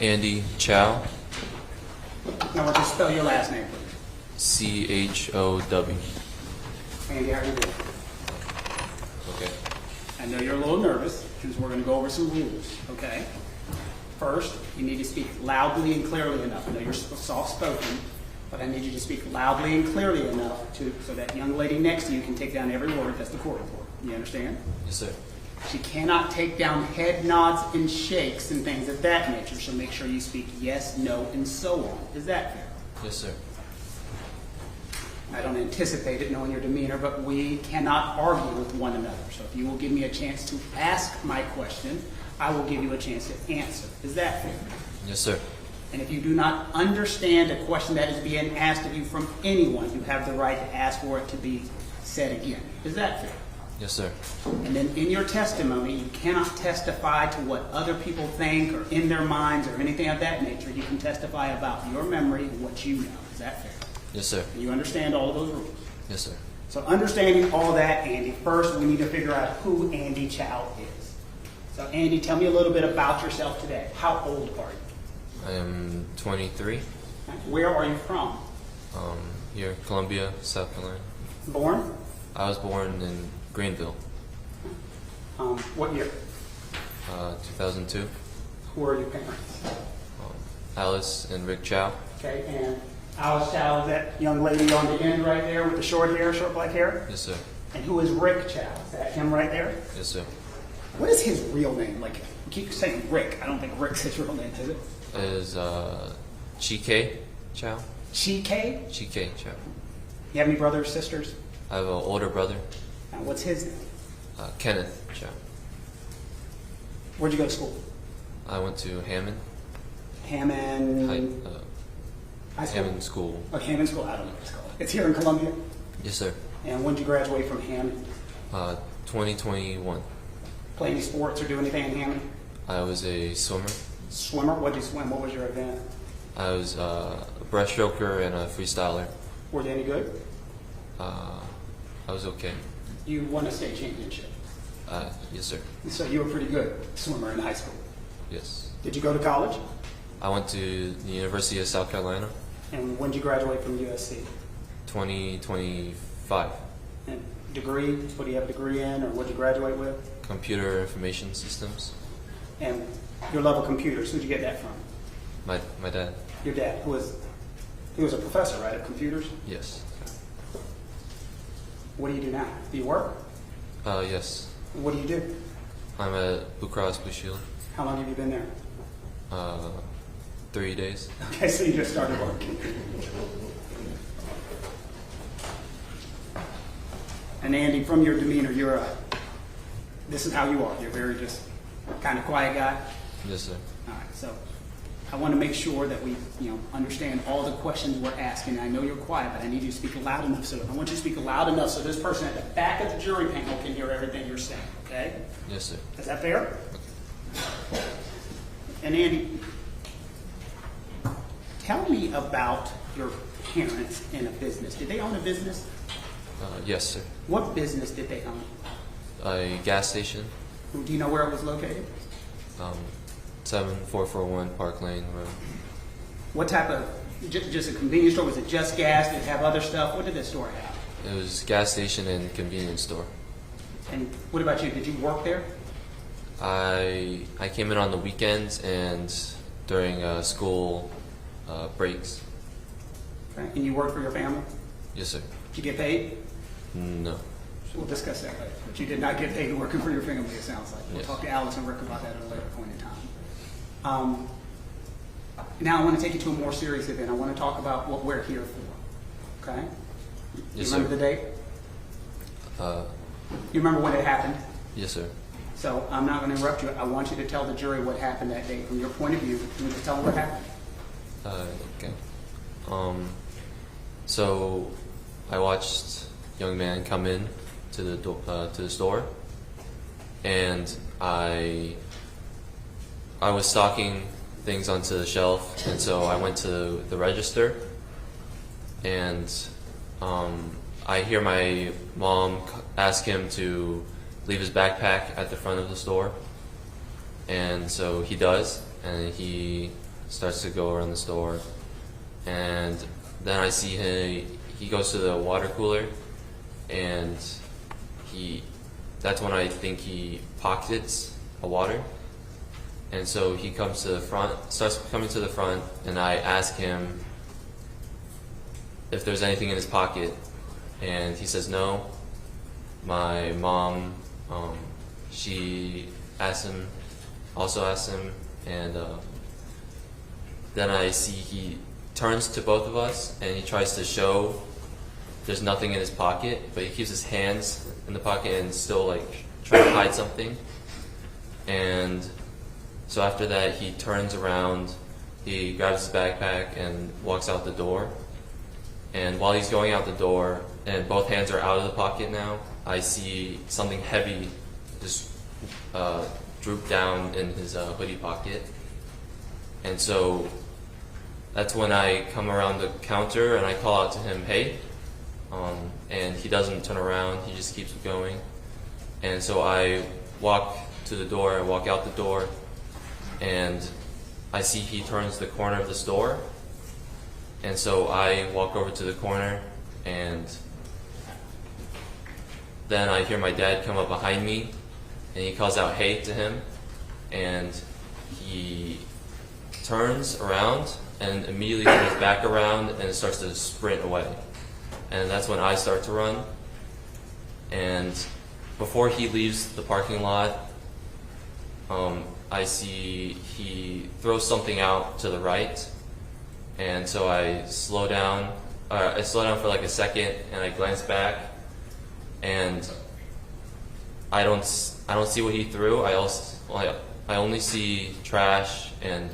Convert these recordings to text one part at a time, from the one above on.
Andy Chow. Now, would you spell your last name, please? C-H-O-W. Andy, how are you doing? Okay. I know you're a little nervous because we're going to go over some rules, okay? First, you need to speak loudly and clearly enough. I know you're soft-spoken, but I need you to speak loudly and clearly enough so that young lady next to you can take down every word that's the court report. You understand? Yes, sir. She cannot take down head nods and shakes and things of that nature, so make sure you speak yes, no, and so on. Is that fair? Yes, sir. I don't anticipate it knowing your demeanor, but we cannot argue with one another. So if you will give me a chance to ask my question, I will give you a chance to answer. Is that fair? Yes, sir. And if you do not understand a question that is being asked of you from anyone, you have the right to ask for it to be said again. Is that fair? Yes, sir. And then in your testimony, you cannot testify to what other people think or in their minds or anything of that nature. You can testify about your memory and what you know. Is that fair? Yes, sir. And you understand all of those rules? Yes, sir. So understanding all that, Andy, first we need to figure out who Andy Chow is. So Andy, tell me a little bit about yourself today. How old are you? I am 23. Where are you from? Here, Columbia, South Carolina. Born? I was born in Greenville, What year? 2002. Who are your parents? Alice and Rick Chow. Okay, and Alice Chow is that young lady on the end right there with the short hair, short black hair? Yes, sir. And who is Rick Chow? Is that him right there? Yes, sir. What is his real name? Like, you keep saying Rick. I don't think Rick's his real name, is it? It is Chike Chow. Chike? Chike Chow. You have any brothers or sisters? I have an older brother, And what's his name? Kenneth Chow. Where'd you go to school? I went to Hammond Hammond High School? Hammond School. Oh, Hammond School. I don't know what it's called. It's here in Columbia. Yes, sir. And when did you graduate from Hammond? 2021. Play any sports or do anything in Hammond? I was a swimmer. Swimmer? What did you swim? What was your event? I was a breaststroker and a freestyler. Were you any good? I was okay. You won a state championship. Yes, sir. So you were pretty good swimmer in high school. Yes. Did you go to college? I went to the University of South Carolina. And when did you graduate from USC? 2025. And degree? What do you have a degree in, or what did you graduate with? Computer Information Systems. And your love of computers, who'd you get that from? My dad. Your dad, he was a professor, right, of computers? Yes. What do you do now? Do you work? Yes. What do you do? I'm at Blue Cross Blue Shield. How long have you been there? 3 days. Okay, so you just started working. And Andy, from your demeanor, this is how you are. You're very just kind of quiet guy. Yes, sir. All right, so I want to make sure that we, understand all the questions we're asking. I know you're quiet, but I need you to speak loud enough. So I want you to speak loud enough so this person at the back of the jury panel can hear everything you're saying. Okay? Yes, sir. Is that fair? And Andy, tell me about your parents and a business. Did they own a business? Yes, sir. What business did they own? A gas station. Do you know where it was located? 7441 Park Lane Road. What type of, just a convenience store? Was it just gas? Did it have other stuff? What did the store have? It was gas station and convenience store. And what about you? Did you work there? I came in on the weekends and during school breaks. Okay. And you worked for your family? Yes, sir. Did you get paid? No. We'll discuss that later. But you did not get paid working for your family, it sounds like. We'll Yes. talk to Alice and Rick about that at a later point in time. Now I want to take you to a more serious event. I want to talk about what we're here for. Okay? Yes, You remember sir. the date? You remember when it happened? Yes, sir. So I'm not going to interrupt you. I want you to tell the jury what happened that day from your point of view. You need to tell them what happened. Okay. So I watched a young man come in to the store, and I was stocking things onto the shelf, and so I went to the register, and I hear my mom ask him to leave his backpack at the front of the store, and so he does, and he starts to go around the store, and then I see he goes to the water cooler, and that's when I think he pockets a water. And so he comes to the front, starts coming to the front, and I ask him if there's anything in his pocket, and he says no. My mom, she also asks him, and then I see he turns to both of us, and he tries to show there's nothing in his pocket, but he keeps his hands in the pocket and still like trying to hide something. And so after that, he turns around, he grabs his backpack and walks out the door. And while he's going out the door, and both hands are out of the pocket now, I see something heavy just droop down in his hoodie pocket. And so that's when I come around the counter and I call out to him, hey, and he doesn't turn around, he just keeps going. And so I walk to the door, I walk out the door, and I see he turns the corner of the store. And so I walk over to the corner, and then I hear my dad come up behind me, and he calls out hey to him, and he turns around and immediately turns back around and starts to sprint away. And that's when I start to run. And before he leaves the parking lot, I see he throws something out to the right, and so I slow down. I slow down for like a second, and I glance back, and I don't see what he threw. I only see trash and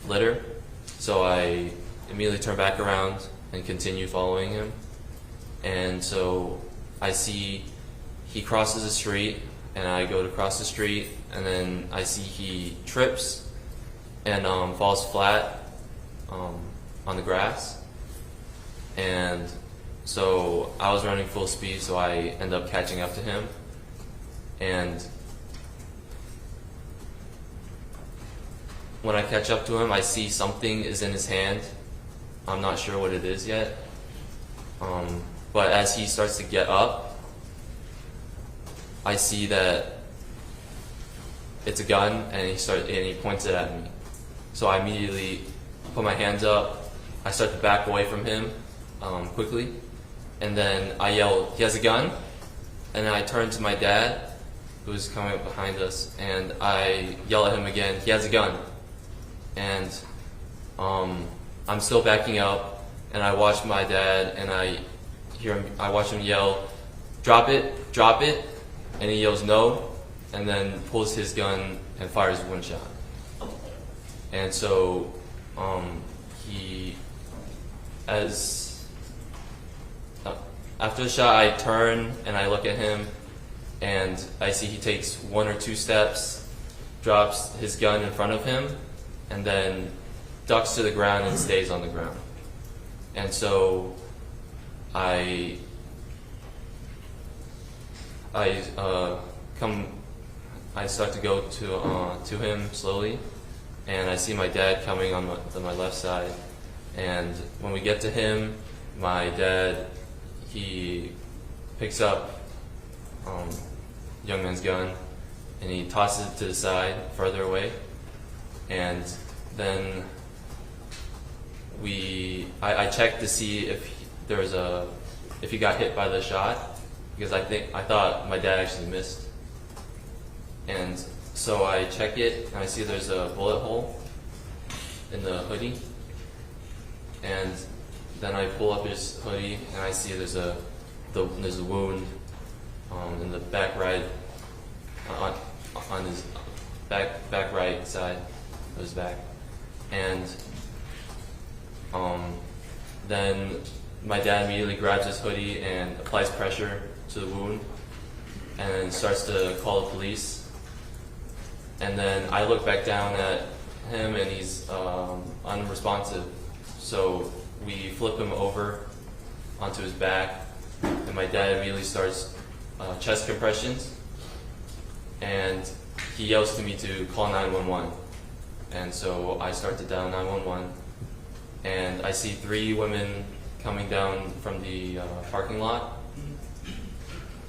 litter. So I immediately turn back around and continue following him. And so I see he crosses the street, and I go to cross the street, and then I see he trips and falls flat on the grass. And so I was running full speed, so I end up catching up to him. And when I catch up to him, I see something is in his hand. I'm not sure what it is yet. But as he starts to get up, I see that it's a gun, and he points it at me. So I immediately put my hands up. I start to back away from him quickly, and then I yell, "He has a gun!" And then I turn to my dad, who's coming up behind us, and I yell at him again, "He has a gun!" And I'm still backing up, and I watch my dad, and I watch him yell, "Drop it, drop it," and he yells no, and then pulls his gun and fires one shot. And so after the shot, I turn and I look at him, and I see he takes one or two steps, drops his gun in front of him, and then ducks to the ground and stays on the ground. And so I start to go to him slowly, and I see my dad coming on my left side. And when we get to him, my dad, he picks up young man's gun, and he tosses it to the side, further away. And then I checked to see if he got hit by the shot, because I thought my dad actually missed. And so I check it, and I see there's a bullet hole in the hoodie. And then I pull up his hoodie, and I see there's a wound in the back right, on his back right side of his back. And then my dad immediately grabs his hoodie and applies pressure to the wound, and then starts to call the police. And then I look back down at him, and he's unresponsive. So we flip him over onto his back, and my dad immediately starts chest compressions, and he yells to me to call 911. And so I start to dial 911, and I see 3 women coming down from the parking lot,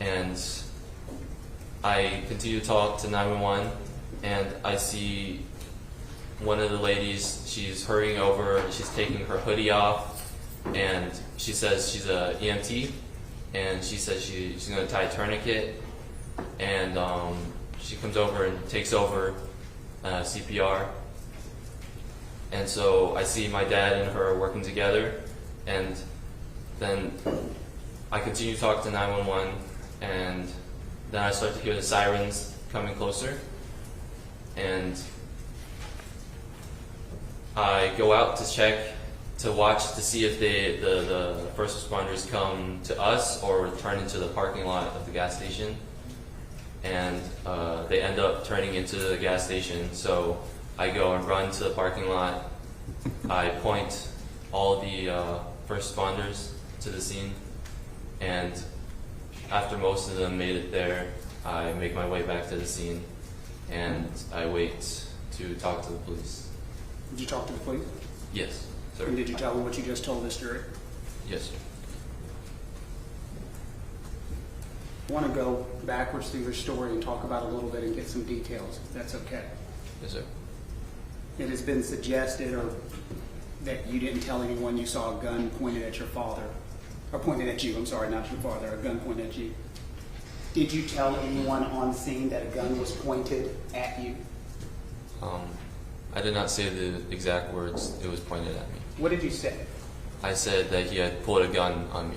and I continue to talk to 911, and I see one of the ladies, she's hurrying over, she's taking her hoodie off, and she says she's a EMT, and she says she's going to tie a tourniquet, and she comes over and takes over CPR. And so I see my dad and her working together, and then I continue to talk to 911, and then I start to hear the sirens coming closer, and I go out to check, to watch to see if the first responders come to us or turn into the parking lot of the gas station, and they end up turning into the gas station. So I go and run to the parking lot. I point all the first responders to the scene, and after most of them made it there, I make my way back to the scene, and I wait to talk to the police. Did you talk to the police? Yes, sir. And did you tell them what you just told this jury? Yes, sir. I want to go backwards through your story and talk about it a little bit and get some details, if that's okay. Yes, sir. It has been suggested that you didn't tell anyone you saw a gun pointed at your father, or pointed at you, I'm sorry, not your father, a gun pointed at you. Did you tell anyone on scene that a gun was pointed at you? I did not say the exact words it was pointed at me. What did you say? I said that he had pulled a gun on me.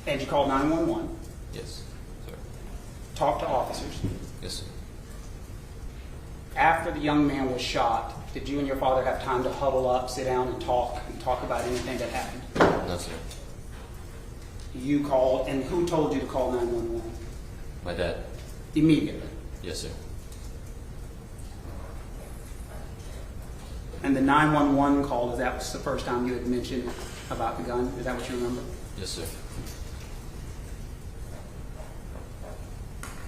And you called 911, Yes, sir. talked to officers. Yes, sir. After the young man was shot, did you and your father have time to huddle up, sit down, and talk about anything that happened? No, sir. You called, and who told you to call 911? My dad. Immediately. Yes, sir. And the 911 call, is that was the first time you had mentioned about the gun? Is that what you remember? Yes, sir.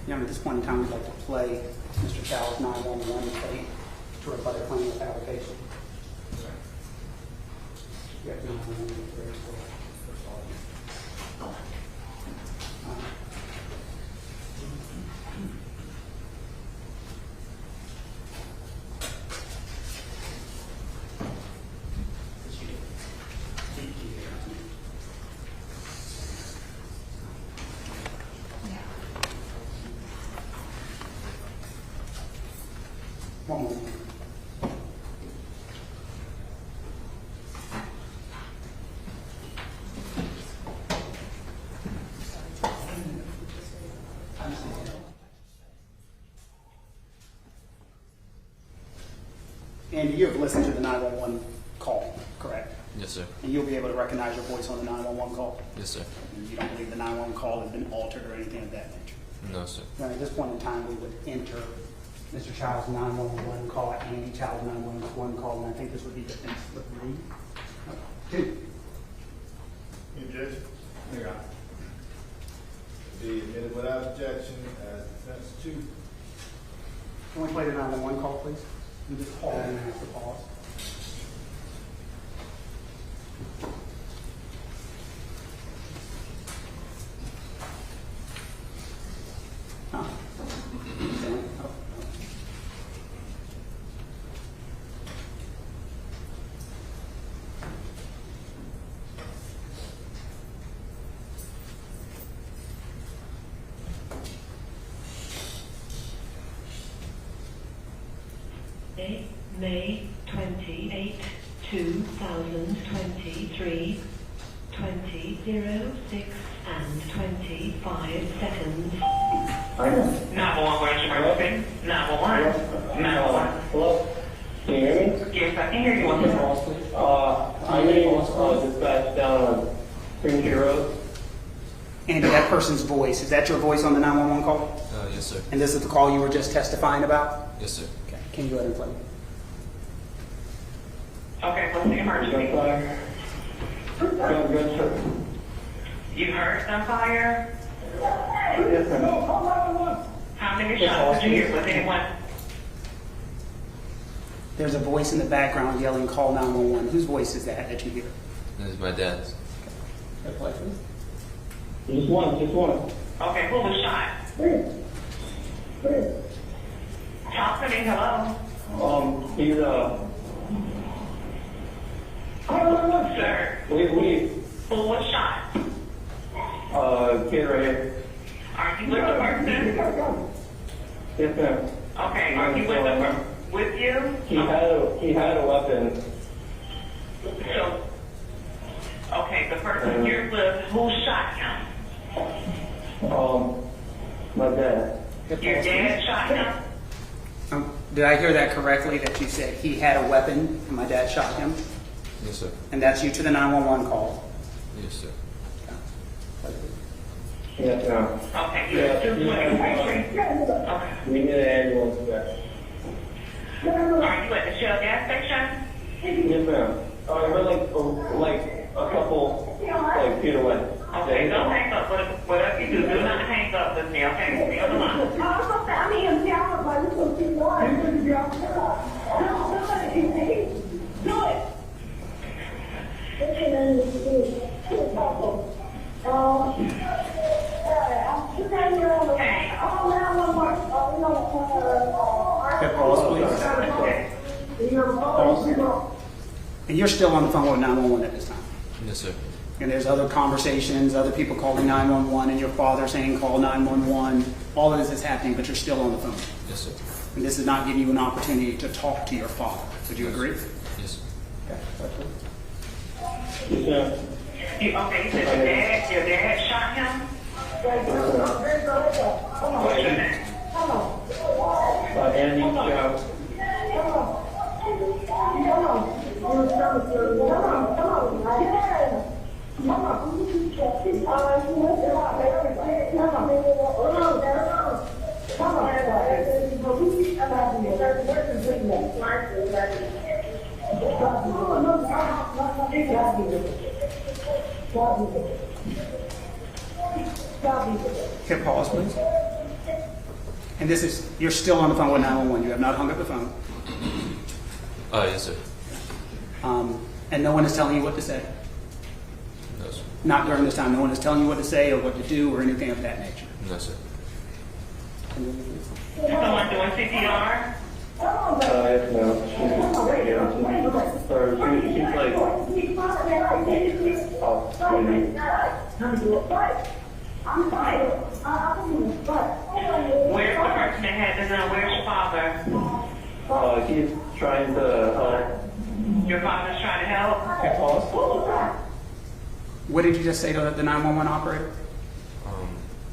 You know, at this point in time, we'd like to play Mr. Chow's 911 tape to rebut a claim of fabrication. You have 911 very slow. One moment. Andy, you have listened to the 911 call, correct? Yes, sir. And you'll be able to recognize your voice on the 911 call? Yes, sir. And you don't believe the 911 call has been altered or anything of that nature? No, sir. Now, at this point in time, we would enter Mr. Chow's 911 call, Andy Chow's 911 call, and I think this would be defense with three. Two. You Judge? Here I be admitted without objection as defense 2. Can we play the 911 call, please? And just call in and have to pause. Huh. Oh. May 28, 2023, 20:06 and 25 seconds. 911, where's your microphone? 911. 911. Hello? Can you hear me? Yes, I can hear you. What's the call, please? I need dispatch down on Greentree Road. Andy, that person's voice, is that your voice on the 911 call? Yes, sir. And this is the call you were just testifying about? Yes, sir. Okay, can you go ahead and play? Okay, what's the emergency? Sounds good, sir. You heard gunfire? Yes, sir. How many shots did you hear? Was anyone? There's a voice in the background yelling, "Call 911." Whose voice is that you hear? This is my dad's. Okay, play, please. Just one. Okay, who was shot? Talk to me, hello? He's, Sir, we, who was shot? kid right here. Are you with the person? Yes, ma'am. Okay, are you with the person? With you? He had a weapon. So, okay, the person you're with, who shot him? My dad. Your dad shot him? Did I hear that correctly, that you said he had a weapon and my dad shot him? Yes, sir. And that's you to the 911 call? Yes, sir. Yes, ma'am. Okay, you Yeah, just yeah. Okay. We need an ambulance back. Are you at the Shell gas station? Yes, ma'am. We're like a couple feet away. Okay, don't hang up. Whatever you do not hang up with me, okay? Stay on the line. Okay, pause, please. Pause. And you're still on the phone with 911 at this time? Yes, sir. And there's other conversations, other people calling 911, and your father saying call 911. All of this is happening, but you're still on the phone. Yes, sir. And this is not giving you an opportunity to talk to your father. Would you agree? Yes. Okay. Yes, ma'am. Okay, you said your dad shot him? What's your name? Andy Chow. Okay, pause, please. And this is, you're still on the phone with 911. You have not hung up the phone. Yes, sir. And no one is telling you what to say. No, sir. Not during this time. No one is telling you what to say or what to do or anything of that nature. No, sir. Someone doing CPR? Yes, ma'am. She's Where's the person that had the gun? Where's your father? he's trying to help. Your father's trying to help? Okay, pause. What did you just say to the 911 operator?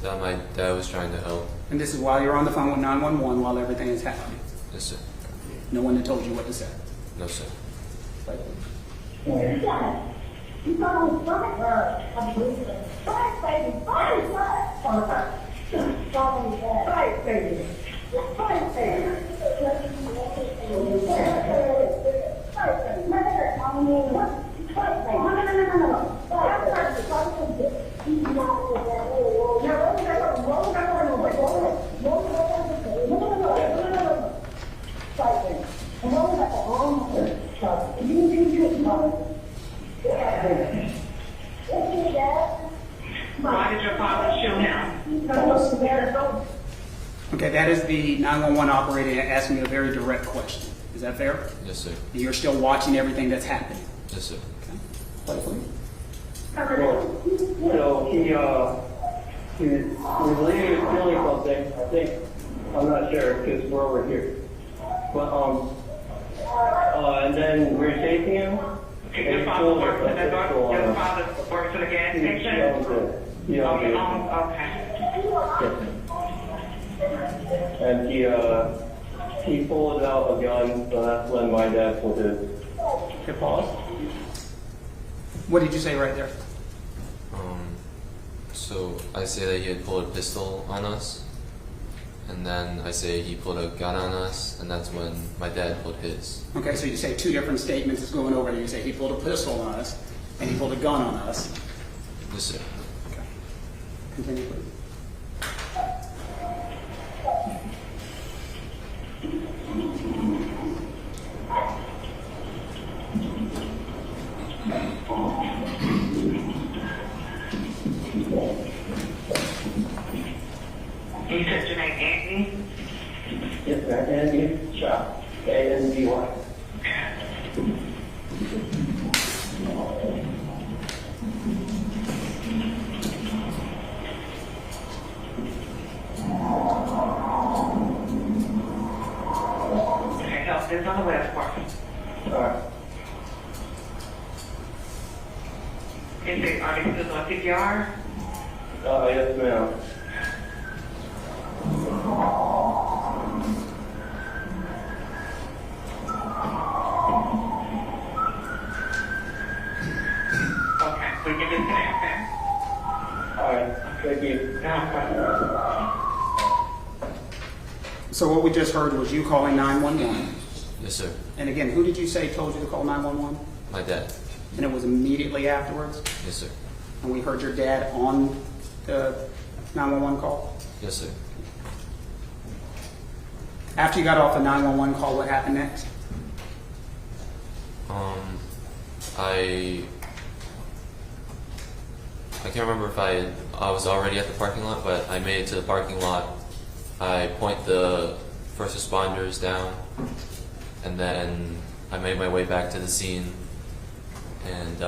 That my dad was trying to help. And this is while you're on the phone with 911 while everything is happening. Yes, sir. No one had told you what to say. No, sir. Why did your father shoot him? Okay, that is the 911 operator asking you a very direct question. Is that fair? Yes, sir. And you're still watching everything that's happening. Yes, sir. Okay. Play, please. So he was leaving feeling something. I think, I'm not sure because we're over here. But and then we're chasing him. Your father works at your father works at a gas station? Yeah. Okay. And he pulled out a gun, so that's when my dad pulled his. Okay, pause. What did you say right there? So I say that he had pulled a pistol on us, and then I say he pulled a gun on us, and that's when my dad pulled his. Okay, so you say two different statements is going over. You say he pulled a pistol on us, and he pulled a gun on us. Yes, sir. Okay. Continue, please. DUI. Okay, help is on the west part. All right. Is it, are they still on CPR? Yes, ma'am. Okay, we can disconnect, okay? All right. Thank you. So what we just heard was you calling 911. Yes, sir. And again, who did you say told you to call 911? My dad. And it was immediately afterwards? Yes, sir. And we heard your dad on the 911 call? Yes, sir. After you got off the 911 call, what happened next? I can't remember if I was already at the parking lot, but I made it to the parking lot. I point the first responders down, and then I made my way back to the scene, and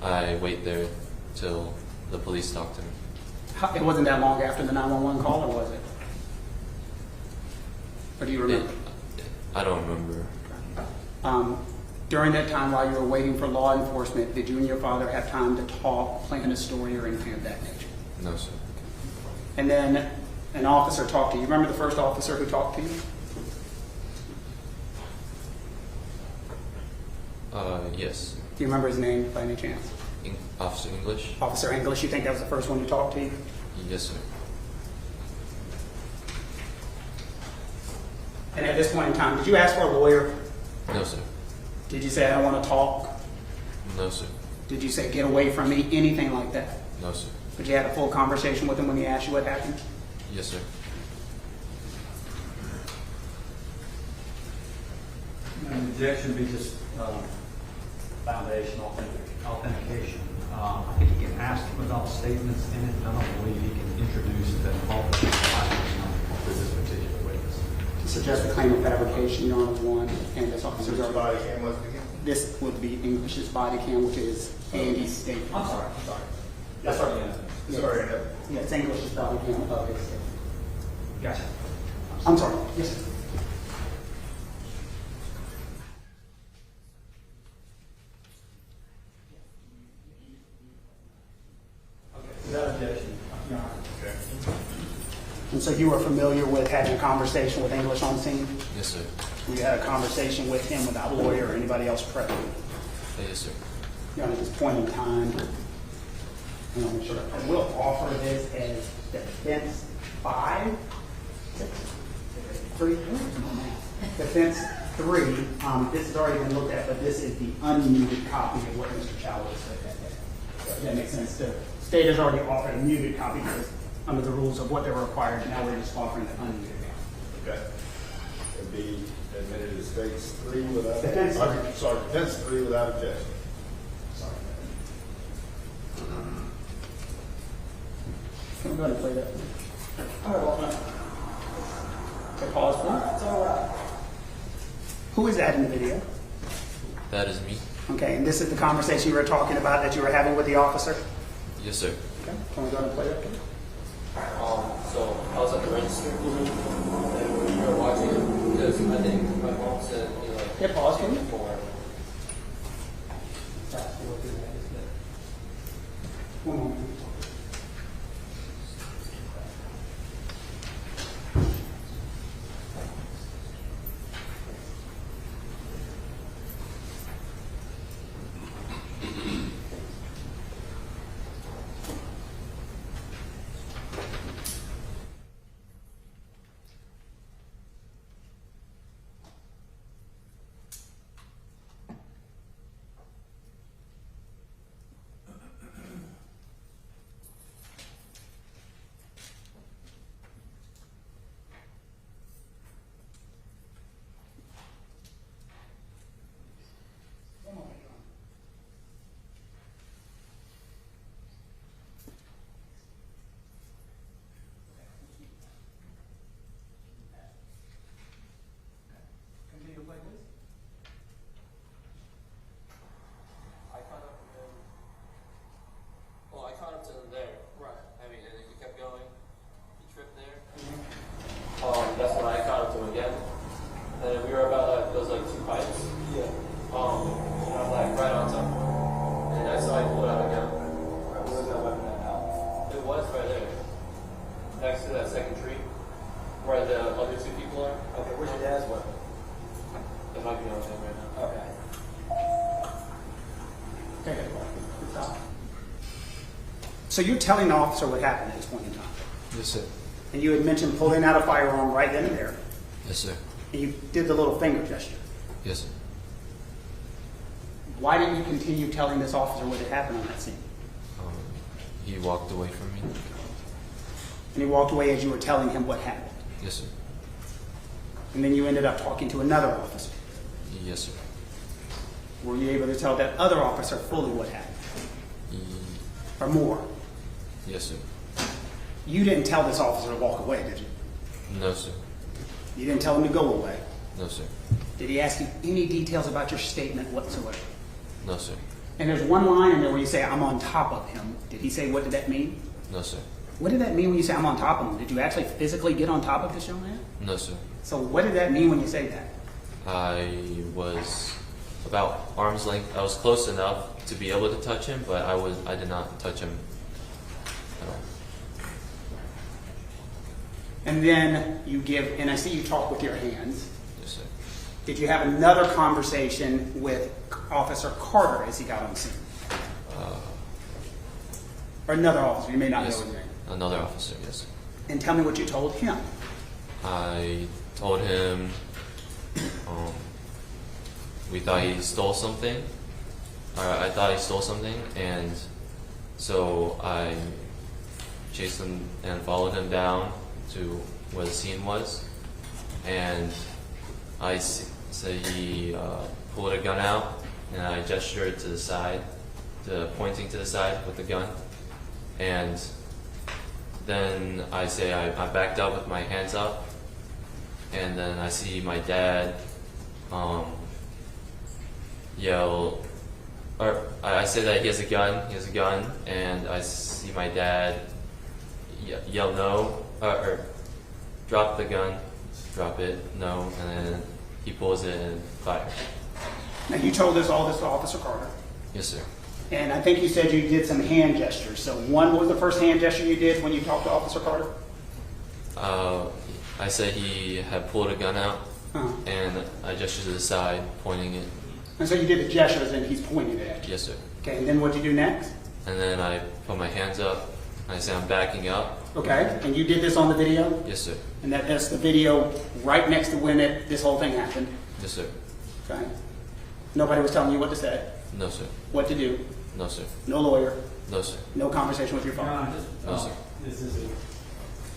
I wait there till the police talk to me. It wasn't that long after the 911 call, or was it? Or do you remember? I don't remember. During that time while you were waiting for law enforcement, did you and your father have time to talk, plan a story, or anything of that nature? No, sir. And then an officer talked to you. Remember the first officer who talked to you? Yes. Do you remember his name by any chance? Officer English? Officer English, you think that was the first one to talk to you? Yes, sir. And at this point in time, did you ask for a lawyer? No, sir. Did you say, I don't want to talk? No, sir. Did you say, get away from me? Anything like that? No, sir. But you had a full conversation with him when he asked you what happened? Yes, sir. An objection would be just foundation authentication. I think he can ask without statements in it. I don't believe he can introduce the authentication for this particular witness. To suggest a claim of fabrication, Your Honor, one, and this officer's Which already. body cam was it again? This would be English's body cam, which is Andy's statement. I'm sorry. Yes, sir. Sorry, I have. Yeah, it's English's body cam of his statement. Gotcha. I'm sorry. Yes, sir. Without objection, Your Honor. Okay. And so you were familiar with having a conversation with English on scene? Yes, sir. You had a conversation with him without a lawyer or anybody else present? Yes, sir. You know, at this point in time, I want to make sure, I will offer this as defense 5, 6, 3, defense 3. This has already been looked at, but this is the unmuted copy of what Mr. Chow would have said that day. So if that makes sense. The state has already offered a muted copy because under the rules of what they were required, now we're just offering the unmuted copy. Okay. It'd be admitted as states 3 without. Defense. Sorry, defense 3 without objection. Sorry. Can we go ahead and play that? All right, well, okay, pause, please. It's all right. Who is that in the video? That is me. Okay, and this is the conversation you were talking about that you were having with the officer? Yes, sir. Okay, can we go ahead and play that, please? So I was at the register and we were watching it because I think my mom said, Yeah, pause, please. for One moment. was like 2 pipes. Yeah. And I was like right on top. And I saw he pulled out a gun. Where's that weapon at now? It was right there, next to that second tree, where the other 2 people are. Okay, where's your dad's weapon? It might be on him right now. Okay. Okay. Stop. So you're telling the officer what happened at this point in time. Yes, sir. And you had mentioned pulling out a firearm right then and there. Yes, sir. And you did the little finger gesture. Yes, sir. Why didn't you continue telling this officer what had happened on that scene? He walked away from me. And he walked away as you were telling him what happened. Yes, sir. And then you ended up talking to another officer. Yes, sir. Were you able to tell that other officer fully what happened? Or more? Yes, sir. You didn't tell this officer to walk away, did you? No, sir. You didn't tell him to go away. No, sir. Did he ask you any details about your statement whatsoever? No, sir. And there's one line in there where you say, I'm on top of him. Did he say, what did that mean? No, sir. What did that mean when you say, I'm on top of him? Did you actually physically get on top of this young man? No, sir. So what did that mean when you say that? I was about arm's length. I was close enough to be able to touch him, but I did not touch him at all. And then you give, and I see you talk with your hands. Yes, sir. Did you have another conversation with Officer Carter as he got on scene? Or another officer, you may not Yes, know his name. another officer. Yes, sir. And tell me what you told him. I told him we thought he stole something. Or I thought he stole something, and so I chased him and followed him down to where the scene was, and I said he pulled a gun out, and I gestured to the side, pointing to the side with the gun, and then I say I backed up with my hands up, and then I see my dad yell, or I say that he has a gun, and I see my dad yell no, or drop the gun, drop it, no, and then he pulls it and fires. Now you told all this to Officer Carter. Yes, sir. And I think you said you did some hand gestures. So what was the first hand gesture you did when you talked to Officer Carter? I said he had pulled a gun out, Uh-huh. and I gestured to the side, pointing it. And so you did the gestures and he's pointing it at you. Yes, sir. Okay, and then what did you do next? And then I put my hands up, and I say I'm backing up. Okay, and you did this on the video? Yes, sir. And that's the video right next to when this whole thing happened. Yes, sir. Okay. Nobody was telling you what to say, No, sir. what to do. No, sir. No lawyer, No, sir. no conversation with your father. No, sir. This is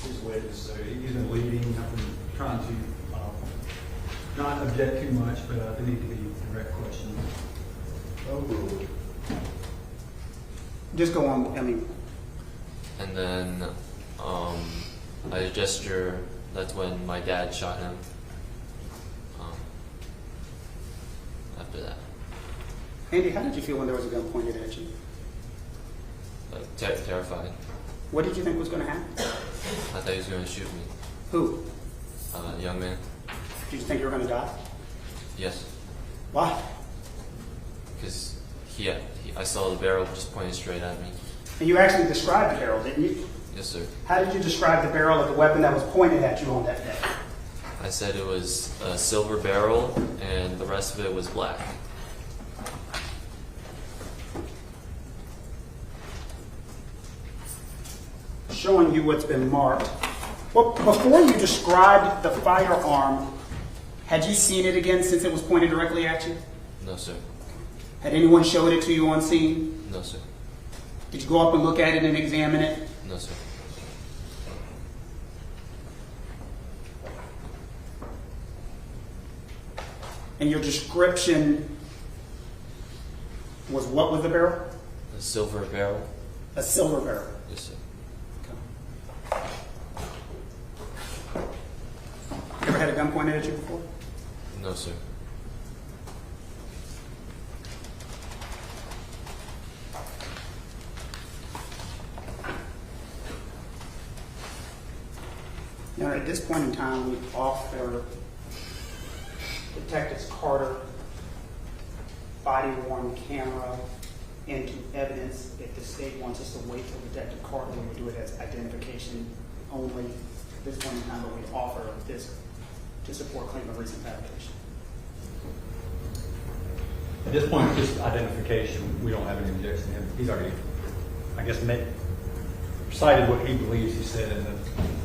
his witness, so he's been leading. I've been trying to not object too much, but there need to be direct questions. Overruled. Just go on, I mean, And then I gesture. That's when my dad shot him. After that, Andy, how did you feel when there was a gun pointed at you? like terrified. What did you think was going to happen? I thought he was going to shoot me. Who? Young man. Did you think you were going to die? Yes, Why? because I saw the barrel just pointed straight at me. And you actually described the barrel, didn't you? Yes, sir. How did you describe the barrel of the weapon that was pointed at you on that day? I said it was a silver barrel, and the rest of it was black. Showing you what's been marked. Well, before you described the firearm, had you seen it again since it was pointed directly at you? No, sir. Had anyone showed it to you on scene? No, sir. Did you go up and look at it and examine it? No, sir. And your description was what with the barrel? A silver barrel. A silver barrel. Yes, sir. You ever had a gun pointed at you before? No, sir. Now, at this point in time, we offer the Detectives Carter body-worn camera into evidence. If the state wants us to wait till Detective Carter, we would do it as identification only at this point in time, but we offer this to support claim of recent fabrication. At this point, just identification, we don't have any objection to him. He's already, I guess, cited what he believes he said in the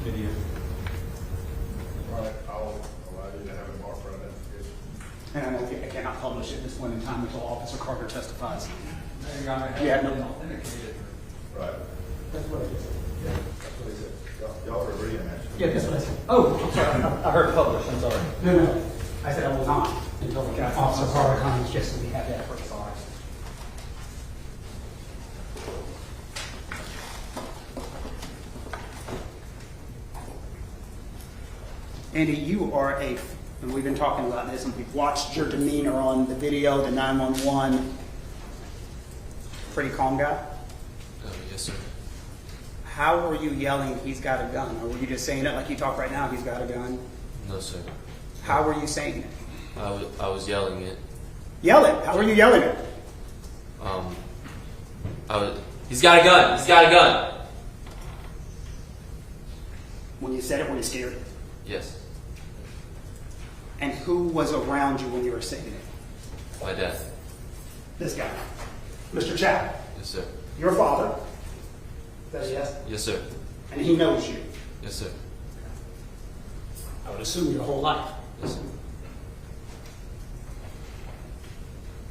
video. All right, I'll allow you to have it marked for identification. And I know I cannot publish it at this point in time until Officer Carter testifies. Your Honor, has Yeah, it been no. authenticated? Right. That's what it is. Yeah, that's what he said. Y'all are agreeing, actually. Yeah, that's what I said. Oh, I'm sorry. I heard published. I'm sorry. No. I said I will not until Officer Carter comes, just so we have that for the file. Andy, you are and we've been talking about this, and we've watched your demeanor on the video, the 911. Pretty calm guy. Yes, sir. How were you yelling, he's got a gun? Or were you just saying it like you talk right now, he's got a gun? No, sir. How were you saying it? I was yelling it. Yell it. How were you yelling it? He's got a gun. He's got a gun. When you said it, were you scared? Yes. And who was around you when you were saying it? My dad. This guy, Mr. Chow, Yes, sir. your father. Is that a yes? Yes, sir. And he knows you. Yes, sir. I would assume your whole life. Yes, sir.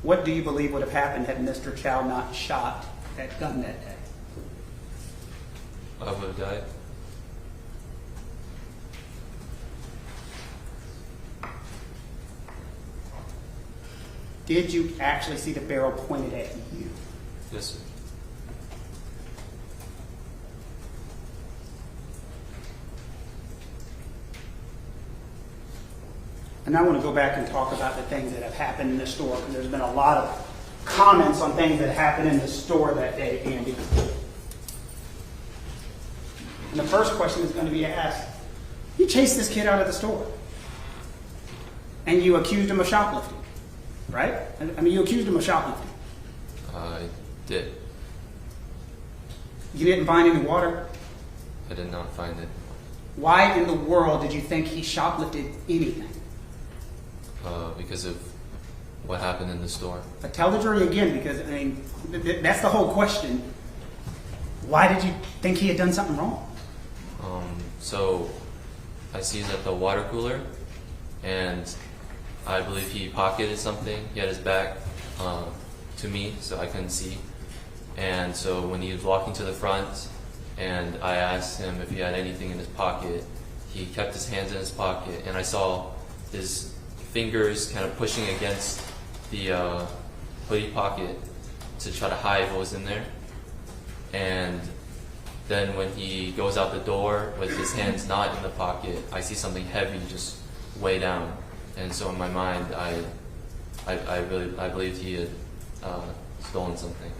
What do you believe would have happened had Mr. Chow not shot that gun that day? I would have died. Did you actually see the barrel pointed at you? Yes, sir. And I want to go back and talk about the things that have happened in the store, because there's been a lot of comments on things that happened in the store that day, Andy. And the first question is going to be asked, you chased this kid out of the store, and you accused him of shoplifting, right? I mean, you accused him of shoplifting. I did. You didn't find any water. I did not find it. Why in the world did you think he shoplifted anything? Because of what happened in the store. But tell the jury again, because, I mean, that's the whole question. Why did you think he had done something wrong? So I see he's at the water cooler, and I believe he pocketed something. He had his back to me, so I couldn't see. And so when he was walking to the front, and I asked him if he had anything in his pocket, he kept his hands in his pocket, and I saw his fingers kind of pushing against the hoodie pocket to try to hide what was in there. And then when he goes out the door with his hands not in the pocket, I see something heavy just way down. And so in my mind, I believed he had stolen something.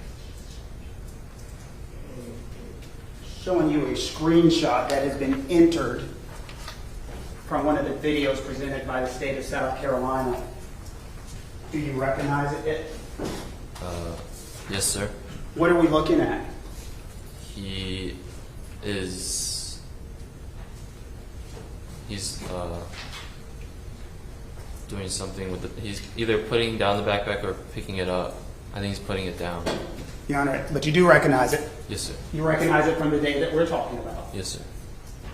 Showing you a screenshot that has been entered from one of the videos presented by the state of South Carolina. Do you recognize it? Yes, sir. What are we looking at? He is. He's doing something with the. He's either putting down the backpack or picking it up. I think he's putting it down. Your Honor, but you do recognize it. Yes, sir. You recognize it from the day that we're talking about. Yes, sir.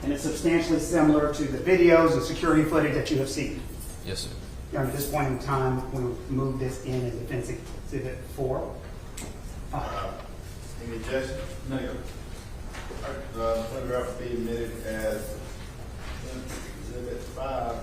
And it's substantially similar to the videos, the security footage that you have seen. Yes, sir. Your Honor, at this point in time, we'll move this in as Defense Exhibit 4. Any objection? No, Your The photograph will be admitted as Exhibit 5.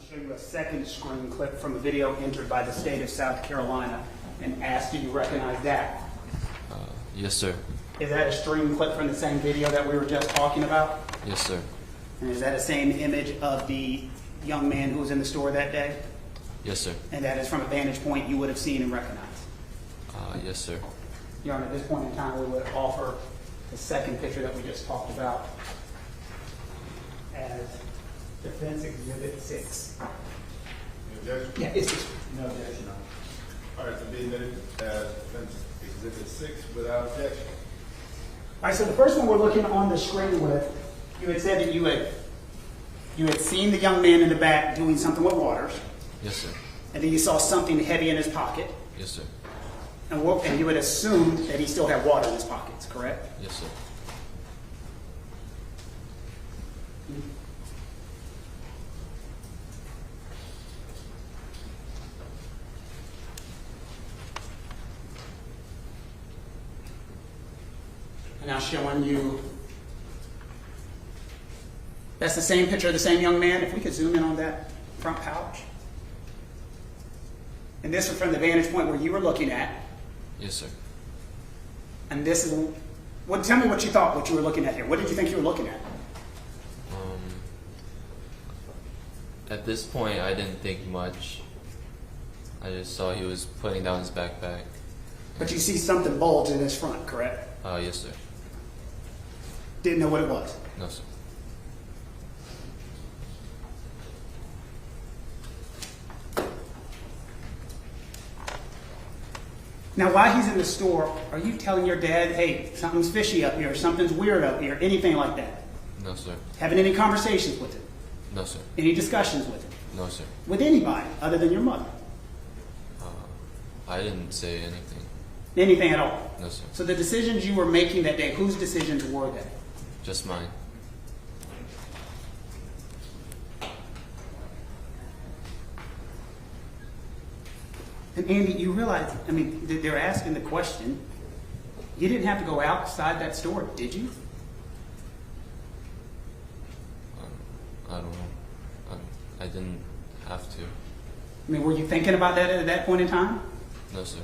want to show you a second screen clip from a video entered by the state of South Carolina and ask, do you recognize that? Yes, sir. Is that a stream clip from the same video that we were just talking about? Yes, sir. And is that the same image of the young man who was in the store that day? Yes, sir. And that is from a vantage point you would have seen and recognized? Yes, sir. Your Honor, at this point in time, we would offer the second picture that we just talked about as Defense Exhibit 6. Any objection? Yeah, it's No objection. All right, to be admitted as defense exhibit 6 without objection. All right, so the first one we're looking on the screen with, you had said that you had seen the young man in the back doing something with waters, Yes, sir. and then you saw something heavy in his pocket, Yes, sir. and you had assumed that he still had water in his pockets, correct? Yes, sir. And now showing you, that's the same picture of the same young man. If we could zoom in on that front pouch. And this is from the vantage point where you were looking at. Yes, sir. And this is, tell me what you thought, what you were looking at here. What did you think you were looking at? At this point, I didn't think much. I just saw he was putting down his backpack. But you see something bulge in his front, correct? Yes, sir. Didn't know what it was. No, sir. Now, while he's in the store, are you telling your dad, hey, something's fishy up here, something's weird up here, anything like that? No, sir. Having any conversations with him? No, sir. Any discussions with him? No, sir. With anybody other than your mother? I didn't say anything. Anything at all? No, sir. So the decisions you were making that day, whose decisions were they? Just mine. And Andy, you realize, I mean, they're asking the question. You didn't have to go outside that store, did you? I don't know. I didn't have to. I mean, were you thinking about that at that point in time? No, sir.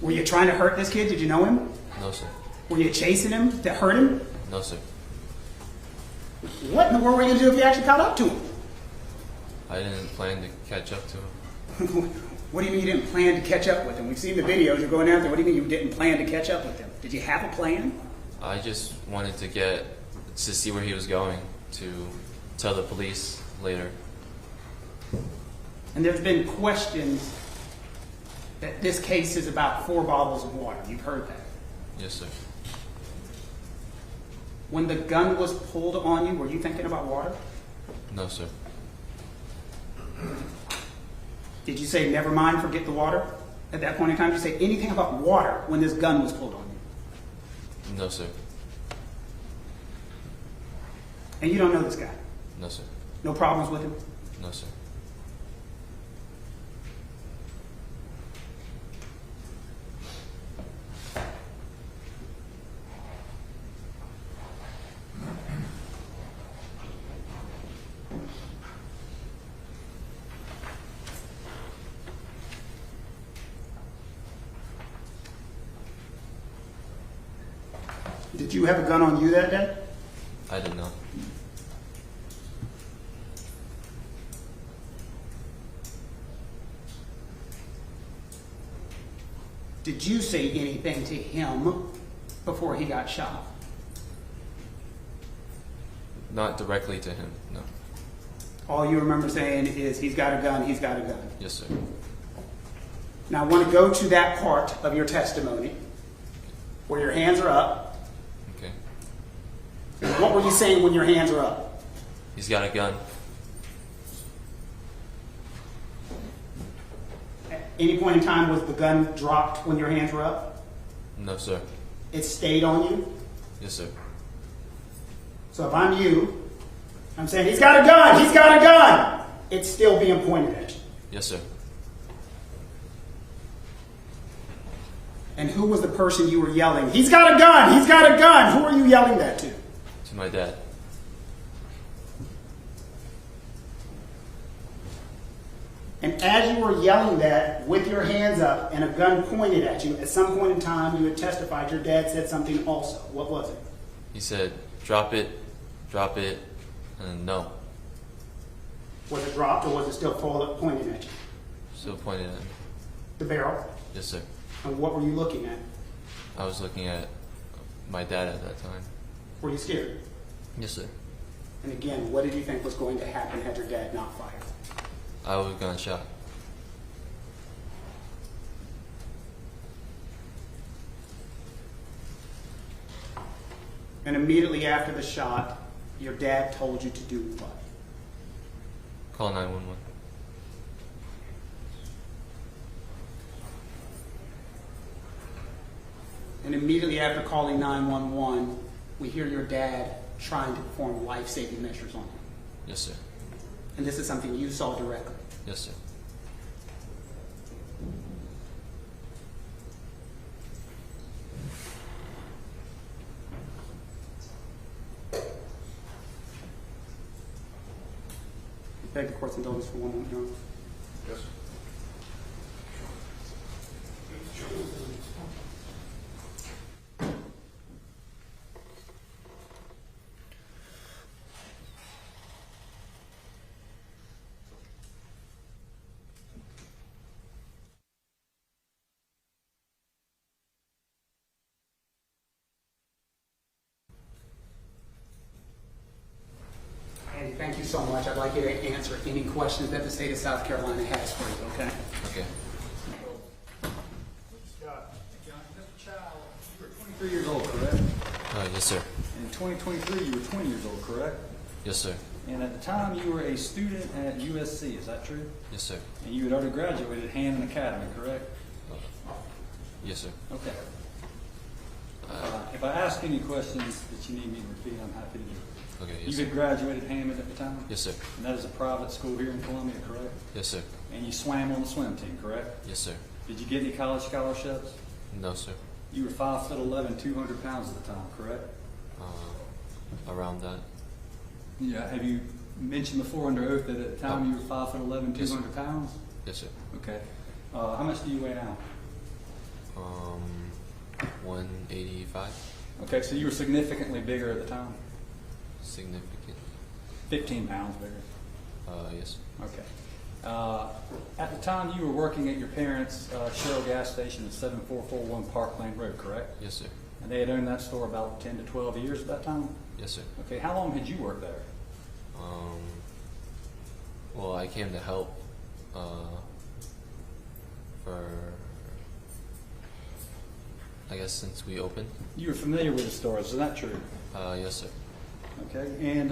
Were you trying to hurt this kid? Did you know him? No, sir. Were you chasing him to hurt him? No, sir. What in the world were you going to do if you actually caught up to him? I didn't plan to catch up to him. What do you mean you didn't plan to catch up with him? We've seen the videos. You're going out there. What do you mean you didn't plan to catch up with him? Did you have a plan? I just wanted to see where he was going to tell the police later. And there's been questions that this case is about 4 bottles of water. You've heard that. Yes, sir. When the gun was pulled on you, were you thinking about water? No, sir. Did you say, never mind, forget the water? At that point in time, did you say anything about water when this gun was pulled on you? No, sir. And you don't know this guy? No, sir. No problems with him? No, sir. Did you have a gun on you that day? I did not. Did you say anything to him before he got shot? Not directly to him, no. All you remember saying is, he's got a gun, he's got a gun. Yes, sir. Now I want to go to that part of your testimony where your hands are up. Okay. What were you saying when your hands were up? He's got a gun. At any point in time, was the gun dropped when your hands were up? No, sir. It stayed on you? Yes, sir. So if I'm you, I'm saying, he's got a gun, he's got a gun! It's still being pointed at you. Yes, sir. And who was the person you were yelling, he's got a gun, he's got a gun? Who are you yelling that to? To my dad. And as you were yelling that with your hands up and a gun pointed at you, at some point in time you had testified your dad said something also. What was it? He said, drop it, and no. Was it dropped or was it still forward pointing at you? Still pointed at me. The barrel? Yes, sir. And what were you looking at? I was looking at my dad at that time. Were you scared? Yes, sir. And again, what did you think was going to happen had your dad not fired? I was gun shot. And immediately after the shot, your dad told you to do what? Call 911. And immediately after calling 911, we hear your dad trying to perform life-saving measures on you. Yes, sir. And this is something you saw directly. Yes, sir. Beg the court's indulgence for one moment, Your Honor. Yes, sir. Andy, thank you so much. I'd like you to answer any questions that the state of South Carolina has for you, okay? Okay. Scott. Mr. Chow, you were 23 years old, correct? Yes, sir. In 2023, you were 20 years old, correct? Yes, sir. And at the time, you were a student at USC, is that true? Yes, sir. And you had already graduated Hammond Academy, correct? Yes, sir. Okay. If I ask any questions that you need me to repeat, I'm happy to do it. Okay. You Yes, had sir. graduated Hammond at the time? Yes, sir. And that is a private school here in Columbia, correct? Yes, sir. And you swam on the swim team, correct? Yes, sir. Did you get any college scholarships? No, sir. You were 5'11", 200 pounds at the time, correct? Around that. Yeah. Have you mentioned before under oath that at the time you were 5'11", Yes, sir. 200 pounds? Yes, sir. Okay. How much do you weigh now? 185. Okay, so you were significantly bigger at the time? Significant. 15 pounds bigger. Yes. Okay. At the time, you were working at your parents' Shell gas station at 7441 Park Lane Road, correct? Yes, sir. And they had owned that store about 10 to 12 years at that time? Yes, sir. Okay, how long had you worked there? Well, I came to help for, I guess, since we opened. You were familiar with the store, is that true? Yes, sir. Okay, and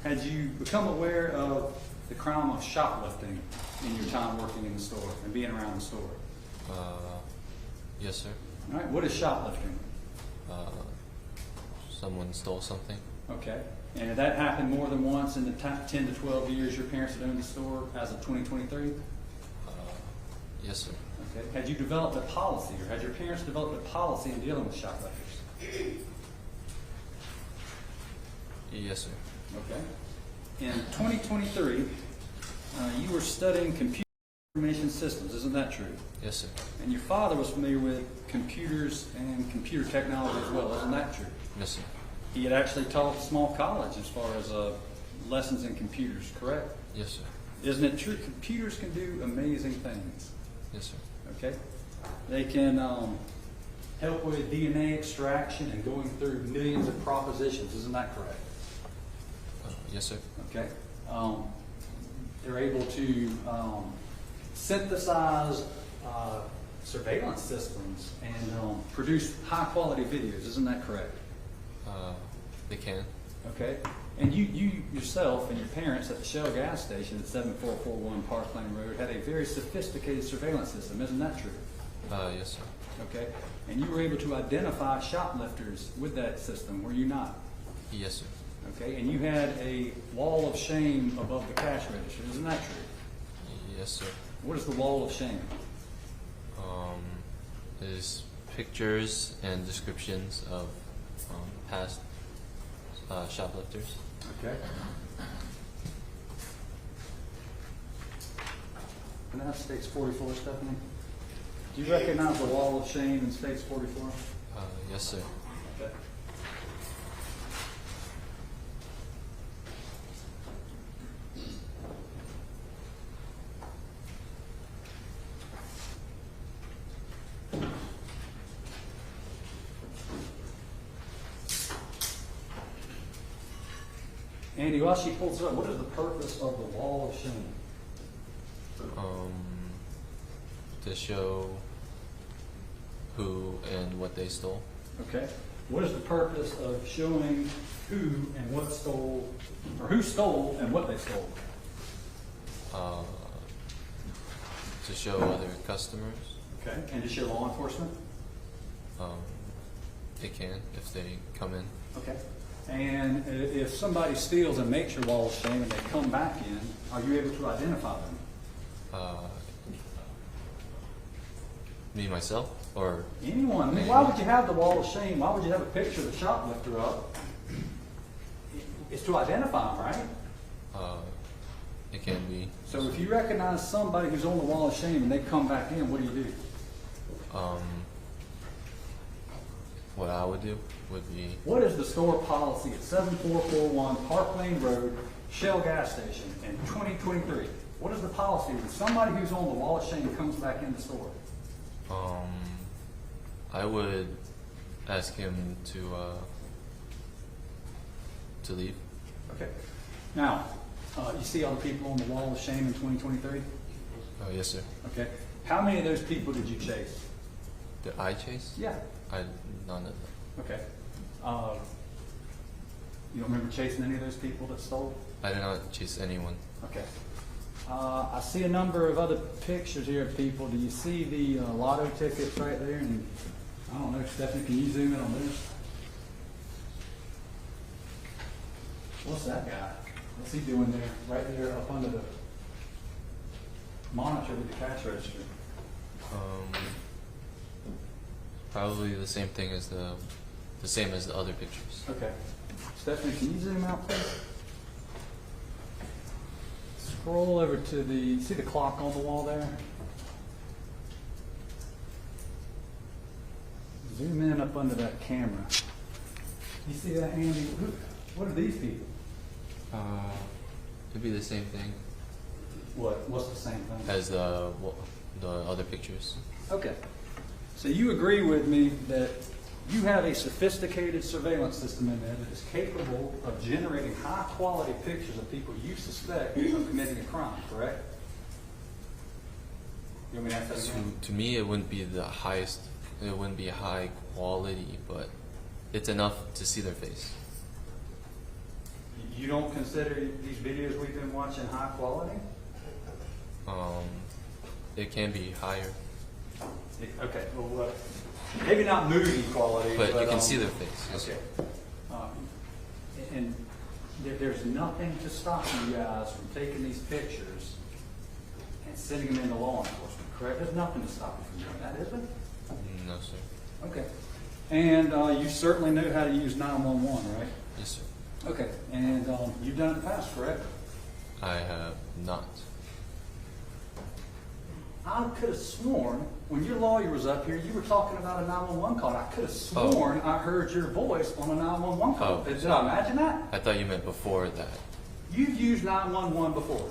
had you become aware of the crime of shoplifting in your time working in the store and being around the store? Yes, sir. All right, what is shoplifting? Someone stole something. Okay, and that happened more than once in the 10 to 12 years your parents had owned the store as of 2023? Yes, sir. Okay, had you developed a policy, or had your parents developed a policy in dealing with shoplifters? Yes, sir. Okay. In 2023, you were studying computer information systems, isn't that true? Yes, sir. And your father was familiar with computers and computer technology as well, isn't that true? Yes, sir. He had actually taught a small college as far as lessons in computers, correct? Yes, sir. Isn't it true? Computers can do amazing things, Yes, sir. okay? They can help with DNA extraction and going through millions of propositions, isn't that correct? Yes, sir. Okay. They're able to synthesize surveillance systems and produce high-quality videos. Isn't that correct? They can. Okay. And you yourself and your parents at the Shell gas station at 7441 Park Lane Road had a very sophisticated surveillance system. Isn't that true? Yes, sir. Okay. And you were able to identify shoplifters with that system, were you not? Yes, sir. Okay. And you had a wall of shame above the cash register. Isn't that true? Yes, sir. What is the wall of shame? Is pictures and descriptions of past shoplifters. Okay. And that states 44, Stephanie? Do you recognize the wall of shame in states 44? Yes, sir. Okay. Andy, while she pulls it up, what is the purpose of the wall of shame? To show who and what they stole. Okay. What is the purpose of showing who and what stole, or who stole and what they stole? To show other customers. Okay. And to show law enforcement? They can if they come in. Okay. And if somebody steals and makes your wall of shame and they come back in, are you able to identify them? Me, myself, or Anyone. I mean, why would you have the wall of shame? Why would you have a picture of the shoplifter up? It's to identify them, right? it can be. So if you recognize somebody who's on the wall of shame and they come back in, what do? What I would do would be What is the store policy at 7441 Park Lane Road, Shell gas station in 2023? What is the policy when somebody who's on the wall of shame comes back in the store? I would ask him to leave. Okay. Now, you see all the people on the wall of shame in 2023? Yes, sir. Okay. How many of those people did you chase? Did I chase? Yeah. None of them. Okay. You don't remember chasing any of those people that stole? I did not chase anyone. Okay. I see a number of other pictures here of people. Do you see the lotto tickets right there? And I don't know, Stephanie, can you zoom in on this? What's that guy? What's he doing there? Right there up under the monitor with the cash register. Probably the same thing as the same as the other pictures. Okay. Stephanie, can you zoom out, please? Scroll over to the, see the clock on the wall there? Zoom in up under that camera. You see that, Andy? What are these people? It'd be the same thing What's the same thing? as the other pictures. Okay. So you agree with me that you have a sophisticated surveillance system in there that is capable of generating high-quality pictures of people you suspect of committing a crime, correct? You want me to ask that again? To me, it wouldn't be the highest. It wouldn't be high quality, but it's enough to see their face. You don't consider these videos we've been watching high quality? It can be higher, Okay, well, maybe not movie quality, but you can see their face. Yes, Okay. sir. And there's nothing to stop you guys from taking these pictures and sending them into law enforcement, correct? There's nothing to stop you from doing that, is there? No, sir. Okay. And you certainly know how to use 911, right? Yes, sir. Okay. And you've done it in the past, correct? I have not. I could have sworn when your lawyer was up here, you were talking about a 911 call. I could have sworn I heard your voice on a 911 call. Oh. Did I imagine that? I thought you meant before that. You've used 911 before,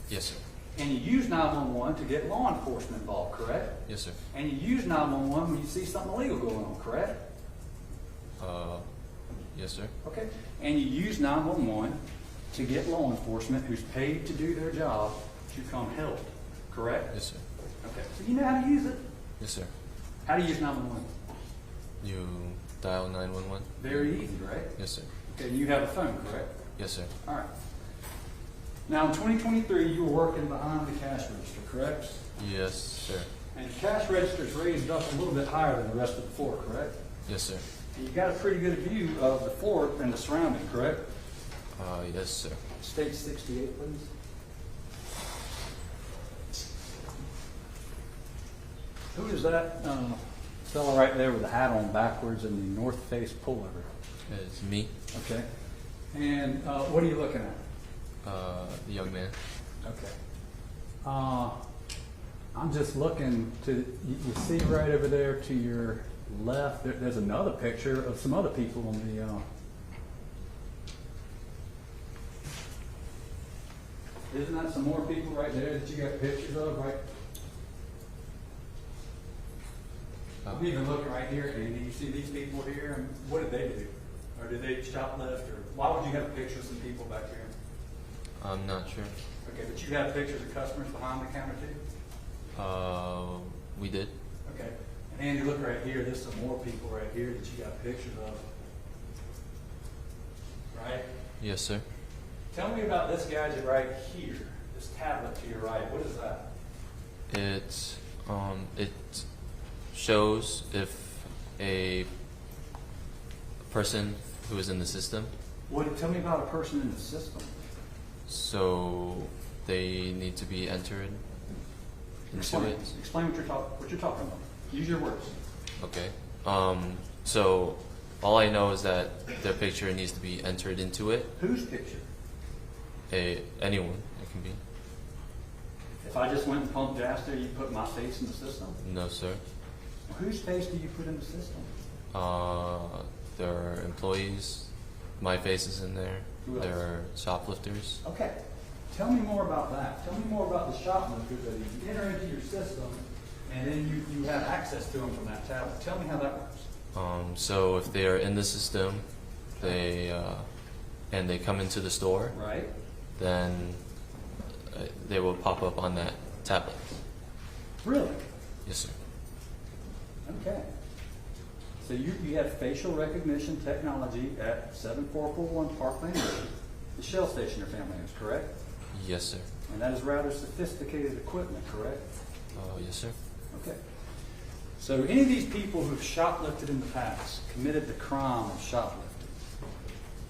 Yes, sir. and you use 911 to get law enforcement involved, correct? Yes, sir. And you use 911 when you see something illegal going on, correct? Yes, sir. Okay. And you use 911 to get law enforcement who's paid to do their job to come help, correct? Yes, sir. Okay. So you know how to use it. Yes, sir. How do you use 911? You dial 911? Very easy, right? Yes, sir. Okay. And you have a phone, correct? Yes, sir. All right. Now, in 2023, you were working behind the cash register, correct? Yes, sir. And the cash register is raised up a little bit higher than the rest of the floor, correct? Yes, sir. And you got a pretty good view of the floor and the surrounding, correct? Yes, sir. Stage 68, please. Who is that fellow right there with the hat on backwards and the North Face pullover? It's me, Okay. And what are you looking at? the young man. Okay. I'm just looking to, you see right over there to your left, there's another picture of some other people on the, isn't that some more people right there that you got pictures of, right? I'm even looking right here, Andy, you see these people here, and what did they do? Or did they shoplift, or why would you have pictures of some people back here? I'm not sure. Okay, but you have pictures of customers behind the counter too? We did. Okay. And Andy, look right here, there's some more people right here that you got pictures of. Right? Yes, sir. Tell me about this gadget right here, this tablet to your right. What is that? It shows if a person who is in the system, Tell me about a person in the system. so they need to be entered into it. Explain what you're talking about. Use your words. Okay. So all I know is that their picture needs to be entered into it. Whose picture? Anyone, it can be. If I just went and pumped gas there, you put my face in the system? No, sir. Well, whose face do you put in the system? There are employees. My face is in there. Who else? There are shoplifters. Okay. Tell me more about that. Tell me more about the shoplifters that you enter into your system, and then you have access to them from that tablet. Tell me how that works. So if they are in the system, they come into the store, Right? then they will pop up on that tablet. Really? Yes, sir. Okay. So you have facial recognition technology at 7441 Park Lane Road, the Shell station your family is, correct? Yes, sir. And that is rather sophisticated equipment, correct? Yes, sir. Okay. So any of these people who've shoplifted in the past, committed the crime of shoplifting,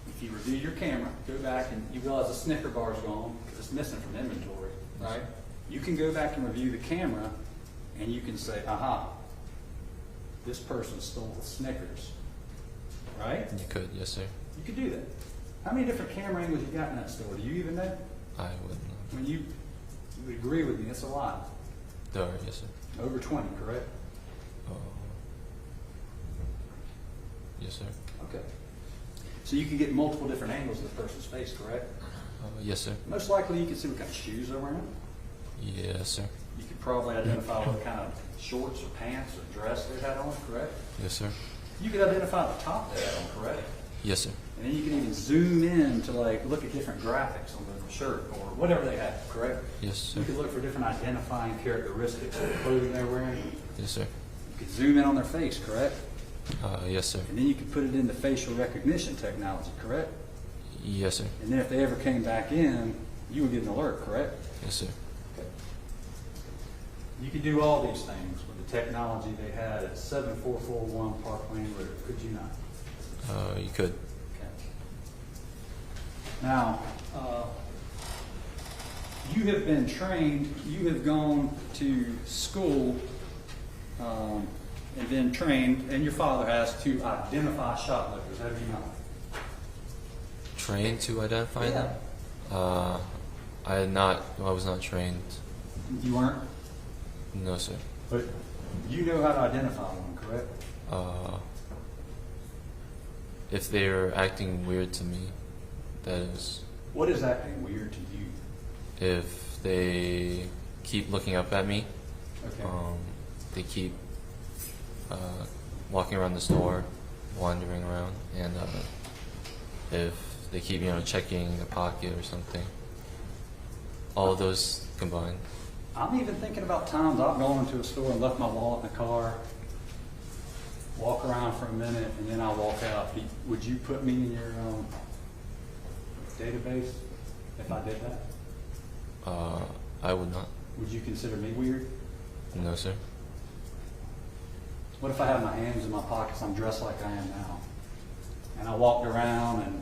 if you review your camera, go back and you realize the Snicker bar's gone because it's missing from inventory, right? You can go back and review the camera and you can say, aha, this person stole the Snickers, right? You could, yes, sir. You could do that. How many different camera angles you got in that store? Do you even know? I would. I mean, you would agree with me, it's a lot. There are, yes, sir. Over 20, correct? Yes, sir. Okay. So you can get multiple different angles of the person's face, correct? Yes, sir. Most likely you can see what kind of shoes they're wearing. Yes, sir. You could probably identify what kind of shorts or pants or dress they had on, correct? Yes, sir. You could identify the top they had on, correct? Yes, sir. And then you can even zoom in to like look at different graphics on the shirt or whatever they have, correct? Yes, sir. You could look for different identifying characteristics of the clothing they're wearing. Yes, sir. You could zoom in on their face, correct? Yes, sir. And then you could put it into facial recognition technology, correct? Yes, sir. And then if they ever came back in, you would get an alert, correct? Yes, sir. Okay. You could do all these things with the technology they had at 7441 Park Lane Road, could you not? You could. Okay. Now, you have been trained, you have gone to school and been trained, and your father has, to identify shoplifters, have you not? Trained to identify them? I was not trained. You weren't? No, sir. But you know how to identify one, correct? If they're acting weird to me, that is. What is acting weird to you? If they keep looking up at me, Okay. they keep walking around the store, wandering around, and if they keep, checking the pocket or something. All of those combined. I'm even thinking about times I've gone into a store and left my wallet in the car, walk around for a minute, and then I walk out. Would you put me in your database if I did that? I would not. Would you consider me weird? No, sir. What if I had my hands in my pockets, I'm dressed like I am now, and I walked around and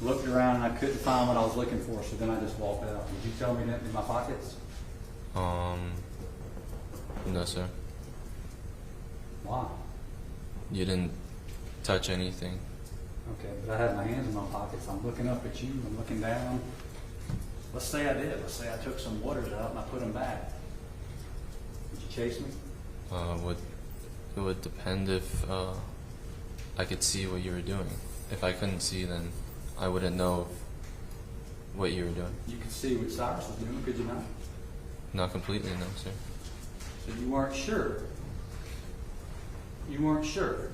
looked around and I couldn't find what I was looking for, so then I just walked out. Would you tell me to empty my pockets? No, sir. Why? You didn't touch anything. Okay, but I had my hands in my pockets. I'm looking up at you. I'm looking down. Let's say I did. Let's say I took some waters out and I put them back. Would you chase me? It would depend if I could see what you were doing. If I couldn't see, then I wouldn't know what you were doing. You could see what Cyrus was doing, could you not? Not completely, no, sir. So you weren't sure. You weren't sure.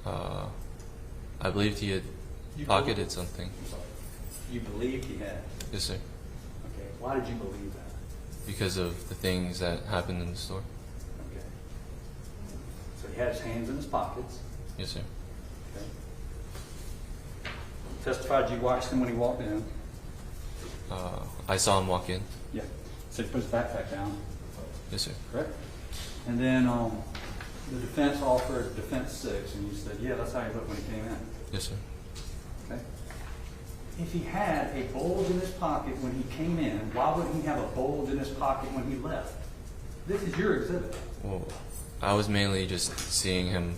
I believed he had You pocketed believe- something. I'm sorry. You believed he had. Yes, sir. Okay. Why did you believe that? Because of the things that happened in the store. Okay. So he had his hands in his pockets. Yes, sir. Okay. Testified you watched him when he walked in. I saw him walk in. Yeah. So he put his backpack down. Yes, sir. Correct. And then the defense offered defense 6, and you said, yeah, that's how he looked when he came in. Yes, sir. Okay. If he had a bulge in his pocket when he came in, why wouldn't he have a bulge in his pocket when he left? This is your exhibit. Well, I was mainly just seeing him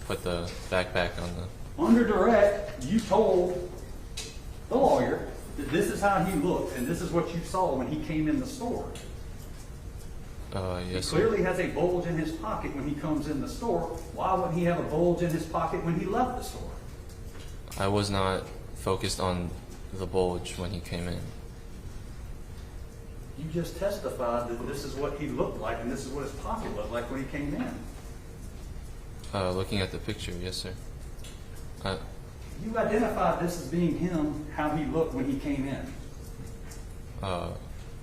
put the backpack on the. Under direct, you told the lawyer that this is how he looked, and this is what you saw when he came in the store. Yes, He sir. clearly has a bulge in his pocket when he comes in the store. Why wouldn't he have a bulge in his pocket when he left the store? I was not focused on the bulge when he came in. You just testified that this is what he looked like, and this is what his pocket looked like when he came in. Looking at the picture, yes, sir. You identified this as being him, how he looked when he came in.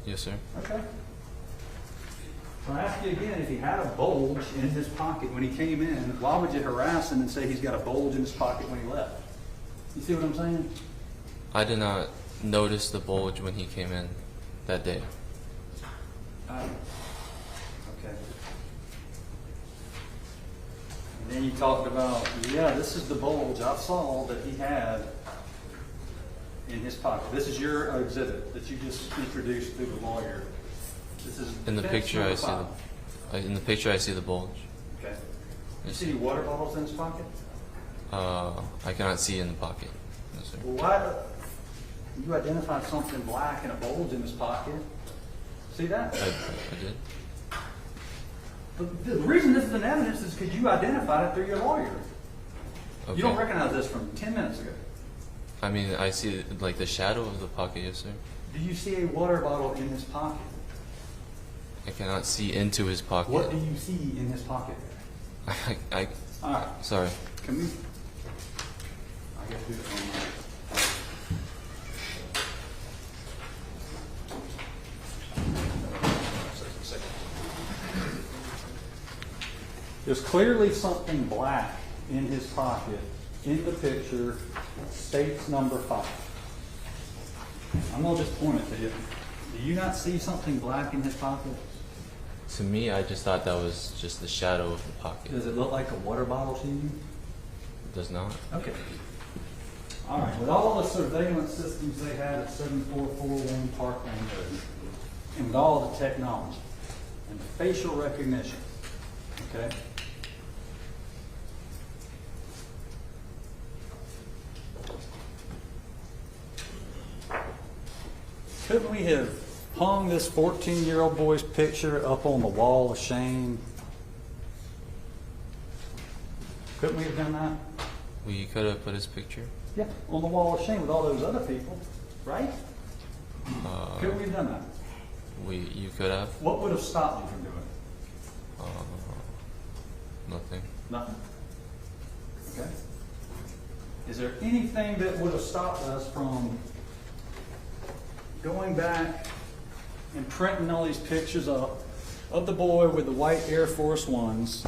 Yes, sir. Okay. So I ask you again, if he had a bulge in his pocket when he came in, why would you harass him and say he's got a bulge in his pocket when he left? You see what I'm saying? I did not notice the bulge when he came in that day. Okay. And then you talked about, yeah, this is the bulge I saw that he had in his pocket. This is your exhibit that you just introduced through the lawyer. This is In the defense picture, I number see 5. in the picture I see the bulge. Okay. You Yes, see water bottles in his pocket? I cannot see in the pocket. No, sir. Well, why? You identified something black and a bulge in his pocket. See that? I did. The reason this is an evidence is because you identified it through your lawyer. Okay. You don't recognize this from 10 minutes ago. I mean, I see like the shadow of the pocket, yes, sir. Do you see a water bottle in his pocket? I cannot see into his pocket. What do you see in his pocket? All right. Sorry. Can we? I guess do it online. There's clearly something black in his pocket in the picture, states number 5. I'm going to just point it to you. Do you not see something black in his pocket? To me, I just thought that was just the shadow of the pocket. Does it look like a water bottle to you? It does not. Okay. All right. With all the surveillance systems they had at 7441 Parkland Road, and with all the technology and facial recognition, okay? Couldn't we have hung this 14-year-old boy's picture up on the wall of shame? Couldn't we have done that? We could have put his picture. Yeah, on the wall of shame with all those other people, right? Couldn't we have done that? You could have. What would have stopped you from doing it? Nothing. Nothing. Okay. Is there anything that would have stopped us from going back and printing all these pictures up of the boy with the white Air Force Ones,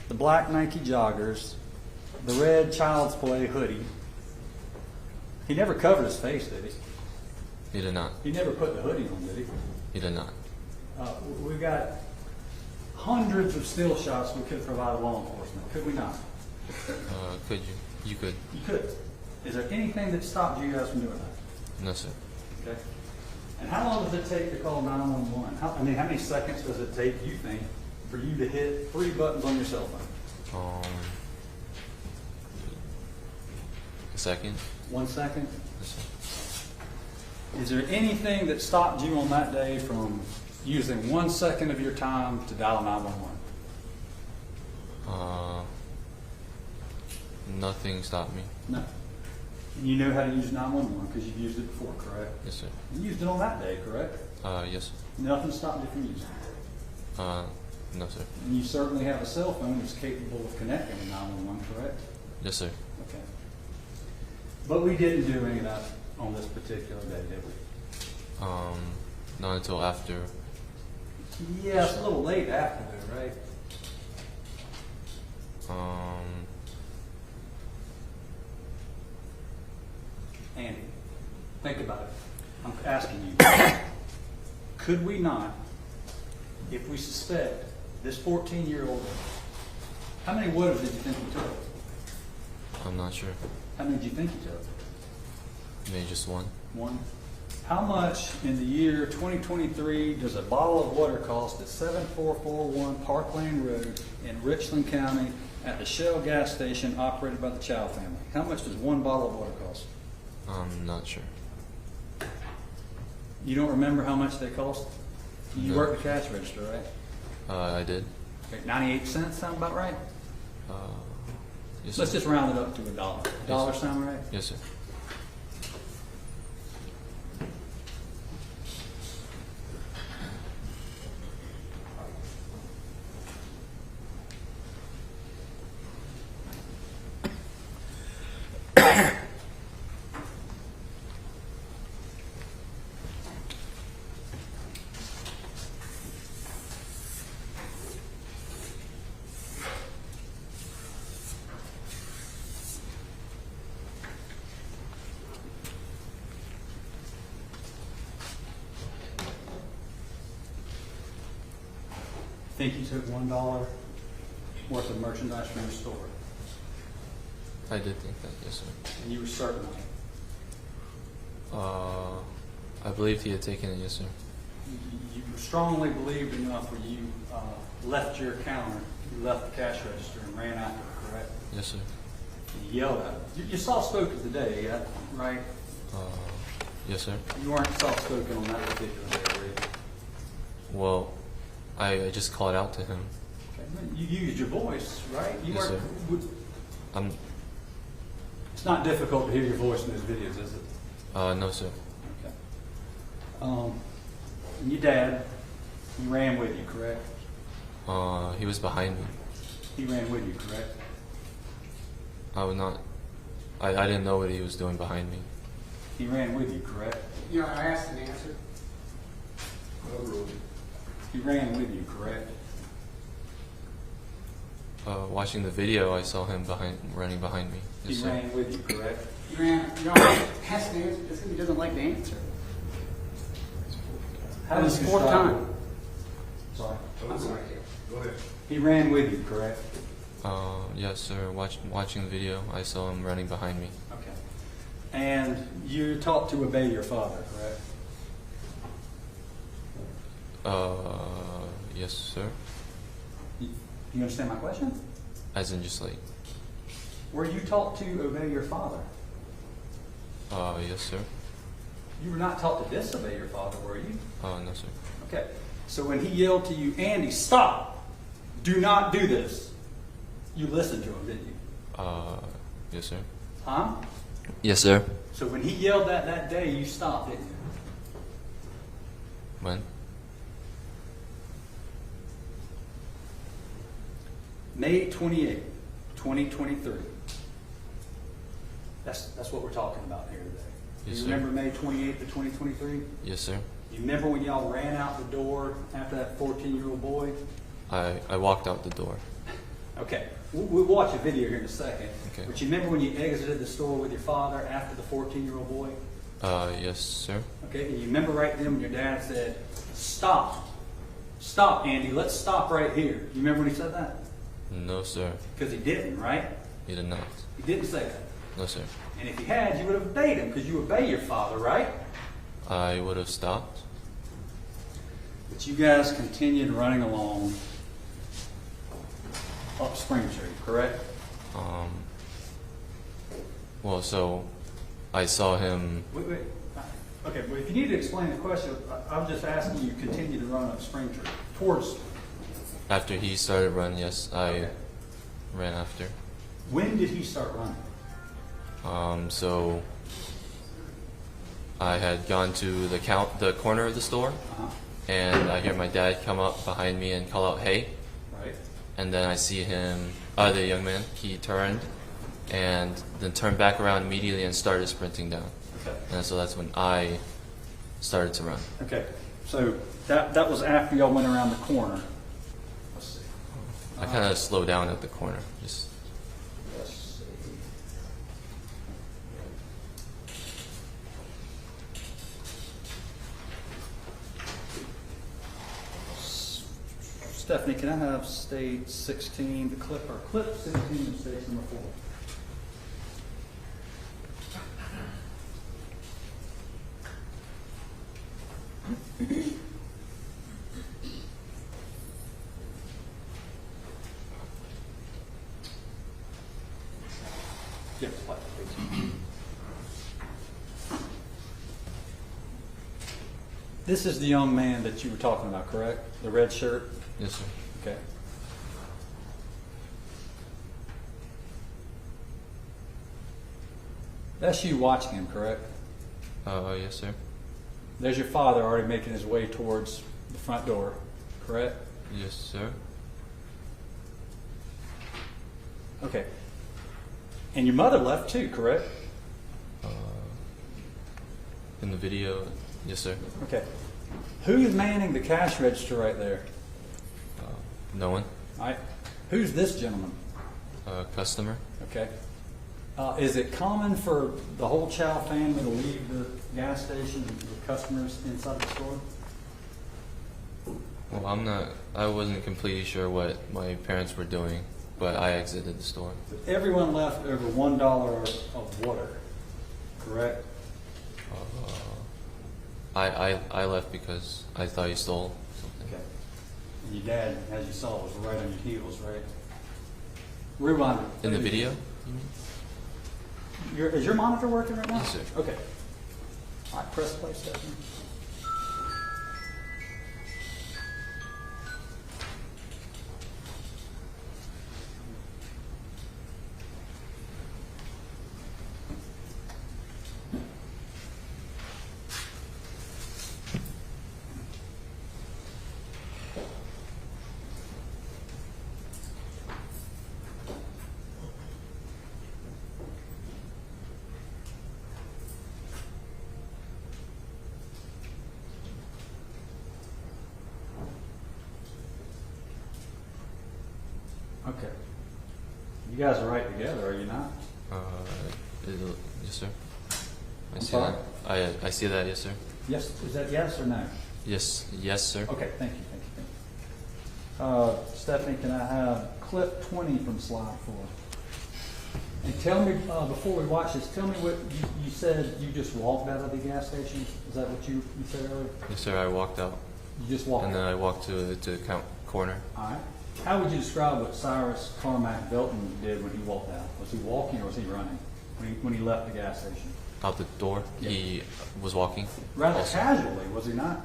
the black Nike joggers, the red Child's Play hoodie? He never covered his face, did he? He did not. He never put the hoodie on, did he? He did not. We've got hundreds of still shots we could have provided law enforcement, could we not? Could you? You could. You could. Is there anything that stopped you guys from doing that? No, sir. Okay. And how long does it take to call 911? How many seconds does it take, you think, for you to hit 3 buttons on your cell phone? A second. 1 second? Yes, sir. Is there anything that stopped you on that day from using 1 second of your time to dial 911? Nothing stopped me. No. And you know how to use 911 because you've used it before, correct? Yes, sir. You used it on that day, correct? Yes. Nothing stopped you from using it. No, sir. And you certainly have a cell phone that's capable of connecting to 911, correct? Yes, sir. Okay. But we didn't do any of that on this particular day, did we? Not until after. Yeah, it's a little late after though, right? Andy, think about it. I'm asking you. Could we not, if we suspect this 14-year-old, how many waters did you think he took? I'm not sure. How many did you think he took? Maybe just one. One. How much in the year 2023 does a bottle of water cost at 7441 Park Lane Road in Richland County at the Shell gas station operated by the Chow family? How much does one bottle of water cost? I'm not sure. You don't remember how much they cost? You No. work the cash register, right? I did. Okay, 98 cents sound about right? Yes, Let's sir. just round it up to $1. $1 sir. sound right? Yes, sir. Think you took $1 worth of merchandise from the store? I did think that. Yes, sir. And you were certain of it? I believed he had taken it. Yes, sir. You strongly believed enough where you left your counter, you left the cash register and ran after it, correct? Yes, sir. You yelled at it. You soft-spoken today, right? Yes, sir. You weren't soft-spoken on that particular day, were you? Well, I just called out to him. Okay. You used your voice, right? You Yes, weren't- sir. would- I'm. It's not difficult to hear your voice in those videos, is it? No, sir. Okay. And your dad, he ran with you, correct? He was behind me. He ran with you, correct? I would not. I didn't know what he was doing behind me. He ran with you, correct? You know, I asked and answered. He ran with you, correct? Watching the video, I saw him running behind me. Yes, He sir. ran with you, correct? You don't ask and answer. He doesn't like to answer. That was did you fourth stop time. him? Sorry. I'm sorry. Go ahead. He ran with you, correct? Yes, sir. Watching the video, I saw him running behind me. Okay. And you're taught to obey your father, correct? Yes, sir. You understand my question? As in just like, Were you taught to obey your father? yes, sir. You were not taught to disobey your father, were you? No, sir. Okay. So when he yelled to you, Andy, stop! Do not do this. You listened to him, didn't you? Yes, sir. Huh? Yes, sir. So when he yelled that day, you stopped, didn't you? When? May 28, 2023. That's what we're talking about here today. Yes, You sir. remember May 28th of 2023? Yes, sir. You remember when y'all ran out the door after that 14-year-old boy? I walked out the door. Okay, we'll watch a video here in a second. Okay. But you remember when you exited the store with your father after the 14-year-old boy? Yes, sir. Okay, and you remember right then when your dad said, stop. Stop, Andy, let's stop right here. You remember when he said that? No, sir. Because he didn't, right? He did not. He didn't say that. No, sir. And if he had, you would have obeyed him because you obey your father, right? I would have stopped. But you guys continued running along up Spring Street, correct? Well, so I saw him. Wait. Okay, but if you need to explain the question, I'm just asking you continue to run up Spring Tree towards. After he started running, yes, I Okay. ran after. When did he start running? So I had gone to the corner of the store, Uh-huh. and I hear my dad come up behind me and call out, "Hey!" Right. And then I see him, the young man. He turned, and then turned back around immediately and started sprinting down. Okay. And so that's when I started to run. Okay. So that was after y'all went around the corner. Let's see. I kind of slowed down at the corner. Just Let's see. Stephanie, can I have state 16, the clip, or clip 16 and state number 4? Yes, please. This is the young man that you were talking about, correct? The red shirt? yes, sir. Okay. That's you watching him, correct? Yes, sir. There's your father already making his way towards the front door, correct? Yes, sir. Okay. And your mother left too, correct? In the video, yes, sir. Okay. Who's manning the cash register right there? No one. All right. Who's this gentleman? Customer. Okay. Is it common for the whole Chow family to leave the gas station with customers inside the store? Well, I wasn't completely sure what my parents were doing, but I exited the store. Everyone left over $1 of water, correct? I left because I thought he stole something. Okay. And your dad, as you saw, was right on your heels, right? Rewind. In the video? Is your monitor working right now? Yes, sir. Okay. All right, press play, Stephanie. Okay. You guys are right together, are you not? Yes, sir. I I'm see sorry? that. I see that. Yes, sir. Yes. Is that yes or no? Yes, sir. Okay, thank you. Stephanie, can I have clip 20 from slide 4? And tell me, before we watch this, tell me what you said you just walked out of the gas station? Is that what you said earlier? Yes, sir. I walked out, You just walked and then out? I walked to the corner. All right. How would you describe what Cyrus Carmack Belton did when he walked out? Was he walking or was he running when he left the gas station? Out the door. Yeah. He was walking. Rather Also. casually, was he not?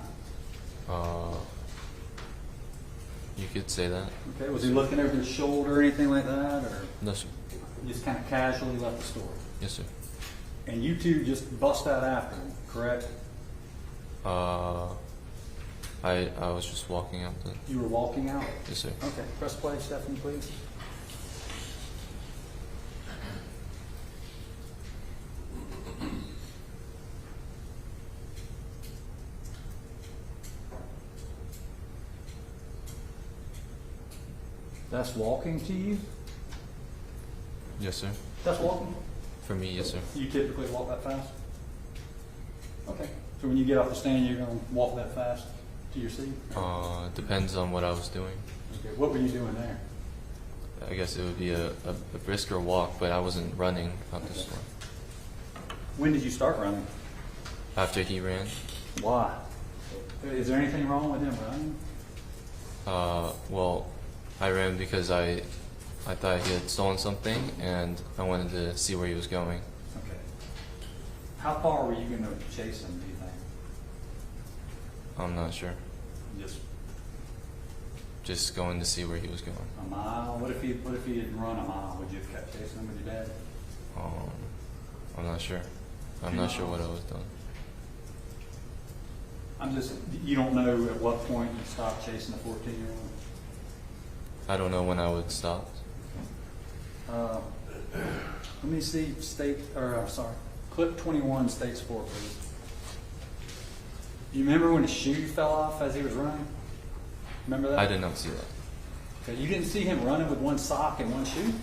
You could say that. Okay. Was he looking over his shoulder or anything like that, or No, sir. just kind of casually left the store? Yes, sir. And you two just bust out after him, correct? I was just walking out the. You were walking out? Yes, sir. Okay. Press play, Stephanie, please. That's walking to you? Yes, sir. That's walking? For me, yes, sir. You typically walk that fast? Okay. So when you get off the stand, you're going to walk that fast to your seat? Depends on what I was doing. Okay. What were you doing there? I guess it would be a brisker walk, but I wasn't running out the store. When did you start running? After he ran, Why? Is there anything wrong with him running? well, I ran because I thought he had stolen something, and I wanted to see where he was going. Okay. How far were you going to chase him, do you think? I'm not sure. Just going to see where he was going. a mile? What if he had run a mile? Would you have kept chasing him with your dad? I'm not sure. I'm not sure what I was doing. You don't know at what point you stopped chasing a 14-year-old? I don't know when I would stop. Let me see clip 21 states 4, please. You remember when his shoe fell off as he was running? Remember that? I did not see that. Okay, you didn't see him running with one sock and one shoe?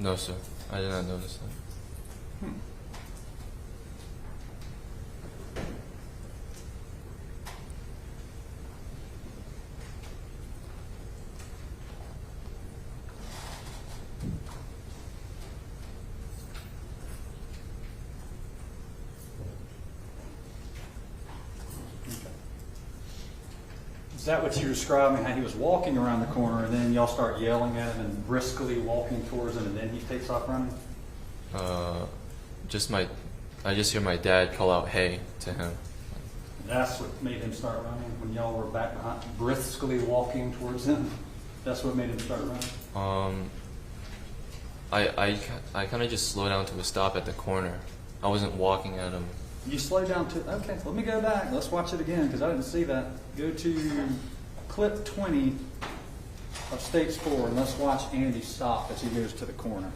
No, sir. I did not notice that. Is that what you were describing, how he was walking around the corner and then y'all start yelling at him and briskly walking towards him and then he takes off running? I just hear my dad call out "Hey" to him. That's what made him start running when y'all were back behind, briskly walking towards him? That's what made him start running? I kind of just slowed down to a stop at the corner. I wasn't walking at him. You slow down to, okay, let me go back. Let's watch it again because I didn't see that. Go to clip 20 of States 4 and let's watch Andy stop as he goes to the corner.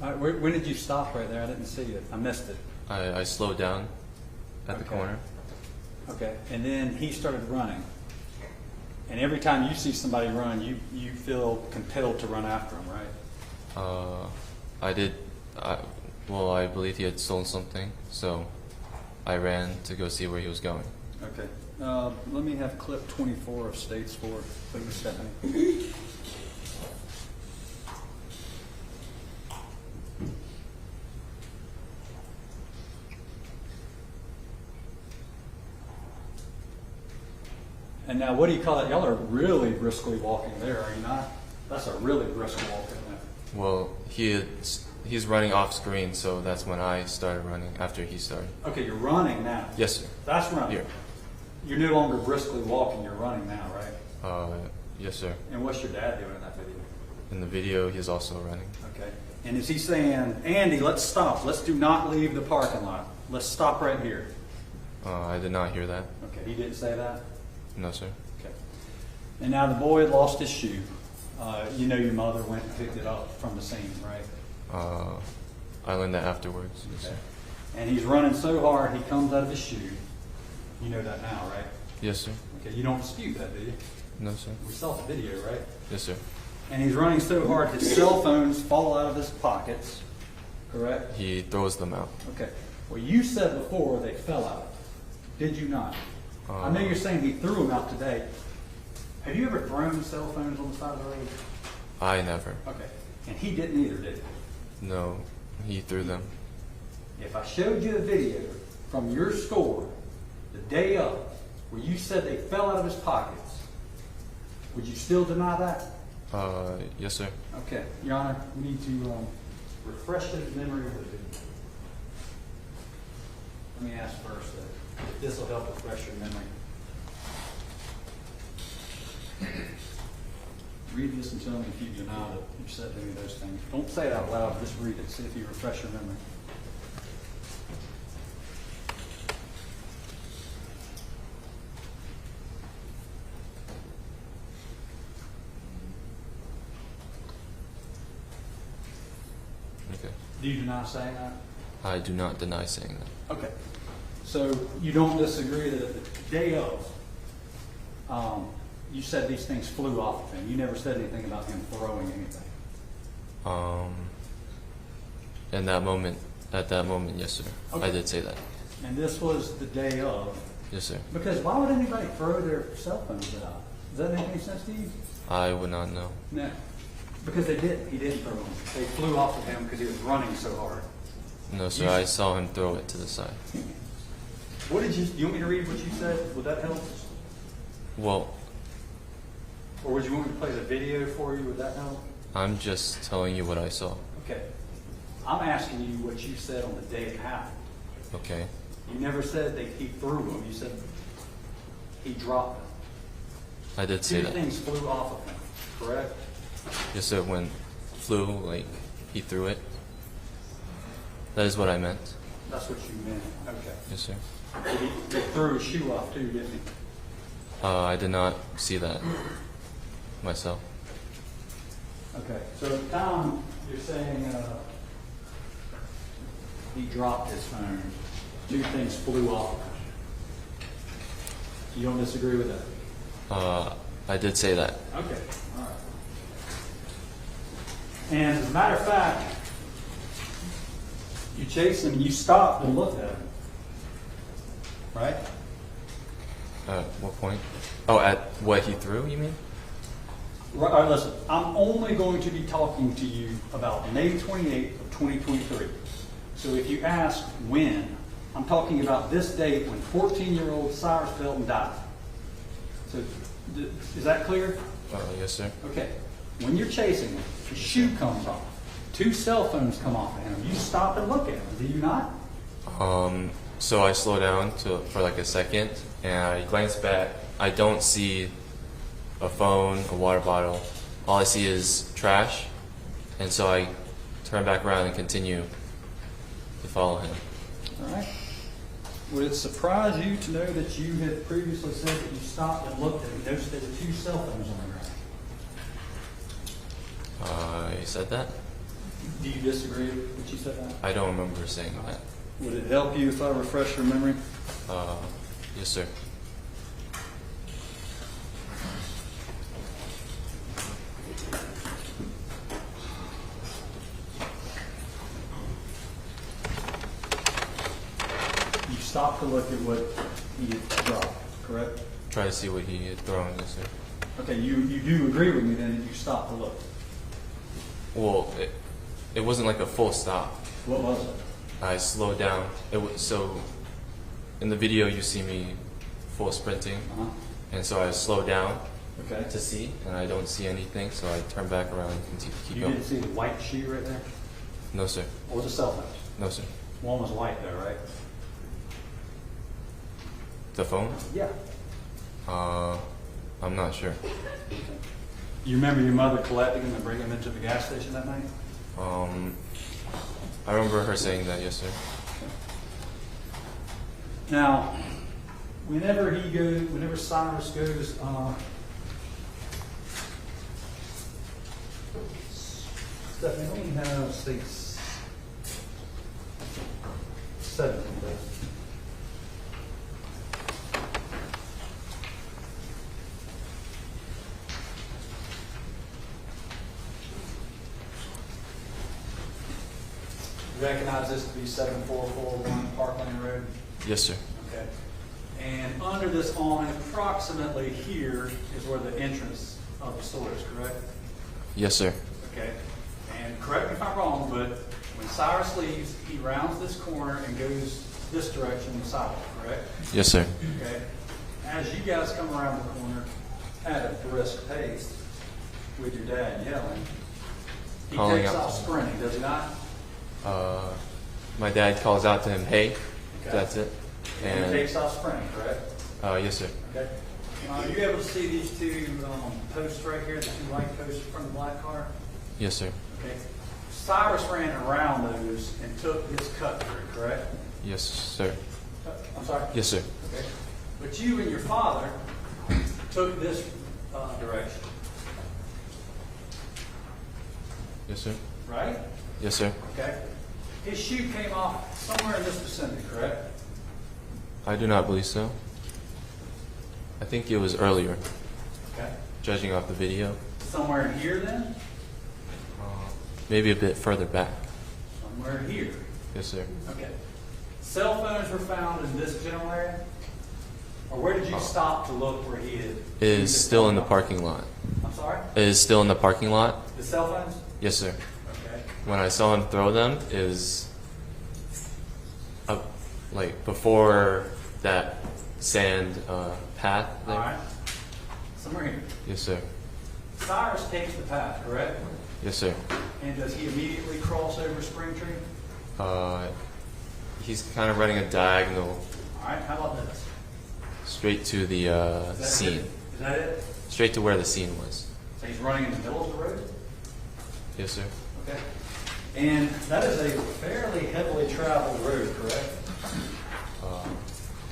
All right, when did you stop right there? I didn't see it. I missed it. I slowed down at the Okay. corner. Okay, and then he started running. And every time you see somebody run, you feel compelled to run after him, right? I did. I believe he had stolen something, so I ran to go see where he was going. Okay. Let me have clip 24 of States 4, please, Stephanie. And now, what do you call it? Y'all are really briskly walking there, are you not? That's a really brisk walk, isn't it? Well, he's running off screen, so that's when I started running after he started. Okay, you're running now. Yes, sir. That's running. Here. You're no longer briskly walking, you're running now, right? Yes, sir. And what's your dad doing in that video? In the video, he's also running. Okay. And is he saying, Andy, let's stop. Let's do not leave the parking lot. Let's stop right here. I did not hear that. Okay, he didn't say that? No, sir. Okay. And now the boy had lost his shoe. You know your mother went and picked it up from the scene, right? I learned that afterwards. Yes, Okay. sir. And he's running so hard, he comes out of his shoe. You know that now, right? Yes, sir. Okay, you don't dispute that, do you? No, sir. We saw the video, right? Yes, sir. And he's running so hard, his cell phones fall out of his pockets, correct? He throws them out. Okay. Well, you said before they fell out. Did you not? I know you're saying he threw them out today. Have you ever thrown cell phones on the side of the road? I never. Okay. And he didn't either, did he? No, he threw them. If I showed you a video from your store the day of where you said they fell out of his pockets, would you still deny that? Yes, sir. Okay. Your Honor, we need to refresh his memory of the video. Let me ask first if this will help refresh your memory. Read this and tell me if you deny that you said any of those things. Don't say it out loud, just read it. See if you refresh your memory. Okay. Do you deny saying that? I do not deny saying that. Okay. So you don't disagree that at the day of, you said these things flew off of him. You never said anything about him throwing anything. At that moment, yes, sir. Okay. I did say that. And this was the day of. Yes, sir. Because why would anybody throw their cell phones out? Does that make any sense to you? I would not know. No. Because they didn't. He didn't throw them. They flew off of him because he was running so hard. No, sir. I saw him throw it to the side. What did you want me to read what you said? Would that help? Well, Or would you want me to play the video for you? Would that help? I'm just telling you what I saw. Okay. I'm asking you what you said on the day it happened. Okay. You never said that he threw them. You said he dropped them. I did say Two that. things flew off of him, correct? Yes, sir. When flew, like he threw it. That is what I meant. That's what you meant. Okay. Yes, sir. He threw his shoe off too, didn't he? I did not see that myself. Okay. So at the time, you're saying he dropped his phone. Two things flew off. You don't disagree with that? I did say that. Okay. All right. And as a matter of fact, you chased him and you stopped and looked at him. Right? At what point? Oh, at what he threw, you mean? Right, all right, listen, I'm only going to be talking to you about May 28th of 2023. So if you ask when, I'm talking about this date when 14-year-old Cyrus Felton died. So is that clear? Yes, sir. Okay. When you're chasing him, his shoe comes off. Two cell phones come off of him. You stop and look at him, do you not? So I slow down for like a second, and I glance back. I don't see a phone, a water bottle. All I see is trash, and so I turn back around and continue to follow him. All right. Would it surprise you to know that you had previously said that you stopped and looked at him and noticed there were two cell phones on the ground? You said that? Do you disagree that you said that? I don't remember saying that. Would it help you if I refresh your memory? Yes, sir. You stopped to look at what he had dropped, correct? Try to see what he had thrown, yes, sir. Okay, you do agree with me then that you stopped to look. Well, it wasn't like a full stop. What was it? I slowed down. So in the video you see me full sprinting, Uh-huh. and so I slowed down Okay. to see, and I don't see anything, so I turn back around and keep You going. didn't see the white shoe right there? No, sir. Or the cell phones? No, sir. One was white though, right? The phone? Yeah. I'm not sure. You remember your mother collecting him and bringing him into the gas station that night? I remember her saying that, yes, sir. Now, whenever Cyrus goes, Stephanie, let me have 7, please. Recognize this to be 7441 Parkland Road? Yes, sir. Okay. And under this awning, approximately here is where the entrance of the store is, correct? Yes, sir. Okay. And correct me if I'm wrong, but when Cyrus leaves, he rounds this corner and goes this direction on the sidewalk, correct? Yes, sir. Okay. As you guys come around the corner at a brisk pace with your dad yelling, he Calling takes out off to him. sprinting, does he not? My dad calls out to him, "Hey," Okay. that's it. And he takes off sprinting, correct? Yes, sir. Okay. Are you able to see these two posts right here, the two white posts in front of the black car? Yes, sir. Okay. Cyrus ran around those and took his cut through, correct? Yes, sir. I'm sorry? Yes, sir. Okay. But you and your father took this direction, Yes, sir. right? Yes, sir. Okay. His shoe came off somewhere in this vicinity, correct? I do not believe so. I think it was earlier, Okay. judging off the video. Somewhere in here then? Maybe a bit further back. Somewhere here. Yes, sir. Okay. Cell phones were found in this general area? Or where did you stop to look where he had? It is still in the parking lot. I'm sorry? sorry? It is still in the parking lot. The cell phones? Yes, sir. Okay. When I saw him throw them, it was up, like before that sand path there. All right. Somewhere here. Yes, sir. Cyrus takes the path, correct? Yes, sir. And does he immediately cross over Spring Tree? He's kind of running a diagonal All right, how about this? straight to the Is that scene. it? Is that it? Straight to where the scene was. So he's running in the middle of the road? Yes, sir. Okay. And that is a fairly heavily traveled road, correct?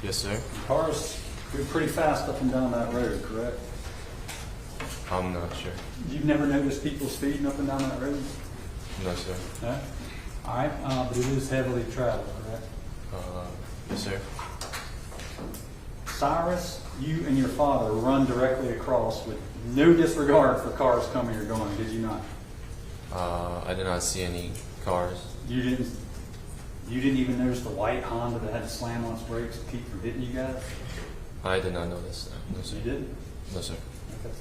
Yes, sir. Cars go pretty fast up and down that road, correct? I'm not sure. You've never noticed people speeding up and down that road? No, sir. No? All right, but it is heavily traveled, correct? Yes, sir. Cyrus, you and your father run directly across with no disregard for cars coming or going, did you not? I did not see any cars. You didn't even notice the white Honda that had to slam on its brakes to keep from hitting you guys? I did not notice that. No, sir. You didn't? No, sir. Okay.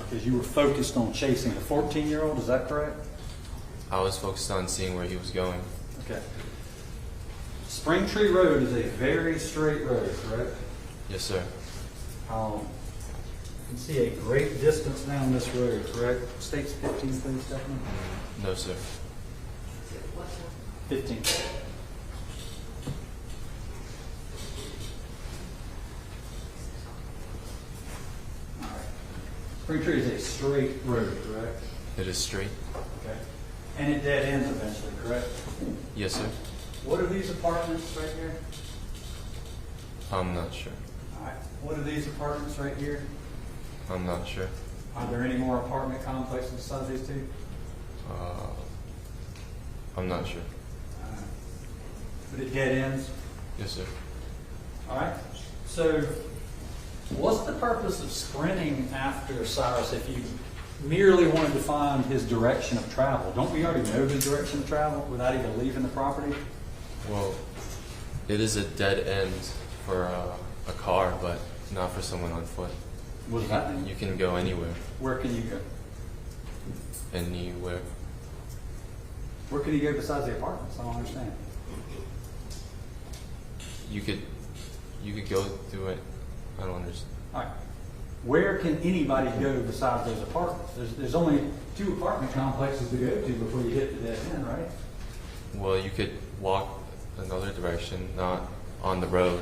Because you were focused on chasing the 14-year-old, is that correct? I was focused on seeing where he was going. Okay. Spring Tree Road is a very straight road, correct? Yes, sir. You can see a great distance down this road, correct? State's 15, please, Stephanie. No, sir. 15. All right. Spring Tree is a straight road, correct? It is straight. Okay. And it dead ends eventually, correct? Yes, sir. What are these apartments right here? I'm not sure. All right. What are these apartments right here? I'm not sure. Are there any more apartment complexes besides these two? I'm not sure. All right. But it dead ends? Yes, sir. All right. So, what's the purpose of sprinting after Cyrus if you merely wanted to find his direction of travel? Don't we already know his direction of travel without even leaving the property? Well, it is a dead end for a car, but not for someone on foot. What does that mean? You can go anywhere. Where can you go? Anywhere. Where can you go besides the apartments? I don't understand. You could go through it. I don't understand. All right. Where can anybody go besides those apartments? There's only 2 apartment complexes to go to before you hit the dead end, right? Well, you could walk another direction, not on the road.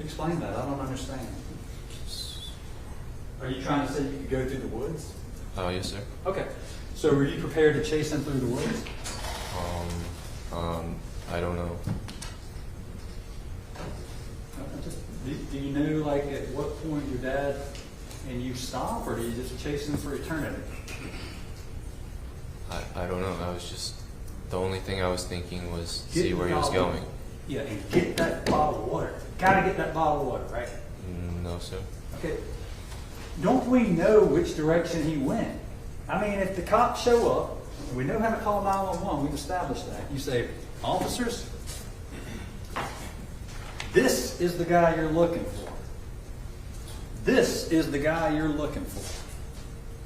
Explain that. I don't understand. Are you trying to say you could go through the woods? Yes, sir. Okay. So were you prepared to chase him through the woods? I don't know. Do you know, like, at what point your dad and you stop, or do you just chase him for eternity? I don't know. I was just, the only thing I was thinking was Get see where he was the bottle. going. Yeah, and get that bottle of water. Gotta get that bottle of water, right? No, sir. Okay. Don't we know which direction he went? I mean, if the cops show up, we know how to call 911. We've established that. You say, officers, this is the guy you're looking for. This is the guy you're looking for.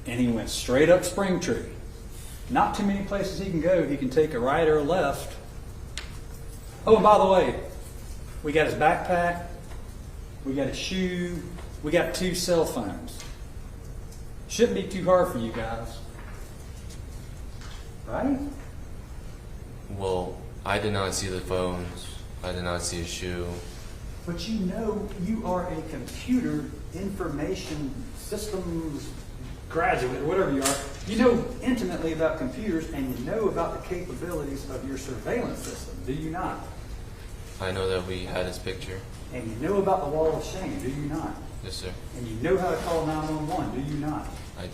And he went straight up Spring Tree. Not too many places he can go. He can take a right or a left. Oh, and by the way, we got his backpack. We got his shoe. We got 2 cell phones. Shouldn't be too hard for you guys. Right? Well, I did not see the phones. I did not see a shoe. But you know you are a computer information systems graduate, or whatever you are. You know intimately about computers, and you know about the capabilities of your surveillance system, do you not? I know that we had his picture. And you know about the wall of shame, do you not? Yes, sir. And you know how to call 911, do you not? I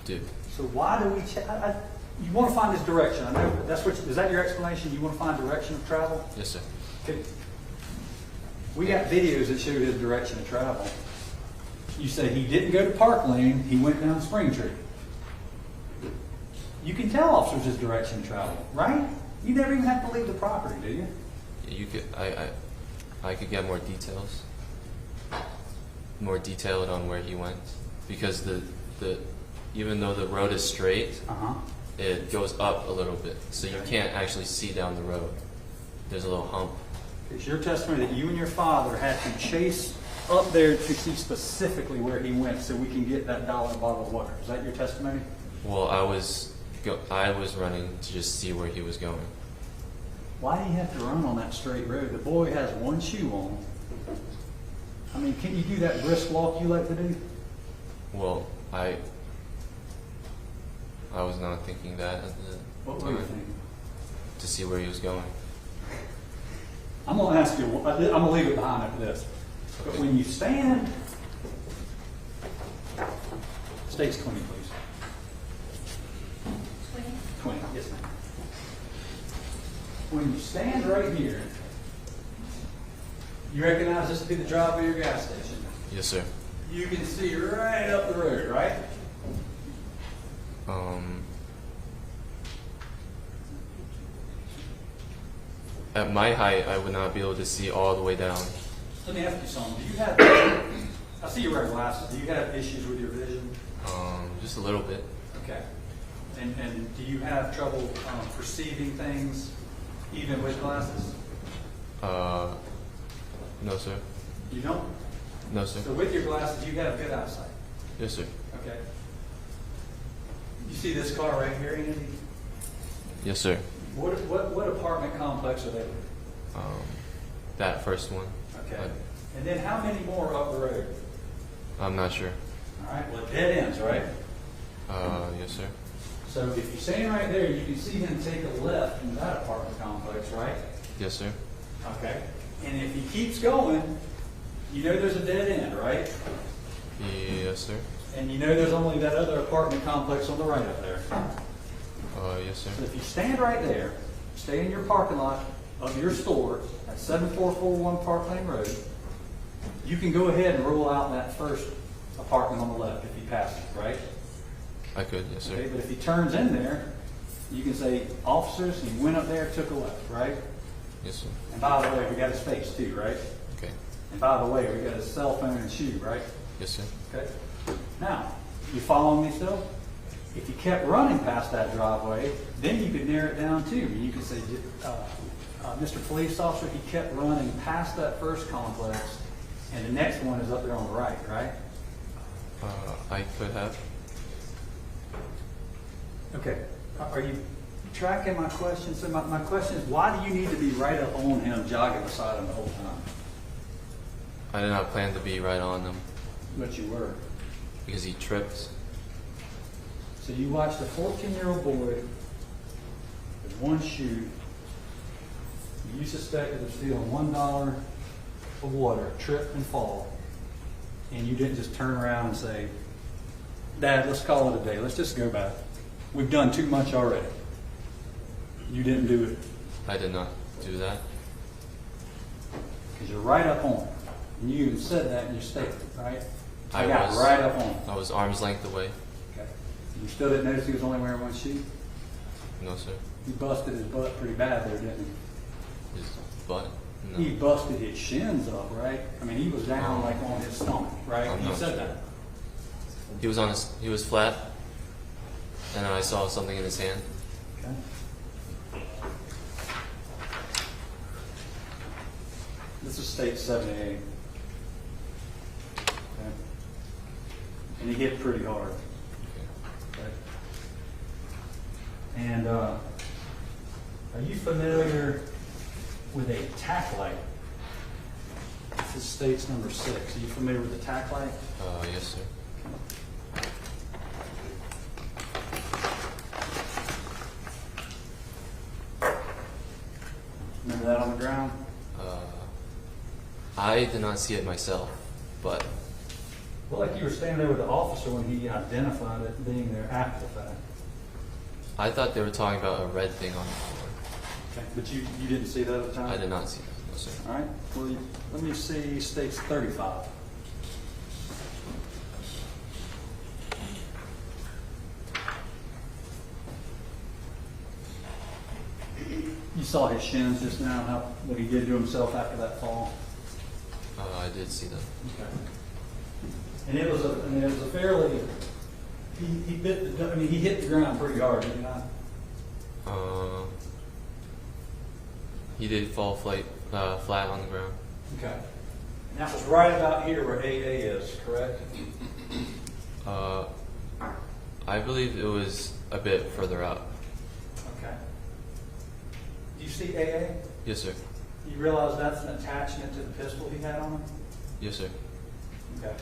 do. So why do we you want to find his direction. I know that's what. Is that your explanation? You want to find direction of travel? Yes, sir. Okay. We got videos that show his direction of travel. You say he didn't go to Park Lane, he went down Spring Tree. You can tell officers his direction of travel, right? You never even have to leave the property, do you? You could. I could get more detailed on where he went, because even though the road is straight, Uh-huh. it goes up a little bit, so you Okay. can't actually see down the road. There's a little hump. It's your testimony that you and your father had to chase up there to see specifically where he went so we can get that dollar bottle of water. Is that your testimony? Well, I was running to just see where he was going. Why do you have to run on that straight road? The boy has one shoe on. I mean, can't you do that brisk walk you like to do? Well, I was not thinking that at the What were you time, thinking? to see where he was going. I'm going to ask you, I'm going to leave it behind after this. But when you stand, states 20, please. 20, yes, ma'am. When you stand right here, you recognize this to be the driveway of your gas station. Yes, sir. You can see right up the road, right? At my height, I would not be able to see all the way down. Let me ask you something. Do you have, I see you wear glasses. Do you have issues with your vision? Just a little bit. Okay. And do you have trouble perceiving things even with glasses? No, sir. You don't? No, sir. So with your glasses, you have good eyesight. Yes, sir. Okay. You see this car right here, Andy? Yes, sir. What apartment complex are they with? That first one. Okay. And then how many more up the road? I'm not sure. All right. Well, dead ends, right? Yes, sir. So if you're standing right there, you can see him take a left in that apartment complex, right? Yes, sir. Okay. And if he keeps going, you know there's a dead end, right? Yes, sir. And you know there's only that other apartment complex on the right up there. Yes, sir. So if you stand right there, stay in your parking lot of your store at 7441 Park Lane Road, you can go ahead and rule out that first apartment on the left if he passes, right? I could, yes, sir. Okay, but if he turns in there, you can say, officers, he went up there, took a left, right? Yes, sir. And by the way, we got his face too, right? Okay. And by the way, we got his cell phone and shoe, right? Yes, sir. Okay. Now, you following me still? If you kept running past that driveway, then you could narrow it down too. You could say, Mr. Police Officer, he kept running past that first complex, and the next one is up there on the right, right? I could have. Okay. Are you tracking my question? So my question is, why do you need to be right up on him, jogging beside him the whole time? I did not plan to be right on him But you were. because he tripped. So you watched a 14-year-old boy with one shoe. You suspected of stealing $1 of water, trip and fall, and you didn't just turn around and say, Dad, let's call it a day. Let's just go back. We've done too much already. You didn't do it I did not do that. because you're right up on him. And you even said that in your statement, right? I I got was- right up on him. I was arm's length away. Okay. You still didn't notice he was only wearing one shoe? No, sir. You busted his butt pretty bad there, didn't His butt? you? No. He busted his shins up, right? I mean, he was down like on his stomach, right? I'm You not said sure. that. He was flat, and I saw something in his hand. Okay. This is state 78. Okay. And he hit pretty hard. Okay. And are you familiar with a tack light? This is states number 6. Are you familiar with the tack light? Yes, sir. Remember that on the ground? I did not see it myself, but Well, like you were standing there with the officer when he identified it being there after the fact. I thought they were talking about a red thing on the floor. Okay. But you didn't see that at the time? I did not see that, no, sir. All right. Well, let me see states 35. You saw his shins just now, what he did to himself after that fall. I did see that. Okay. And it was a fairly He bit the, I mean, he hit the ground pretty hard, did he not? He did fall flat on the ground. Okay. And that was right about here where AA is, correct? I believe it was a bit further out. Okay. Do you see AA? Yes, sir. You realize that's an attachment to the pistol he had on him? Yes, sir. Okay.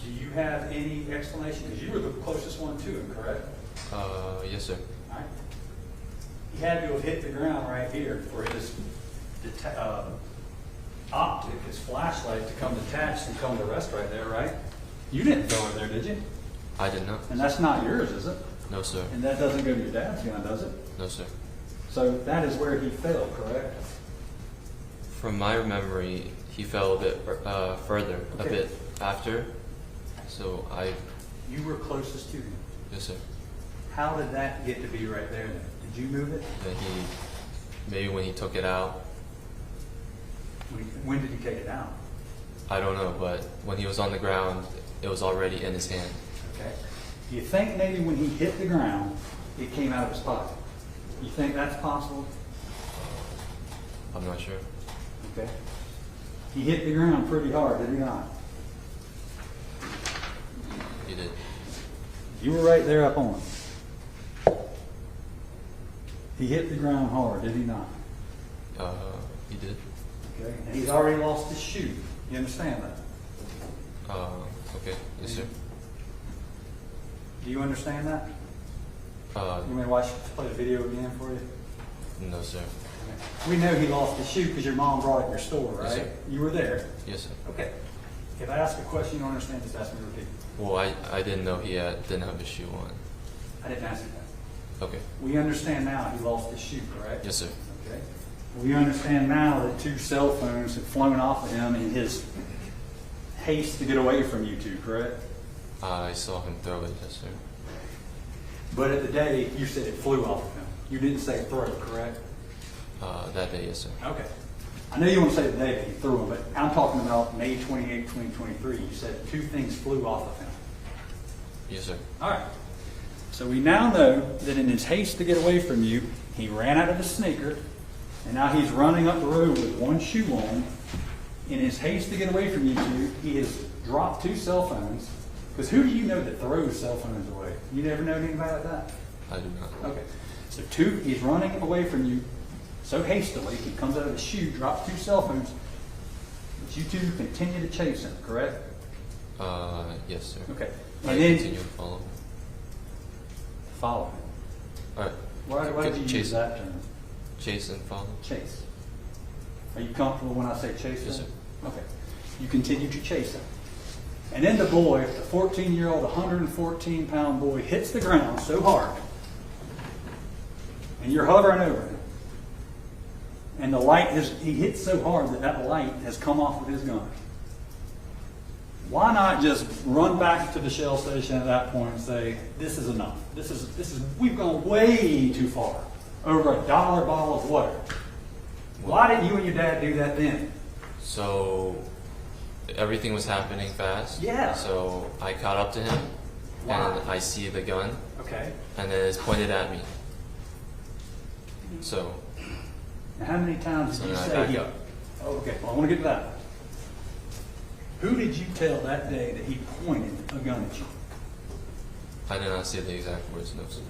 Do you have any explanation? Because you were the closest one to him, correct? Yes, sir. All right. He had to have hit the ground right here for his optic, his flashlight, to come detached and come to rest right there, right? You didn't throw it there, did you? I did not. And that's not yours, is it? No, sir. And that doesn't go to your dad's gun, does it? No, sir. So that is where he fell, correct? From my memory, he fell a bit further, a Okay. bit after. So You were closest to him. yes, sir. How did that get to be right there then? Did you move it? Then maybe when he took it out, When did he take it out? I don't know, but when he was on the ground, it was already in his hand. Okay. Do you think maybe when he hit the ground, it came out of his pocket? You think that's possible? I'm not sure. Okay. He hit the ground pretty hard, did he not? He did. You were right there up on him. He hit the ground hard, did he not? He did. Okay. And he's already lost his shoe. You understand that? Okay. Yes, sir. Do you understand that? You want me to play the video again for you? No, sir. We know he lost his shoe because your mom brought it in your store, right? Yes, sir. You were there. Yes, sir. Okay. If I ask a question you don't understand, just ask me to repeat. Well, I didn't know he didn't have his shoe on. I didn't ask you that. Okay. We understand now he lost his shoe, correct? Yes, sir. Okay. We understand now that 2 cell phones had flown off of him in his haste to get away from you two, correct? I saw him throw it. Yes, sir. But at the day, you said it flew off of him. You didn't say throw, correct? That day, yes, sir. Okay. I know you want to say the day that he threw them, but I'm talking about May 28, 2023. You said 2 things flew off of him. Yes, sir. All right. So we now know that in his haste to get away from you, he ran out of his sneaker, and now he's running up the road with 1 shoe on. In his haste to get away from you two, he has dropped 2 cell phones. Because who do you know that throws cell phones away? You never know anybody like that? I do not. Okay. So he's running away from you so hastily, he comes out of his shoe, drops 2 cell phones, but you two continue to chase him, correct? Yes, sir. Okay. I And then continue to follow him. follow him. All right. Why did you Chase use that term? Chase and follow. Chase. Are you comfortable when I say chase Yes, him? sir. Okay. You continue to chase him. And then the boy, the 14-year-old, 114-pound boy, hits the ground so hard, and you're hovering over him. And the light he hits so hard that light has come off of his gun. Why not just run back to the Shell station at that point and say, this is enough. We've gone way too far. Over $1 bottle of water. Why didn't you and your dad do that then? So everything was happening fast. Yeah. So I caught up to him, Wow. and I see the gun, Okay. and then it's pointed at me. So Now, how many times So did you then I say back he... up. Oh, okay, well, I want to get to that. Who did you tell that day that he pointed a gun at you? I did not say the exact words. No, sir.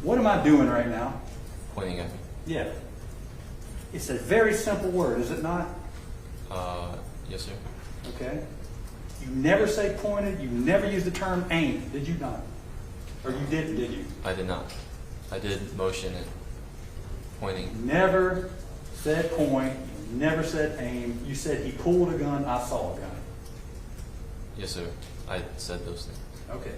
What am I doing right now? Pointing at me. Yeah. It's a very simple word, is it not? Yes, sir. Okay. You never say pointed. You never use the term aim. Did you not? Or you didn't, did you? I did not. I did motion and pointing. Never said point. You never said aim. You said he pulled a gun. I saw a gun. Yes, sir. I said those things. Okay.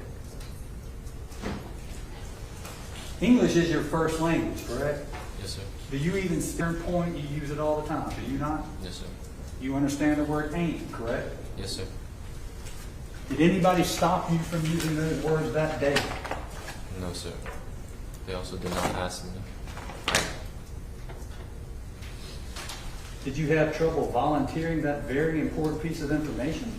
English is your first language, correct? Yes, sir. Do you even turn point? You use it all the time. Do you not? Yes, sir. You understand the word aim, correct? Yes, sir. Did anybody stop you from using those words that day? No, sir. They also did not ask me. Did you have trouble volunteering that very important piece of information?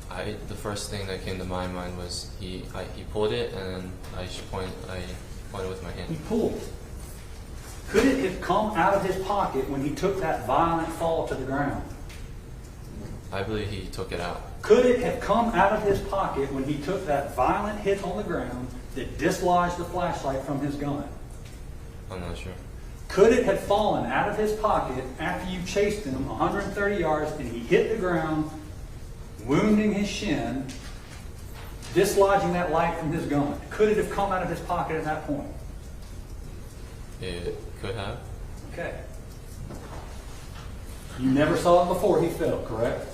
I The first thing that came to my mind was he pulled it, and then I pointed with my He hand. pulled. Could it have come out of his pocket when he took that violent fall to the ground? I believe he took it out. Could it have come out of his pocket when he took that violent hit on the ground that dislodged the flashlight from his gun? I'm not sure. Could it have fallen out of his pocket after you chased him 130 yards and he hit the ground, wounding his shin, dislodging that light from his gun? Could it have come out of his pocket at that point? It could have. Okay. You never saw it before he fell, correct?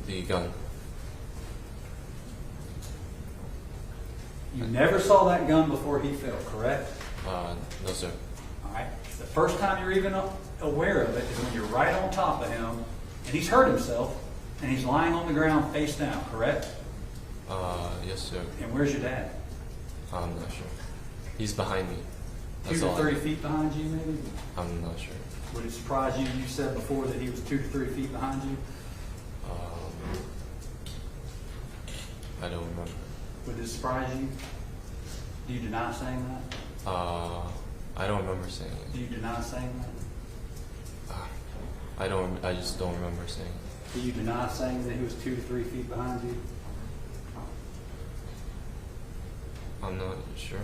The gun. You never saw that gun before he fell, correct? No, sir. All right. The first time you're even aware of it is when you're right on top of him and he's hurt himself and he's lying on the ground face down, correct? Yes, sir. And where's your dad? I'm not sure. He's behind me. 2 to 30 feet behind you, maybe? I'm not sure. Would it surprise you? You said before that he was 2 to 3 feet behind you. I don't remember. Would it surprise you? Do you deny saying that? I don't remember saying Do it. you deny saying that? I just don't remember saying it. Do you deny saying that he was 2 to 3 feet behind you? I'm not sure.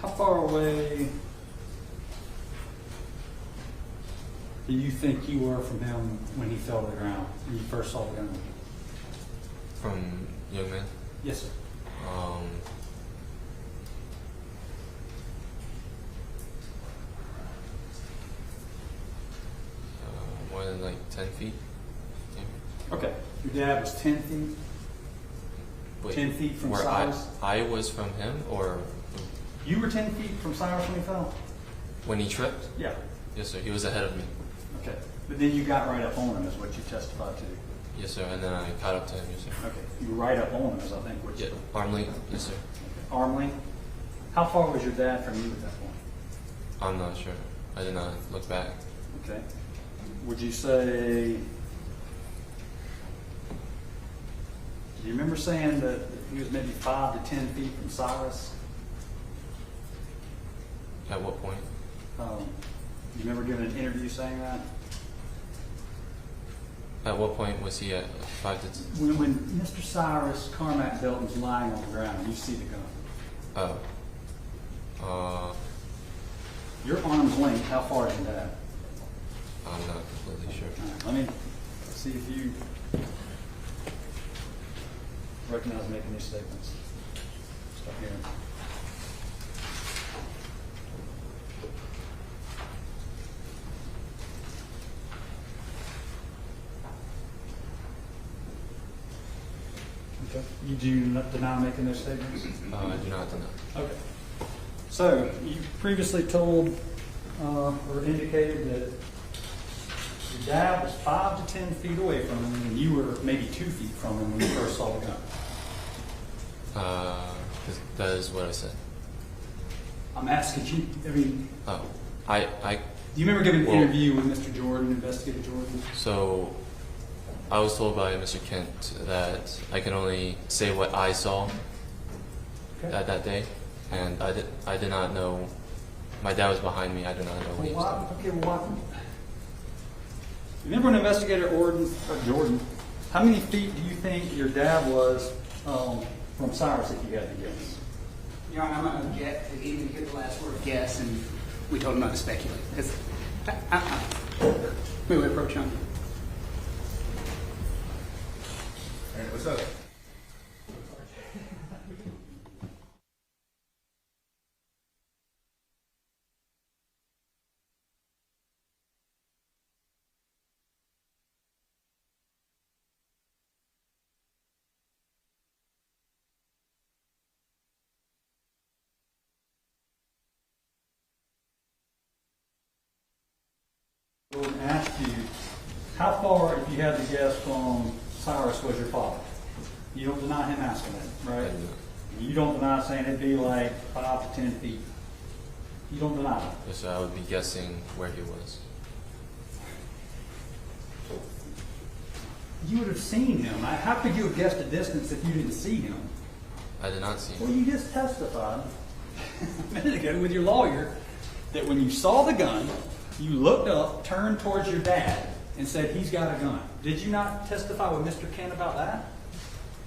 How far away do you think you were from him when he fell to the ground, when you first saw the gun? From young man? Yes, sir. More than like 10 feet. Maybe. Okay. Your dad was 10 feet? Wait, 10 feet from where Cyrus? I was from him, or You were 10 feet from Cyrus when he fell? when he tripped? Yeah. Yes, sir. He was ahead of me. Okay. But then you got right up on him is what you testified to. Yes, sir. And then I caught up to him. Yes, sir. Okay. You were right up on him is I think what you Yeah, arm length. Yes, sir. Arm length? How far was your dad from you at that point? I'm not sure. I did not look back. Okay. Would you say, do you remember saying that he was maybe 5 to 10 feet from Cyrus? At what point? You remember giving an interview saying that? At what point was he at 5 to 10? When Mr. Cyrus Carmack Belton's lying on the ground, you see the gun. Oh. Your arm's length, how far is that? I'm not completely sure. All right, let me see if you recognize making these statements. Stop here. Okay. You do not deny making those statements? I do not deny. Okay. So, you previously told or indicated that your dad was 5 to 10 feet away from him, and you were maybe 2 feet from him when you first saw the gun. That is what I said. I'm asking you, I mean, Oh, do you remember giving an Well- interview with Mr. Jordan, Investigator Jordan? so I was told by Mr. Kent that I can only say what I saw Okay. at that day, and I did not know. My dad was behind me. I did not know what he was doing. Okay, well, why? Remember when Investigator Jordan, how many feet do you think your dad was from Cyrus, if you had to guess? Your Honor, I'm not going to get, he didn't get the last word, guess, and we told him not to speculate. May we approach him? Hey, what's up? Jordan asked you, how far, if you had to guess, from Cyrus was your father? You don't deny him asking that, right? I do not. You don't deny saying it'd be like 5 to 10 feet. You don't deny that. Yes, sir, I would be guessing where he was. You would have seen him. How could you have guessed a distance if you didn't see him? I did not see Well, him. you just testified a minute ago with your lawyer that when you saw the gun, you looked up, turned towards your dad, and said, he's got a gun. Did you not testify with Mr. Kent about that?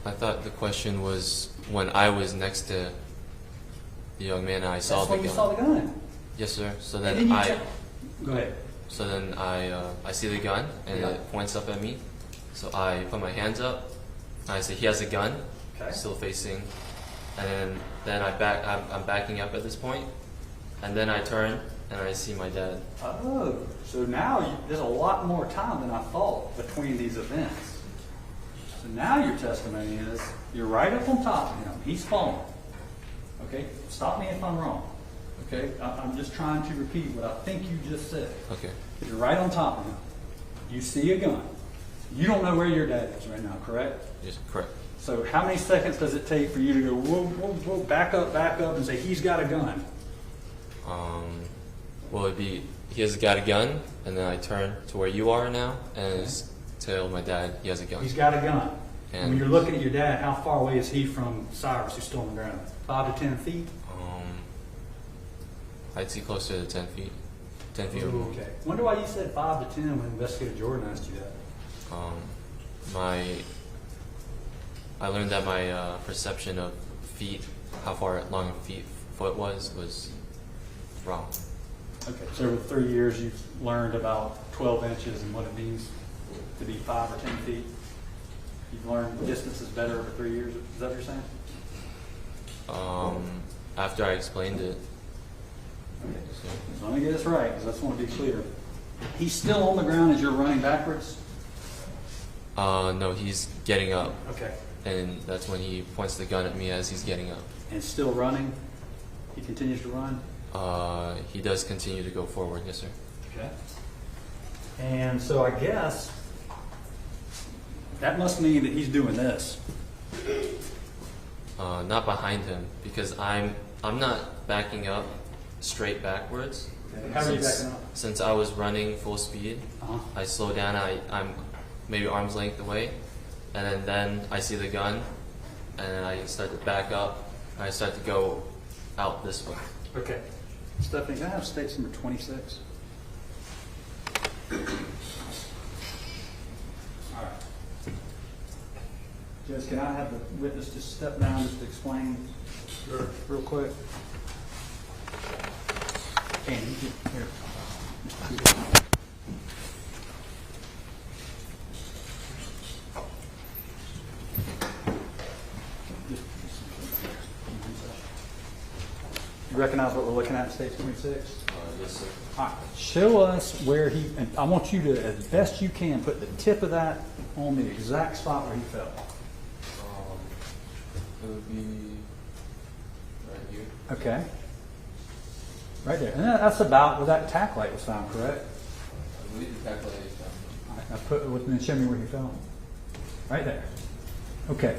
I thought the question was when I was next to the young man and I saw That's the when you gun. saw the gun. Yes, sir. So And then then you I. Go ahead. So then I see the gun and Yeah. it points up at me. So I put my hands up. And I say he has a gun, Okay. still facing. And then I'm backing up at this point. And then I turn and I see my dad. Oh, so now there's a lot more time than I thought between these events. So now your testimony is you're right up on top of him. He's falling. Okay? Stop me if I'm wrong. Okay? I'm just trying to repeat what I think you just said. Okay. You're right on top of him. You see a gun. You don't know where your dad is right now, correct? Yes, correct. So how many seconds does it take for you to go, whoa, whoa, whoa, back up, and say, he's got a gun? Well, it'd be he has got a gun, and then I turn to where you are now and tell my dad he has a gun. He's got a gun. And when And- you're looking at your dad, how far away is he from Cyrus, who's still on the ground? 5 to 10 feet? I'd see closer to 10 feet. 10 feet or more. Okay. Wonder why you said 5 to 10 when Investigator Jordan asked you that. I learned that my perception of feet, how far long a foot was wrong. Okay. So over 3 years, you've learned about 12 inches and what it means to be 5 or 10 feet. You've learned distances better over 3 years. Is that what you're saying? After I explained it, Okay. so, So let me get this right, because I just want to be clear. He's still on the ground as you're running backwards? no, he's getting up, Okay. and that's when he points the gun at me as he's getting up. And still running? He continues to run? He does continue to go forward, yes, sir. Okay. And so I guess that must mean that he's doing this. Not behind him, because I'm not backing up straight backwards. Okay. How are you backing up? Since I was running full speed, Uh-huh. I slow down. I'm maybe arm's length away, and then I see the gun, and then I start to back up. And I start to go out this way. Okay. Stephanie, can I have states number 26? All right. Judge, can I have the witness just step down just to explain real quick? Andy, here. You recognize what we're looking at in stage 26? Yes, sir. All right. Show us where he, and I want you to, as best you can, put the tip of that on the exact spot where he fell. It would be right here. Okay. Right there. And that's about where that tack light was found, correct? I believe the tackle is down. All right. Now then show me where he fell. Right there. Okay.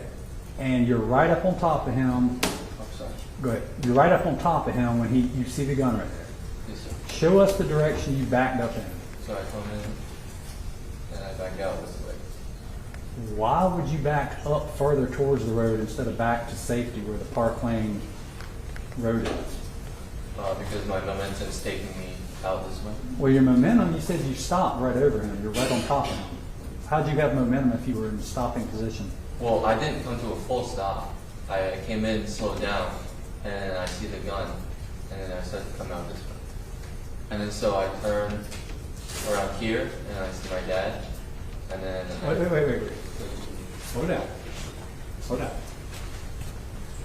And you're right up on top of him. Oh, sorry. Go ahead. You're right up on top of him when you see the gun right there. Yes, sir. Show us the direction you backed up in. So I come in and I back out this way. Why would you back up further towards the road instead of back to safety where the Park Lane road is? Because my momentum's taking me out this way. Well, your momentum, you said you stopped right over him. You're right on top of him. How'd you have momentum if you were in stopping position? Well, I didn't come to a full stop. I came in, slowed down, and I see the gun, and then I start to come out this way. And then so I turn around here, and I see my dad, and then... Wait. Slow down. Slow down.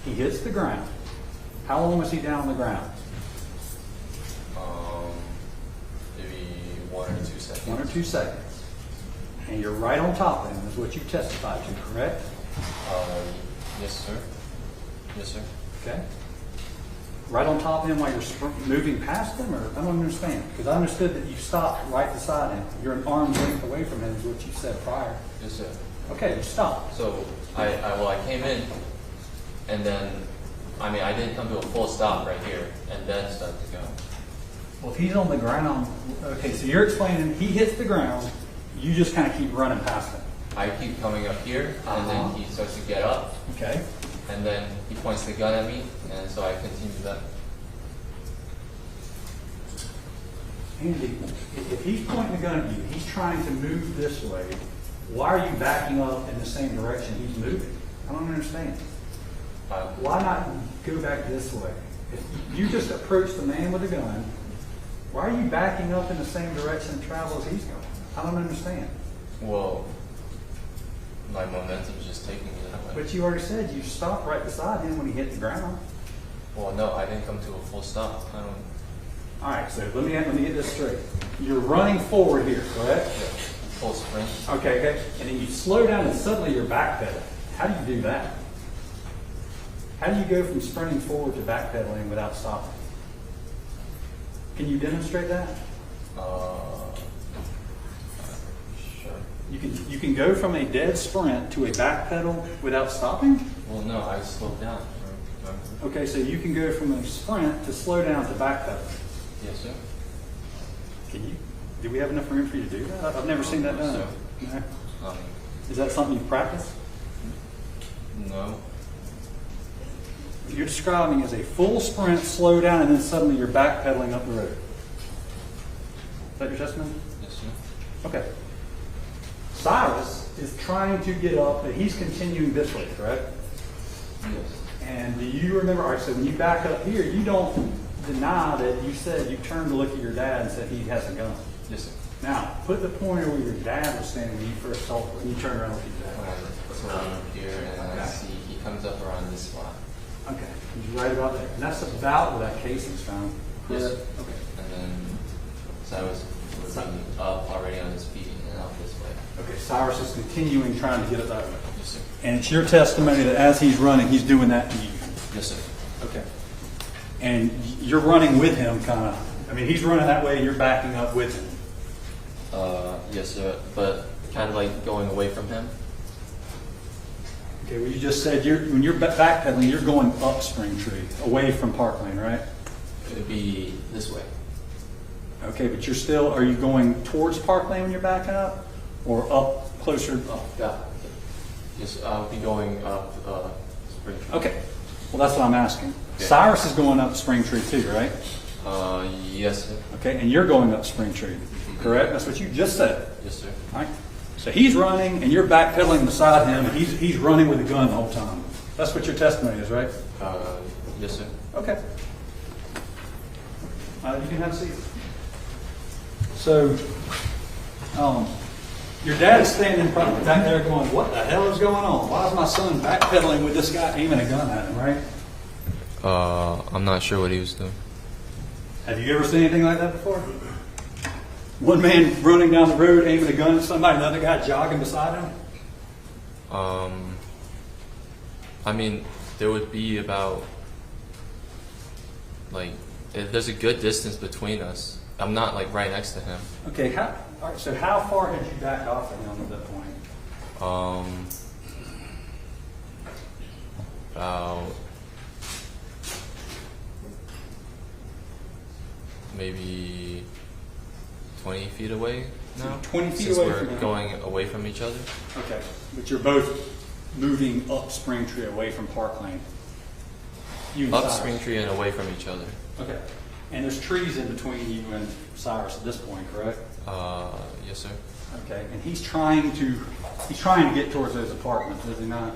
He hits the ground. How long was he down on the ground? Maybe 1 or 2 seconds. 1 or 2 seconds. And you're right on top of him, is what you testified to, correct? Yes, sir. Yes, sir. Okay. Right on top of him while you're moving past him, or I don't understand, because I understood that you stopped right beside him. You're an arm's length away from him, is what you said prior. Yes, sir. Okay, you stopped. So I came in, and then I didn't come to a full stop right here, and then start to go. Well, if he's on the ground, okay, so you're explaining he hits the ground, you just kind of keep running past him. I keep coming up here, and then he starts to get up, Okay. and then he points the gun at me, and so I continue that. Andy, if he's pointing the gun at you, he's trying to move this way, why are you backing up in the same direction he's moving? I don't understand. Why not go back this way? If you just approach the man with the gun, why are you backing up in the same direction and travel as he's going? I don't understand. Well, my momentum's just taking me that way. But you already said you stopped right beside him when he hit the ground. Well, no, I didn't come to a full stop. I don't... All right, so let me get this straight. You're running forward here, correct? Full sprint. Okay. And then you slow down and suddenly you're backpedaling. How do you do that? How do you go from sprinting forward to backpedaling without stopping? Can you demonstrate that? Sure. You can go from a dead sprint to a backpedal without stopping? Well, no, I slowed down. Okay, so you can go from a sprint to slow down to backpedal. Yes, sir. Do we have enough room for you to do that? I've never seen that done. So, No? Is that something you practice? no. You're describing as a full sprint, slow down, and then suddenly you're backpedaling up the road. Is that your testimony? Yes, sir. Okay. Cyrus is trying to get up, but he's continuing this way, correct? Yes. And do you remember, all right, so when you back up here, you don't deny that you said you turned to look at your dad and said he has a gun. Yes, sir. Now, put the pointer where your dad was standing when you first saw him, when you turned around and looked at your dad. So I'm up here, and I see he comes up around this spot. Okay, you're right about that. And that's about where that casing's found. Yes, sir. Okay. And then Cyrus was up already on his feet and out this way. Okay, Cyrus is continuing trying to get it that way. Yes, sir. And it's your testimony that as he's running, he's doing that to you. Yes, sir. Okay. And you're running with him, kind of. I mean, he's running that way, and you're backing up with him. Yes, sir. But kind of like going away from him. Okay, well, you just said when you're backpedaling, you're going up Springtree, away from Park Lane, right? It would be this way. Okay, but are you going towards Park Lane when you're backing up? Or up, closer? Yeah. Yes, I'll be going up Springtree. Okay, well, that's what I'm asking. Okay. Cyrus is going up Springtree too, right? Yes, sir. Okay, and you're going up Springtree, correct? That's what you just said. Yes, sir. All right. So he's running, and you're backpedaling beside him, and he's running with a gun the whole time. That's what your testimony is, right? Yes, sir. Okay. You can have a seat. So, your dad is standing back there going, what the hell is going on? Why is my son backpedaling with this guy aiming a gun at him, right? I'm not sure what he was doing. Have you ever seen anything like that before? One man running down the road aiming a gun at somebody, another guy jogging beside him? I mean, there would be about, there's a good distance between us. I'm not, right next to him. Okay, all right, so how far had you backed off of him at that point? About maybe 20 feet away now. 20 feet since away we're from him. going away from each other. Okay, but you're both moving up Springtree away from Park Lane. You and Up Cyrus. Springtree and away from each other. Okay, and there's trees in between you and Cyrus at this point, correct? Yes, sir. Okay, and he's trying to get towards those apartments, is he not?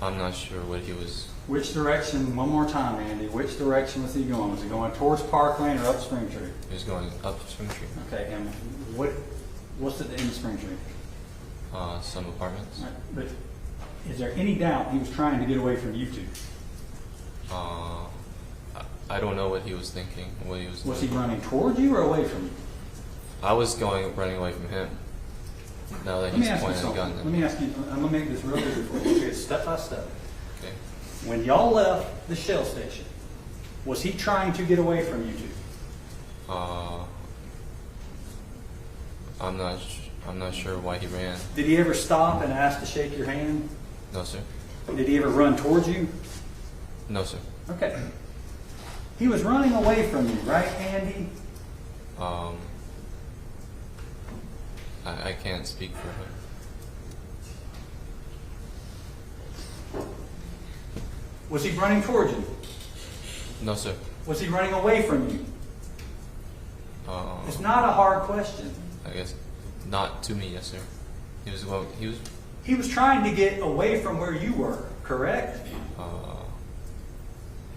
I'm not sure what he was. Which direction? One more time, Andy. Which direction was he going? Was he going towards Park Lane or up Springtree? He was going up Springtree. Okay, and what's at the end of Springtree? Some apartments. All right, but is there any doubt he was trying to get away from you two? I don't know what he was thinking. What he was He doing. running toward you or away from you? I was running away from him. Now that Let me he's ask you pointing a something. gun Let at me. me ask you, I'm gonna make this real easy for you. Okay, step by step. Okay. When y'all left the Shell station, was he trying to get away from you two? I'm not sure why he ran. Did he ever stop and ask to shake your hand? No, sir. Did he ever run towards you? No, sir. Okay. He was running away from you, right, Andy? I can't speak for him. Was he running towards you? No, sir. Was he running away from you? It's not a hard question. I guess not to me, yes, sir. He was trying to get away from where you were, correct?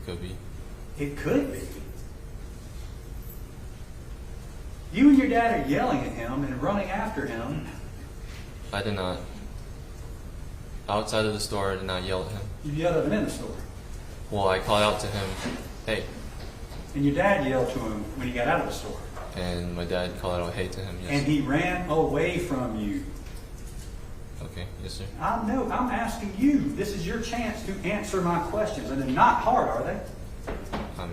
Could be. It could be. You and your dad are yelling at him and running after him. I did not. Outside of the store, I did not yell at him. You yelled at him in the store. Well, I called out to him, hey, And your dad yelled to him when he got out of the store. and my dad called out hey to him, yes. And he ran away from you. Okay, yes, sir. I'm asking you. This is your chance to answer my questions. And they're not hard, are they? No,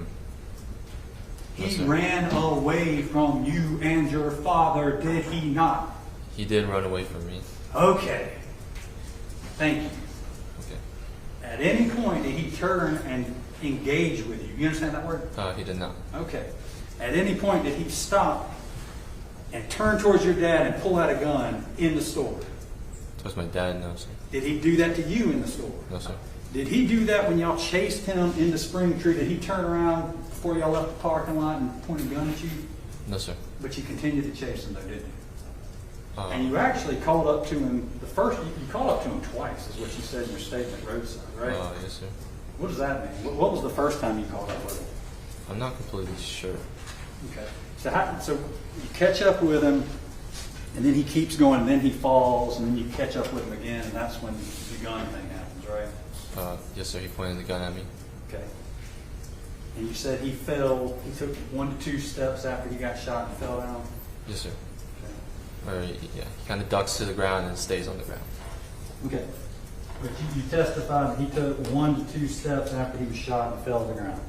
He sir. ran away from you and your father, did he not? He did run away from me. Okay. Thank you. Okay. At any point did he turn and engage with you? You understand that word? He did not. Okay. At any point did he stop and turn towards your dad and pull out a gun in the store? Towards my dad, no, sir. Did he do that to you in the store? No, sir. Did he do that when y'all chased him into Springtree? Did he turn around before y'all left the parking lot and point a gun at you? No, sir. But you continued to chase him though, didn't you? And Uh, you actually called up to him, you called up to him twice, is what you said in your statement, roadside, right? yes, sir. What does that mean? What was the first time you called up with him? I'm not completely sure. Okay. So you catch up with him, and then he keeps going, and then he falls, and then you catch up with him again, and that's when the gun thing happens, right? Yes, sir. He pointed the gun at me. Okay. And you said he fell, he took 1 to 2 steps after he got shot and fell down? Yes, sir. Okay. Or, yeah, he kind of ducks to the ground and stays on the ground. Okay. But you testified that he took 1 to 2 steps after he was shot and fell to the ground?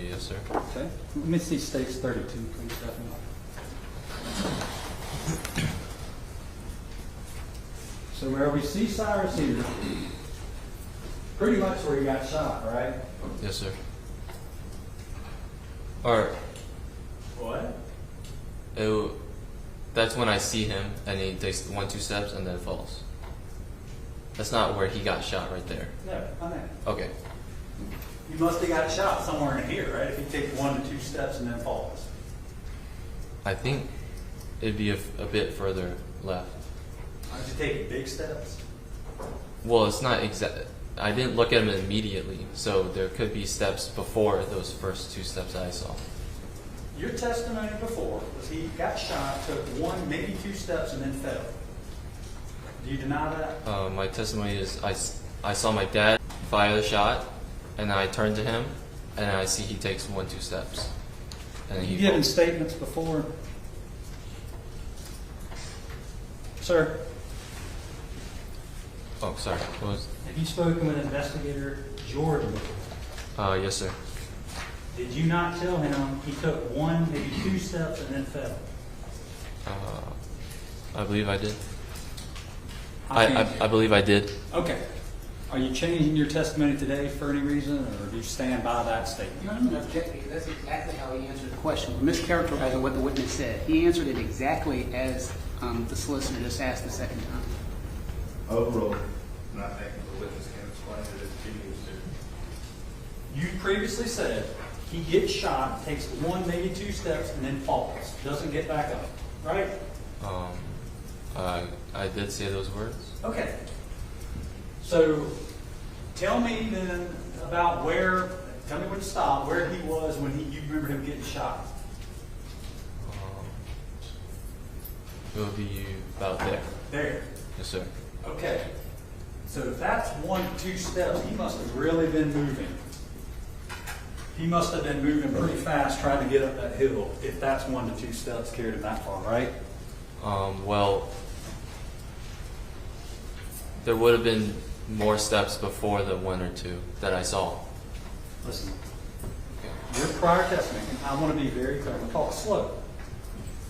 Yes, sir. Okay. Let me see states 32, please, Stephanie. So where we see Cyrus here, pretty much where he got shot, right? Yes, sir. Or, What? that's when I see him, and he takes 1, 2 steps and then falls. That's not where he got shot right there. No, I know. Okay. You must have got shot somewhere in here, right? If he takes 1 to 2 steps and then falls. I think it'd be a bit further left. Aren't you taking big steps? Well, it's not exact. I didn't look at him immediately, so there could be steps before those first 2 steps that I saw. Your testimony before was he got shot, took 1, maybe 2 steps, and then fell. Do you deny that? My testimony is I saw my dad fire the shot, and I turned to him, and I see he takes 1, 2 steps. And then Have you he given falls. statements before? Sir, Oh, sorry. What was? have you spoken with investigator Jordan before? Yes, sir. Did you not tell him he took 1, maybe 2 steps and then fell? I believe I did. can't- I believe I did. Okay. Are you changing your testimony today for any reason, or do you stand by that statement? No, I'm going to object because that's exactly how he answered the question. We're mischaracterizing what the witness said. He answered it exactly as the solicitor just asked the second time. Overruled. And I think the witness can explain it if he needs to. You previously said he gets shot, takes 1, maybe 2 steps, and then falls. Doesn't get back up, right? I did say those words. Okay. So tell me then about tell me when to stop, where he was when you remember him getting shot. It would be about there. There. Yes, sir. Okay. So if that's 1 to 2 steps, he must have really been moving. He must have been moving pretty fast trying to get up that hill if that's 1 to 2 steps carried him that far, right? Well, there would have been more steps before the 1 or 2 that I saw. Listen, Okay. your prior testimony, I want to be very clear, I'm going to talk slow.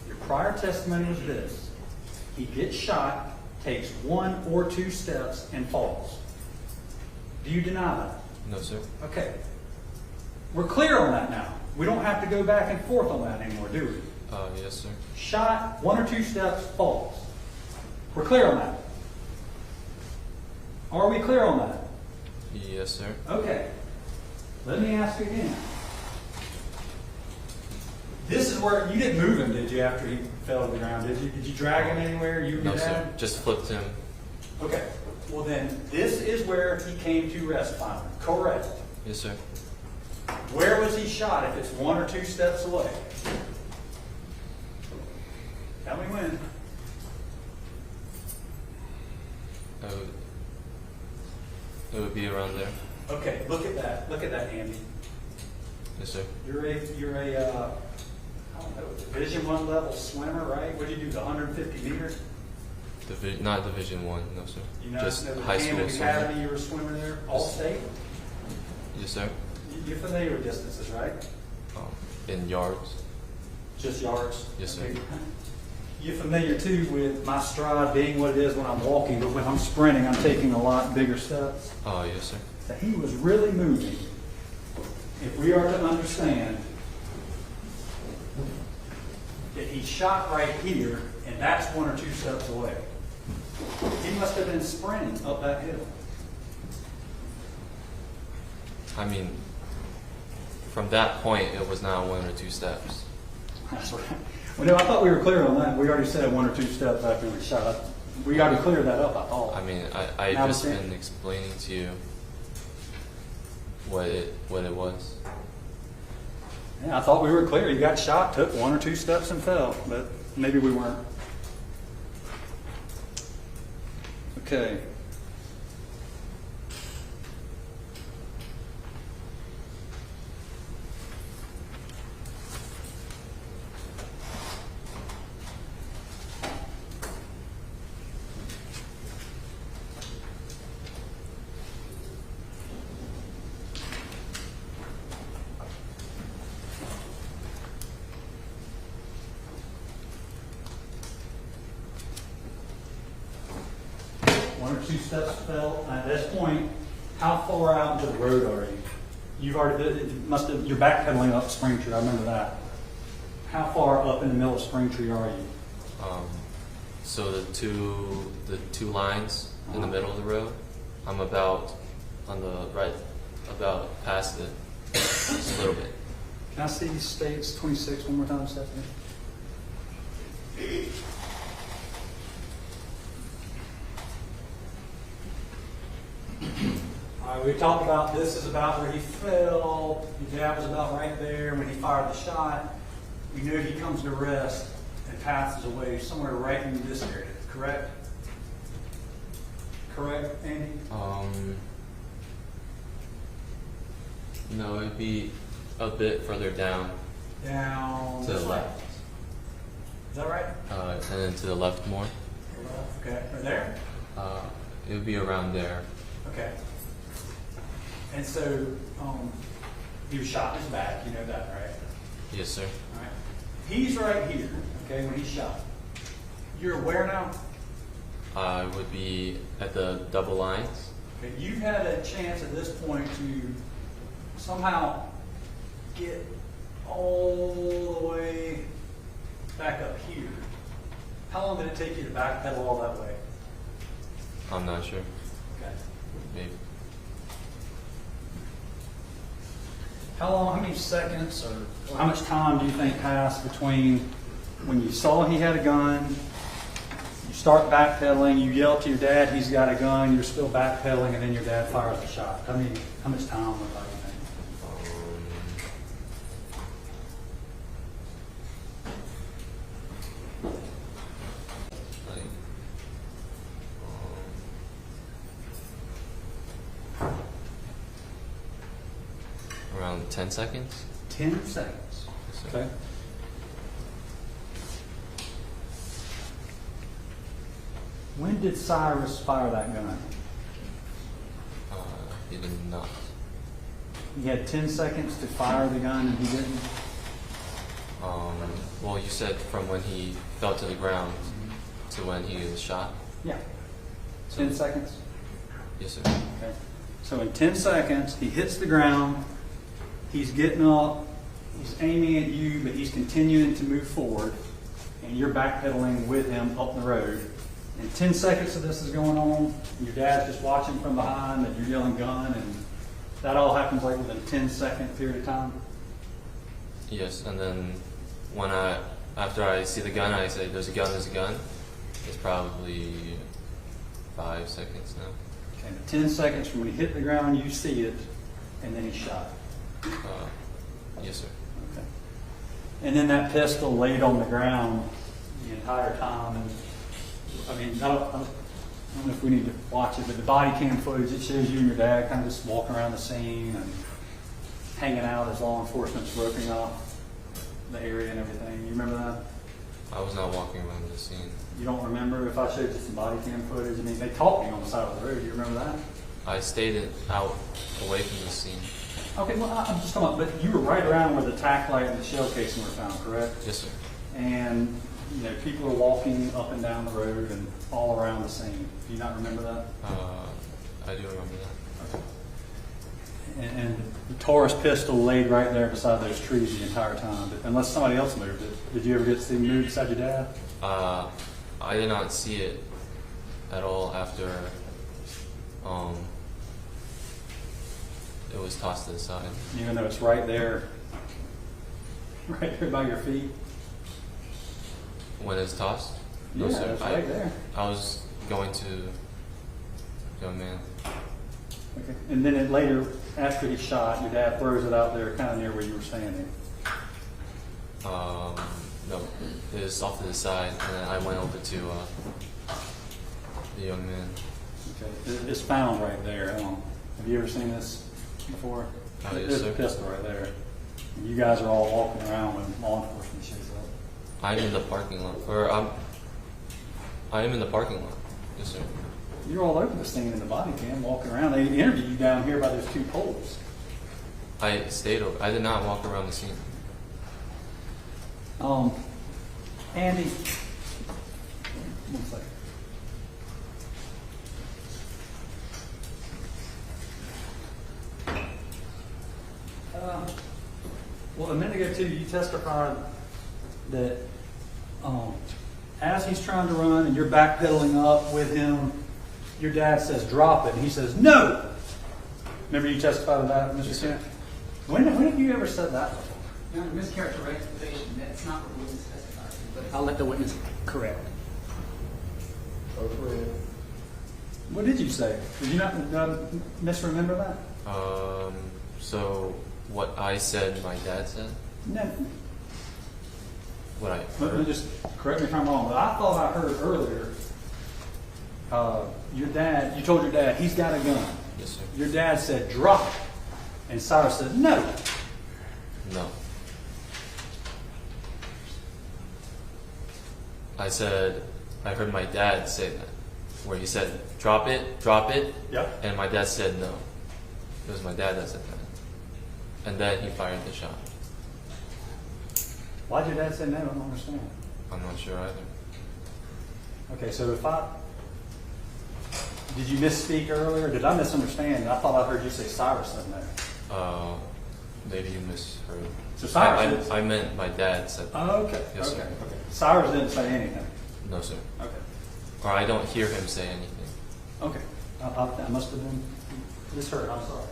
Your prior testimony was this. He gets shot, takes 1 or 2 steps, and falls. Do you deny that? No, sir. Okay. We're clear on that now. We don't have to go back and forth on that anymore, do we? Yes, sir. Shot, 1 or 2 steps, falls. We're clear on that. Are we clear on that? Yes, sir. Okay. Let me ask again. This is where you didn't move him, did you, after he fell to the ground? Did you? Did you drag him anywhere? You and No, your sir. dad? Just flipped him. Okay. Well, then this is where he came to rest finally. Correct. Yes, sir. Where was he shot if it's 1 or 2 steps away? Tell me when. It would be around there. Okay, look at that. Look at that, Andy. Yes, sir. You're a I don't know, Division I level swimmer, right? What did you do, the 150 meters? Not Division 1, no, sir. You know, Just the high school Camden swimmer. Academy, you were a swimmer there, all state? Yes, sir. You're familiar with distances, right? In yards. Just yards? Yes, sir. Okay. You're familiar too with my stride being what it is when I'm walking, but when I'm sprinting, I'm taking a lot bigger steps. Oh, yes, sir. So he was really moving. If we are to understand that he shot right here, and that's 1 or 2 steps away, he must have been sprinting up that hill. I mean, from that point, it was not 1 or 2 steps. That's right. Well, no, I thought we were clear on that. We already said 1 or 2 steps after we shot. We got to clear that up, I thought. I mean, I Now just understand. been explaining to you what it was. Yeah, I thought we were clear. You got shot, took 1 or 2 steps and fell, but maybe we weren't. Okay. Two steps fell. At this point, how far out into the road are you? You've already it must have. You're backpedaling up Springtree. I remember that. How far up in the middle of Springtree are you? So the two lines in the middle of the road, I'm about on the right, about past it, just a little bit. Can I see states 26 one more time, Stephanie? All right, we talked about this is about where he fell. Your dad was about right there when he fired the shot. We know he comes to rest and passes away somewhere right in this area, correct? Correct, Andy? No, it'd be a bit further down Down to the this way. left, Is that right? and then to the left more. Okay, right there? It would be around there. Okay. And so, he was shot in his back, you know that, right? Yes, sir. All right. He's right here, okay, when he's shot. You're where now? I would be at the double lines. Okay, you've had a chance at this point to somehow get all the way back up here. How long did it take you to backpedal all that way? I'm not sure. Okay. Maybe. How many seconds or how much time do you think passed between when you saw he had a gun, you start backpedaling, you yell to your dad, he's got a gun, you're still backpedaling, and then your dad fires a shot? How much time went by, you think? Like, around 10 seconds. 10 seconds. Yes, sir. Okay. When did Cyrus fire that gun? He did not. He had 10 seconds to fire the gun and he didn't? Well, you said from when he fell to the ground to when he was shot. Yeah. 10 seconds? Yes, sir. Okay. So in 10 seconds, he hits the ground, he's getting up, he's aiming at you, but he's continuing to move forward, and you're backpedaling with him up the road. And 10 seconds of this is going on, and your dad's just watching from behind, and you're yelling gun, and that all happens like within a 10-second period of time? Yes, and then after I see the gun, I say, "There's a gun, there's a gun." It's probably 5 seconds now. Okay, 10 seconds from when he hit the ground, you see it, and then he's shot. Yes, sir. Okay. And then that pistol laid on the ground the entire time. And I mean, I don't know if we need to watch it, but the body cam footage, it shows you and your dad kind of just walking around the scene and hanging out as law enforcement's roping off the area and everything. You remember that? I was not walking around the scene. You don't remember? If I showed you some body cam footage, I mean, they caught me on the side of the road. You remember that? I stayed out away from the scene. Okay, well, I'm just talking about, but you were right around where the tack light and the shell casing were found, correct? Yes, sir. And, you know, people are walking up and down the road and all around the scene. Do you not remember that? I do remember that. And the Taurus pistol laid right there beside those trees the entire time, but unless somebody else moved it. Did you ever get to see him move beside your dad? I did not see it at all after it was tossed to the side. Even though it's right there by your feet? When it was tossed? No, Yeah, sir. it's right there. I was going to young man. Okay. And then later, after he shot, your dad throws it out there kind of near where you were standing. No, it was off to the side, and then I went over to the young man. Okay. It's found right there. Have you ever seen this before? Oh, yes, There's sir. a pistol right there. And you guys are all walking around when law enforcement shows up. I'm in the parking lot. I am in the parking lot. Yes, sir. You're all over the scene in the body cam, walking around. They interviewed you down here by those two poles. I stayed over. I did not walk around the scene. Andy, one second. Well, a minute ago too, you testified that as he's trying to run and you're backpedaling up with him, your dad says, "Drop it," and he says, "No." Remember you testified to that, Mr. Yes, sir. Kent? When have you ever said that before? Your Honor, mischaracterization, that's not what the witness testified to, but I'll let the witness correct. What did you say? Did you not misremember that? So what I said, my dad said. No. What I Let me heard. just correct me if I'm wrong, but I thought I heard earlier. You told your dad he's got a gun. Yes, sir. Your dad said drop it, and Cyrus said no. No. I heard my dad say that, where he said, drop it, Yep. and my dad said no. It was my dad that said that. And then he fired the shot. Why'd your dad say no? I don't understand. I'm not sure either. Okay, so if I Did you misspeak earlier? Did I misunderstand? I thought I heard you say Cyrus in there. Maybe you misheard. So Cyrus I meant my dad said that. Oh, okay. Yes, okay. sir. Okay. Cyrus didn't say anything. No, sir. Okay. Or I don't hear him say anything. Okay. I must have been misheard. I'm sorry.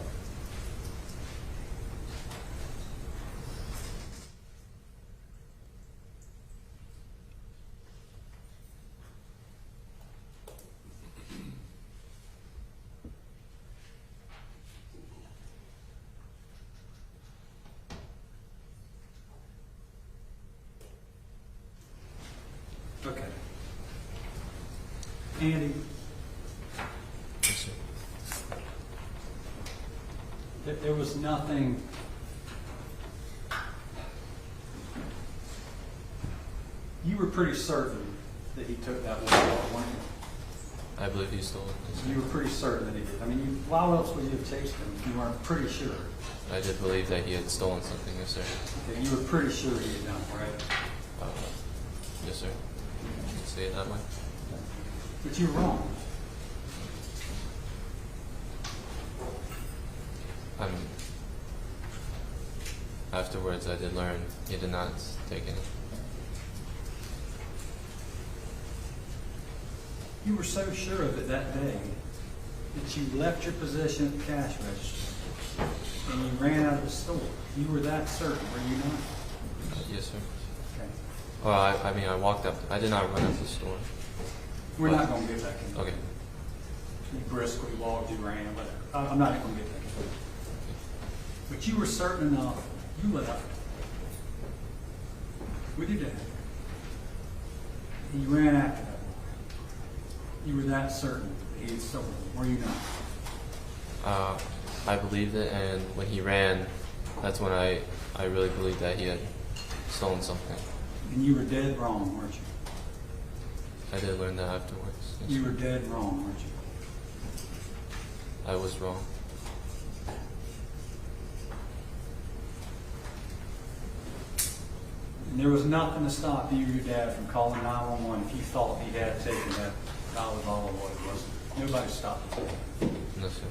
Okay. Andy, Yes, sir. there was nothing. You were pretty certain that he took that water bottle, weren't you? I believe he stole it. Yes, sir. You were pretty certain that he did. I mean, why else would you have chased him if you weren't pretty sure? I did believe that he had stolen something. Yes, sir. Okay, you were pretty sure he had done it, right? Yes, sir. You can say it that way. But you're wrong. Afterwards, I did learn he did not take any. You were so sure of it that day that you left your position at the cash register and you ran out of the store. You were that certain, were you not? Yes, sir. Okay. Well, I mean, I walked up. I did not run out of the store. We're not going to get back into it. Okay. You briskly walked, you ran, whatever. I'm not going to get back into it. But you were certain enough. You left with your dad. And you ran after that boy. You were that certain that he had stolen it, were you not? I believed it, and when he ran, that's when I really believed that he had stolen something. And you were dead wrong, weren't you? I did learn that afterwards. Yes, You sir. were dead wrong, weren't you? I was wrong. And there was nothing to stop you or your dad from calling 911 if you thought he had taken that $1 bottle of water, was it? Nobody stopped you. No, sir.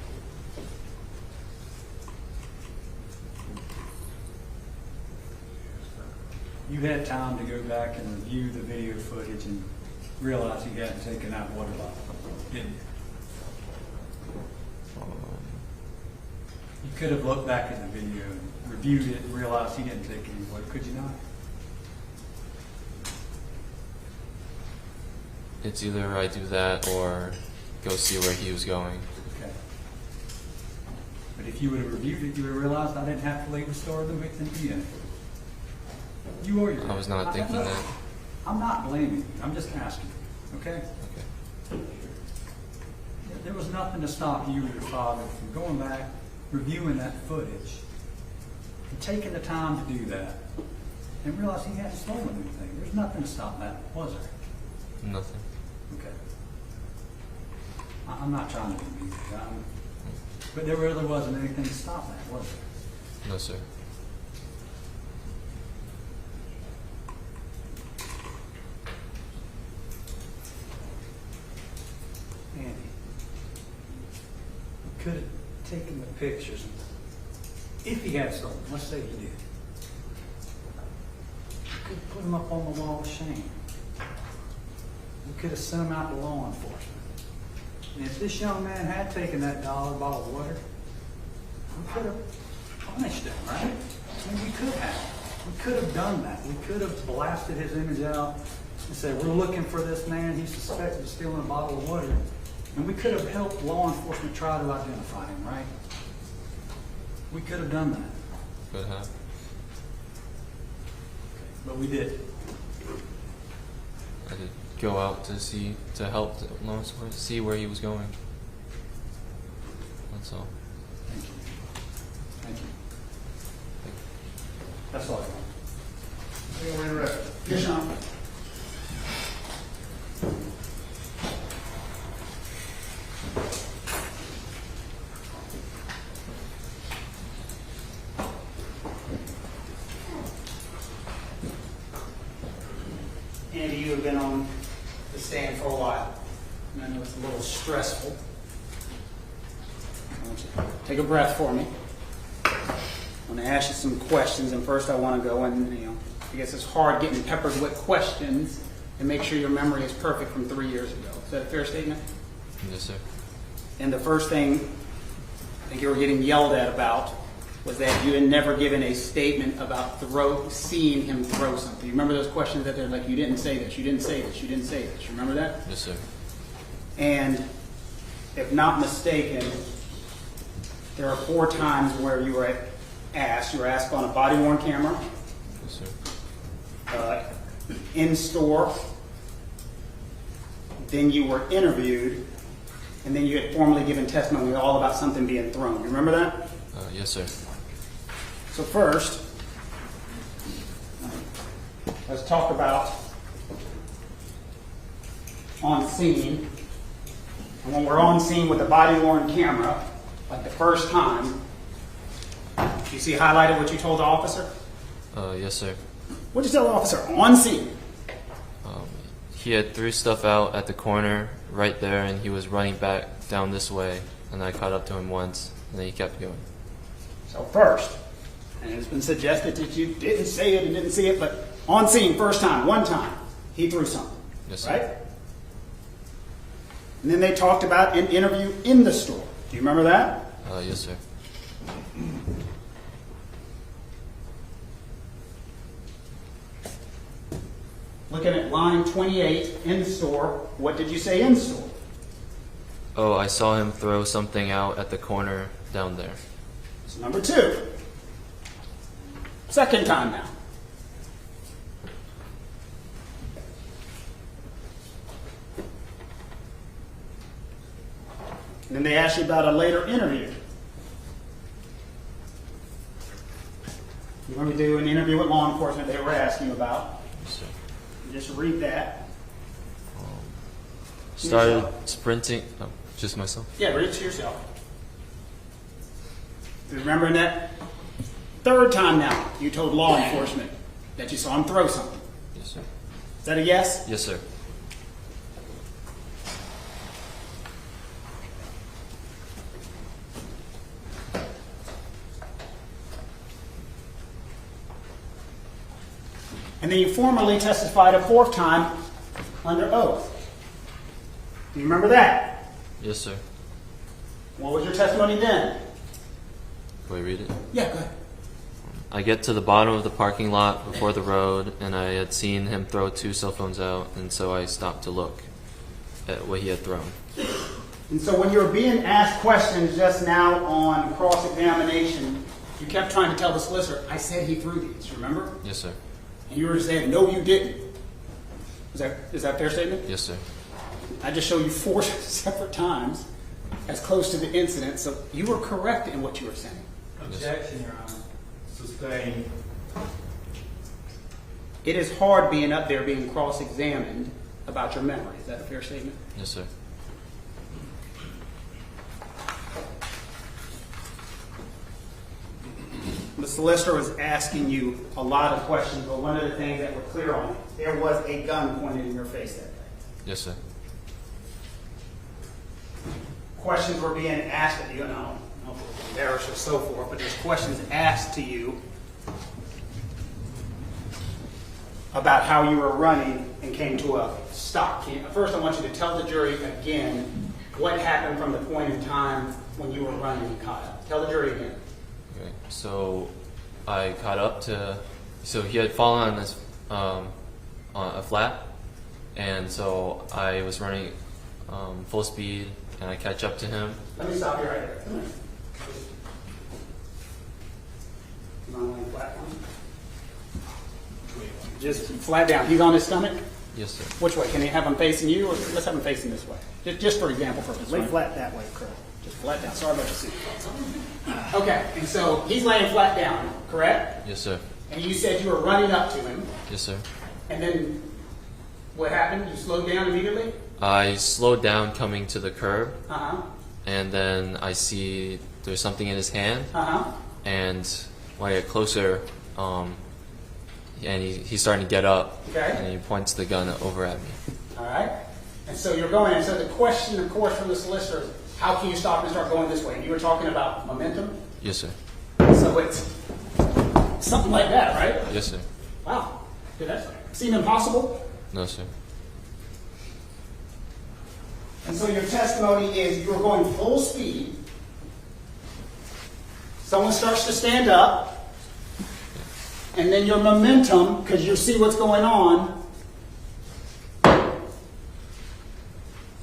You had time to go back and review the video footage and realize he hadn't taken that water bottle, didn't you? You could have looked back at the video and reviewed it and realized he didn't take any water, could you not? It's either I do that or go see where he was going. Okay. But if you would have reviewed it, you would have realized I didn't have to leave the store with him to eat it. You or your I was not thinking that. I'm not blaming you. I'm just asking. Okay? Okay. There was nothing to stop you or your father from going back, reviewing that footage, and taking the time to do that, and realize he hadn't stolen anything. There's nothing to stop that, was there? Nothing. Okay. I'm not trying to be mean, but there really wasn't anything to stop that, was there? No, sir. Andy, we could have taken the pictures. If he had stolen, let's say he did. We could have put him up on the wall of shame. We could have sent him out to law enforcement. And if this young man had taken that $1 bottle of water, we could have punished him, right? I mean, we could have. We could have done that. We could have blasted his image out and said, we're looking for this man. He's suspected of stealing a bottle of water. And we could have helped law enforcement try to identify him, right? We could have done that. Could have. But we did. I did go out to help the law enforcement see where he was going. That's all. Thank you. Thank you. That's all I want. Anyone interested? Yes, Sean. Andy, you have been on the stand for a while. And I know it's a little stressful. I want you to take a breath for me. I'm going to ask you some questions, and first I want to go and, I guess it's hard getting peppered with questions and make sure your memory is perfect from 3 years ago. Is that a fair statement? Yes, sir. And the first thing I think you were getting yelled at about was that you had never given a statement about seeing him throw something. You remember those questions that they're like, you didn't say this, you didn't say this, you didn't say this. You remember that? Yes, sir. And if not mistaken, there are 4 times where you were asked. You were asked on a body-worn camera, Yes, sir. in store, then you were interviewed, and then you had formally given testimony all about something being thrown. You remember that? Yes, sir. So first, let's talk about on scene. And when we're on scene with a body-worn camera, like the first time, you see highlighted what you told the officer? Yes, sir. What'd you tell the officer on scene? He had threw stuff out at the corner right there, and he was running back down this way, and I caught up to him once, and then he kept going. So first, and it's been suggested that you didn't say it and didn't see it, but on scene, first time, one time, he threw something, Yes, sir. right? And then they talked about an interview in the store. Do you remember that? Yes, sir. Looking at line 28 in the store, what did you say in store? Oh, I saw him throw something out at the corner down there. So number 2. Second time now. And then they asked you about a later interview. You want me to do an interview with law enforcement they were asking you about? Yes, sir. Just read that. Started sprinting. Oh, just myself. Yeah, read it to yourself. Remember that third time now, you told law enforcement that you saw him throw something. Yes, sir. Is that a yes? Yes, sir. And then you formally testified a 4th time under oath. Do you remember that? Yes, sir. What was your testimony then? Can we read it? Yeah, go ahead. I get to the bottom of the parking lot before the road, and I had seen him throw 2 cell phones out, and so I stopped to look at what he had thrown. And so when you were being asked questions just now on cross-examination, you kept trying to tell the solicitor, I said he threw these, remember? Yes, sir. And you were saying, no, you didn't. Is that a fair statement? Yes, sir. I just showed you 4 separate times as close to the incident, so you were correct in what you were saying. Objection, Your Honor. Sustained. It is hard being up there being cross-examined about your memory. Is that a fair statement? Yes, sir. The solicitor was asking you a lot of questions, but one of the things that were clear on it, there was a gun pointed in your face that day. Yes, sir. Questions were being asked of you, and I don't know if it was embarrassed or so forth, but there's questions asked to you about how you were running and came to a stop. First, I want you to tell the jury again what happened from the point in time when you were running and caught up. Tell the jury again. Okay. So I caught up to. So he had fallen on this on a flat, and so I was running full speed, and I catch up to him. Let me stop you right there. Come here. You want to lay flat down? Just flat down. He's on his stomach? Yes, sir. Which way? Can you have him facing you, or let's have him facing this way? Just for example purposes. Lay flat that way, Kurt. Just flat down. Sorry about your seat. Okay, and so he's laying flat down, correct? Yes, sir. And you said you were running up to him, Yes, sir. and then what happened? You slowed down immediately? I slowed down coming to the curb, Uh-huh. and then I see there's something in his hand, Uh-huh. and when I get closer, and he's starting to get up, Okay. and he points the gun over at me. All right. And so you're going, and so the question, of course, from the solicitor is, How can you stop and start going this way? You were talking about momentum, Yes, sir. so it's something like that, right? Yes, sir. Wow. Did that seem impossible? No, sir. And so your testimony is you were going full speed. Someone starts to stand up, and then your momentum, because you see what's going on.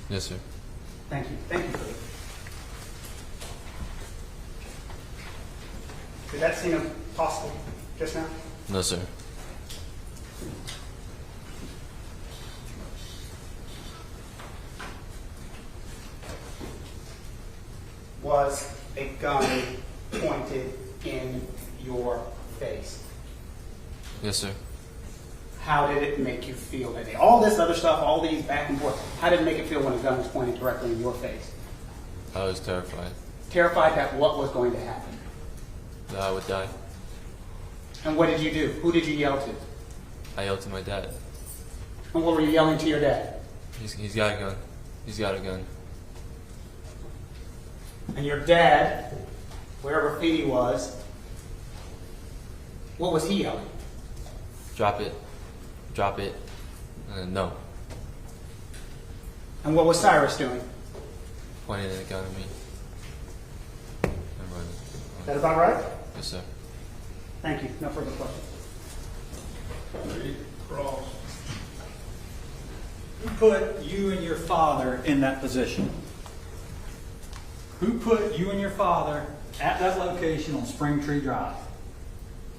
Yes, sir. Thank you. Thank you for that. Did that seem impossible just now? No, sir. Was a gun pointed in your face? Yes, sir. How did it make you feel that day? All this other stuff, all these back and forth, how did it make it feel when a gun was pointed directly in your face? I was terrified Terrified that what was going to happen? that I would die. And what did you do? Who did you yell to? I yelled to my dad. And what were you yelling to your dad? He's got a gun. He's got a gun. And your dad, wherever he was, what was he yelling? Drop it. Drop it. No. And what was Cyrus doing? Pointing a gun at me. And running. Is that about right? Yes, sir. Thank you. No further questions. Read cross. Who put you and your father in that position? Who put you and your father at that location on Spring Tree Drive?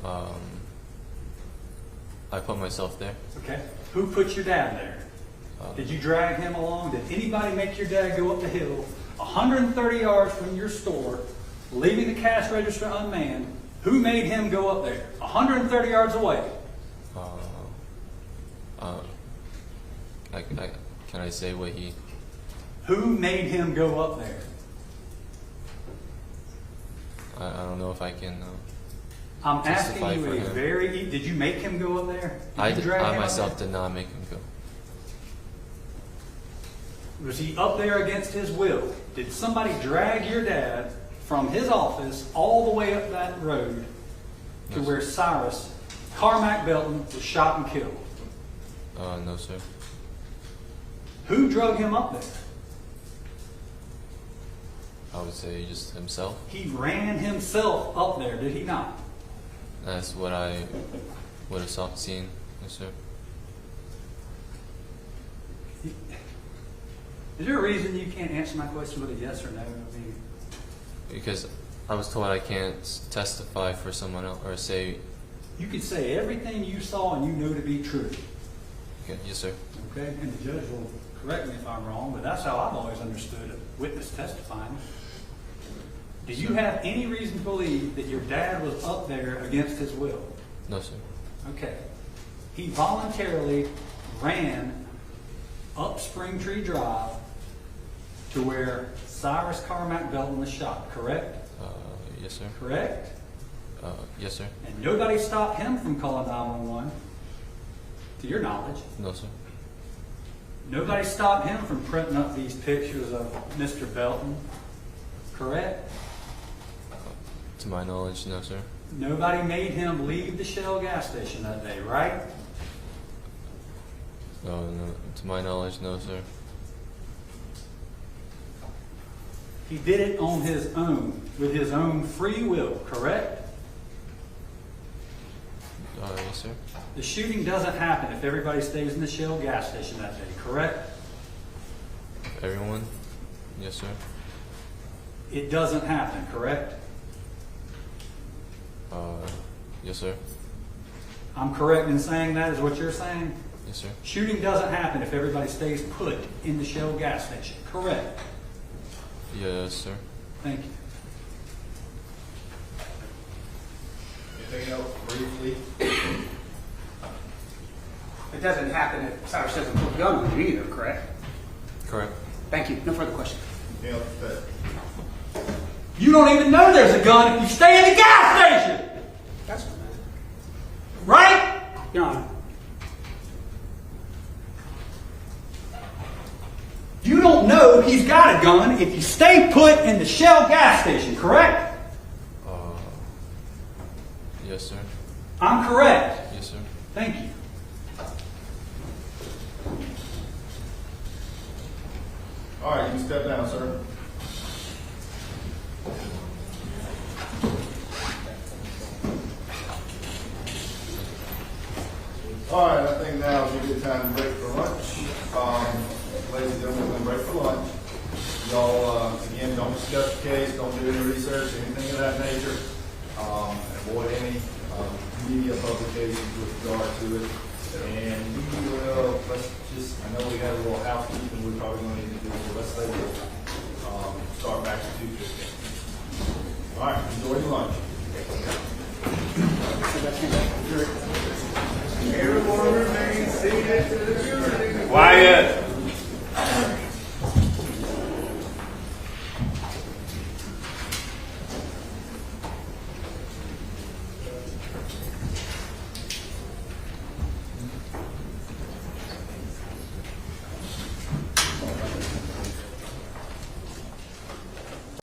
I put myself there. Okay. Who put your dad there? Did you drag him along? Did anybody make your dad go up the hill 130 yards from your store, leaving the cash register unmanned? Who made him go up there 130 yards away? Can I say what he? Who made him go up there? I don't know if I can. I'm asking Testify you for a him. very. Did you make him go up there? Did you drag him I up myself there? did not make him go. Was he up there against his will? Did somebody drag your dad from his office all the way up that road to No, where Cyrus, Carmack Belton, was shot and killed? No, sir. Who drug him up there? I would say just himself. He ran himself up there, did he not? That's what I would have seen. Yes, sir. Is there a reason you can't answer my question with a yes or no? I mean, Because I was told I can't testify for someone else or say. you could say everything you saw and you know to be true. Okay, yes, sir. Okay, and the judge will correct me if I'm wrong, but that's how I've always understood a witness testifying. Do you have any reason to believe that your dad was up there against his will? No, sir. Okay. He voluntarily ran up Spring Tree Drive to where Cyrus Carmack Belton was shot, correct? Yes, sir. Correct? Yes, sir. And nobody stopped him from calling 911, to your knowledge. No, sir. Nobody stopped him from printing up these pictures of Mr. Belton, correct? To my knowledge, no, sir. Nobody made him leave the Shell gas station that day, right? No. To my knowledge, no, sir. He did it on his own, with his own free will, correct? Yes, sir. The shooting doesn't happen if everybody stays in the Shell gas station that day, correct? Everyone? Yes, sir. It doesn't happen, correct? Yes, sir. I'm correct in saying that is what you're saying? Yes, sir. Shooting doesn't happen if everybody stays put in the Shell gas station, correct? Yes, sir. Thank you. Anything else briefly? It doesn't happen if Cyrus doesn't put a gun on you either, correct? Correct. Thank you. No further questions. Anything else to say? You don't even know there's a gun if you stay in the gas station! That's fine. Right? Your Honor. You don't know he's got a gun if you stay put in the Shell gas station, correct? Yes, sir. I'm correct. Yes, sir. Thank you. All right, you can step down, sir. All right, I think now is a good time to break for lunch. Ladies and gentlemen, we're going to break for lunch. Y'all, again, don't discuss the case, don't do any research, anything of that nature. Avoid any media publications with regard to it. And we will, I know we got a little housekeeping we're probably going to need to do, so let's say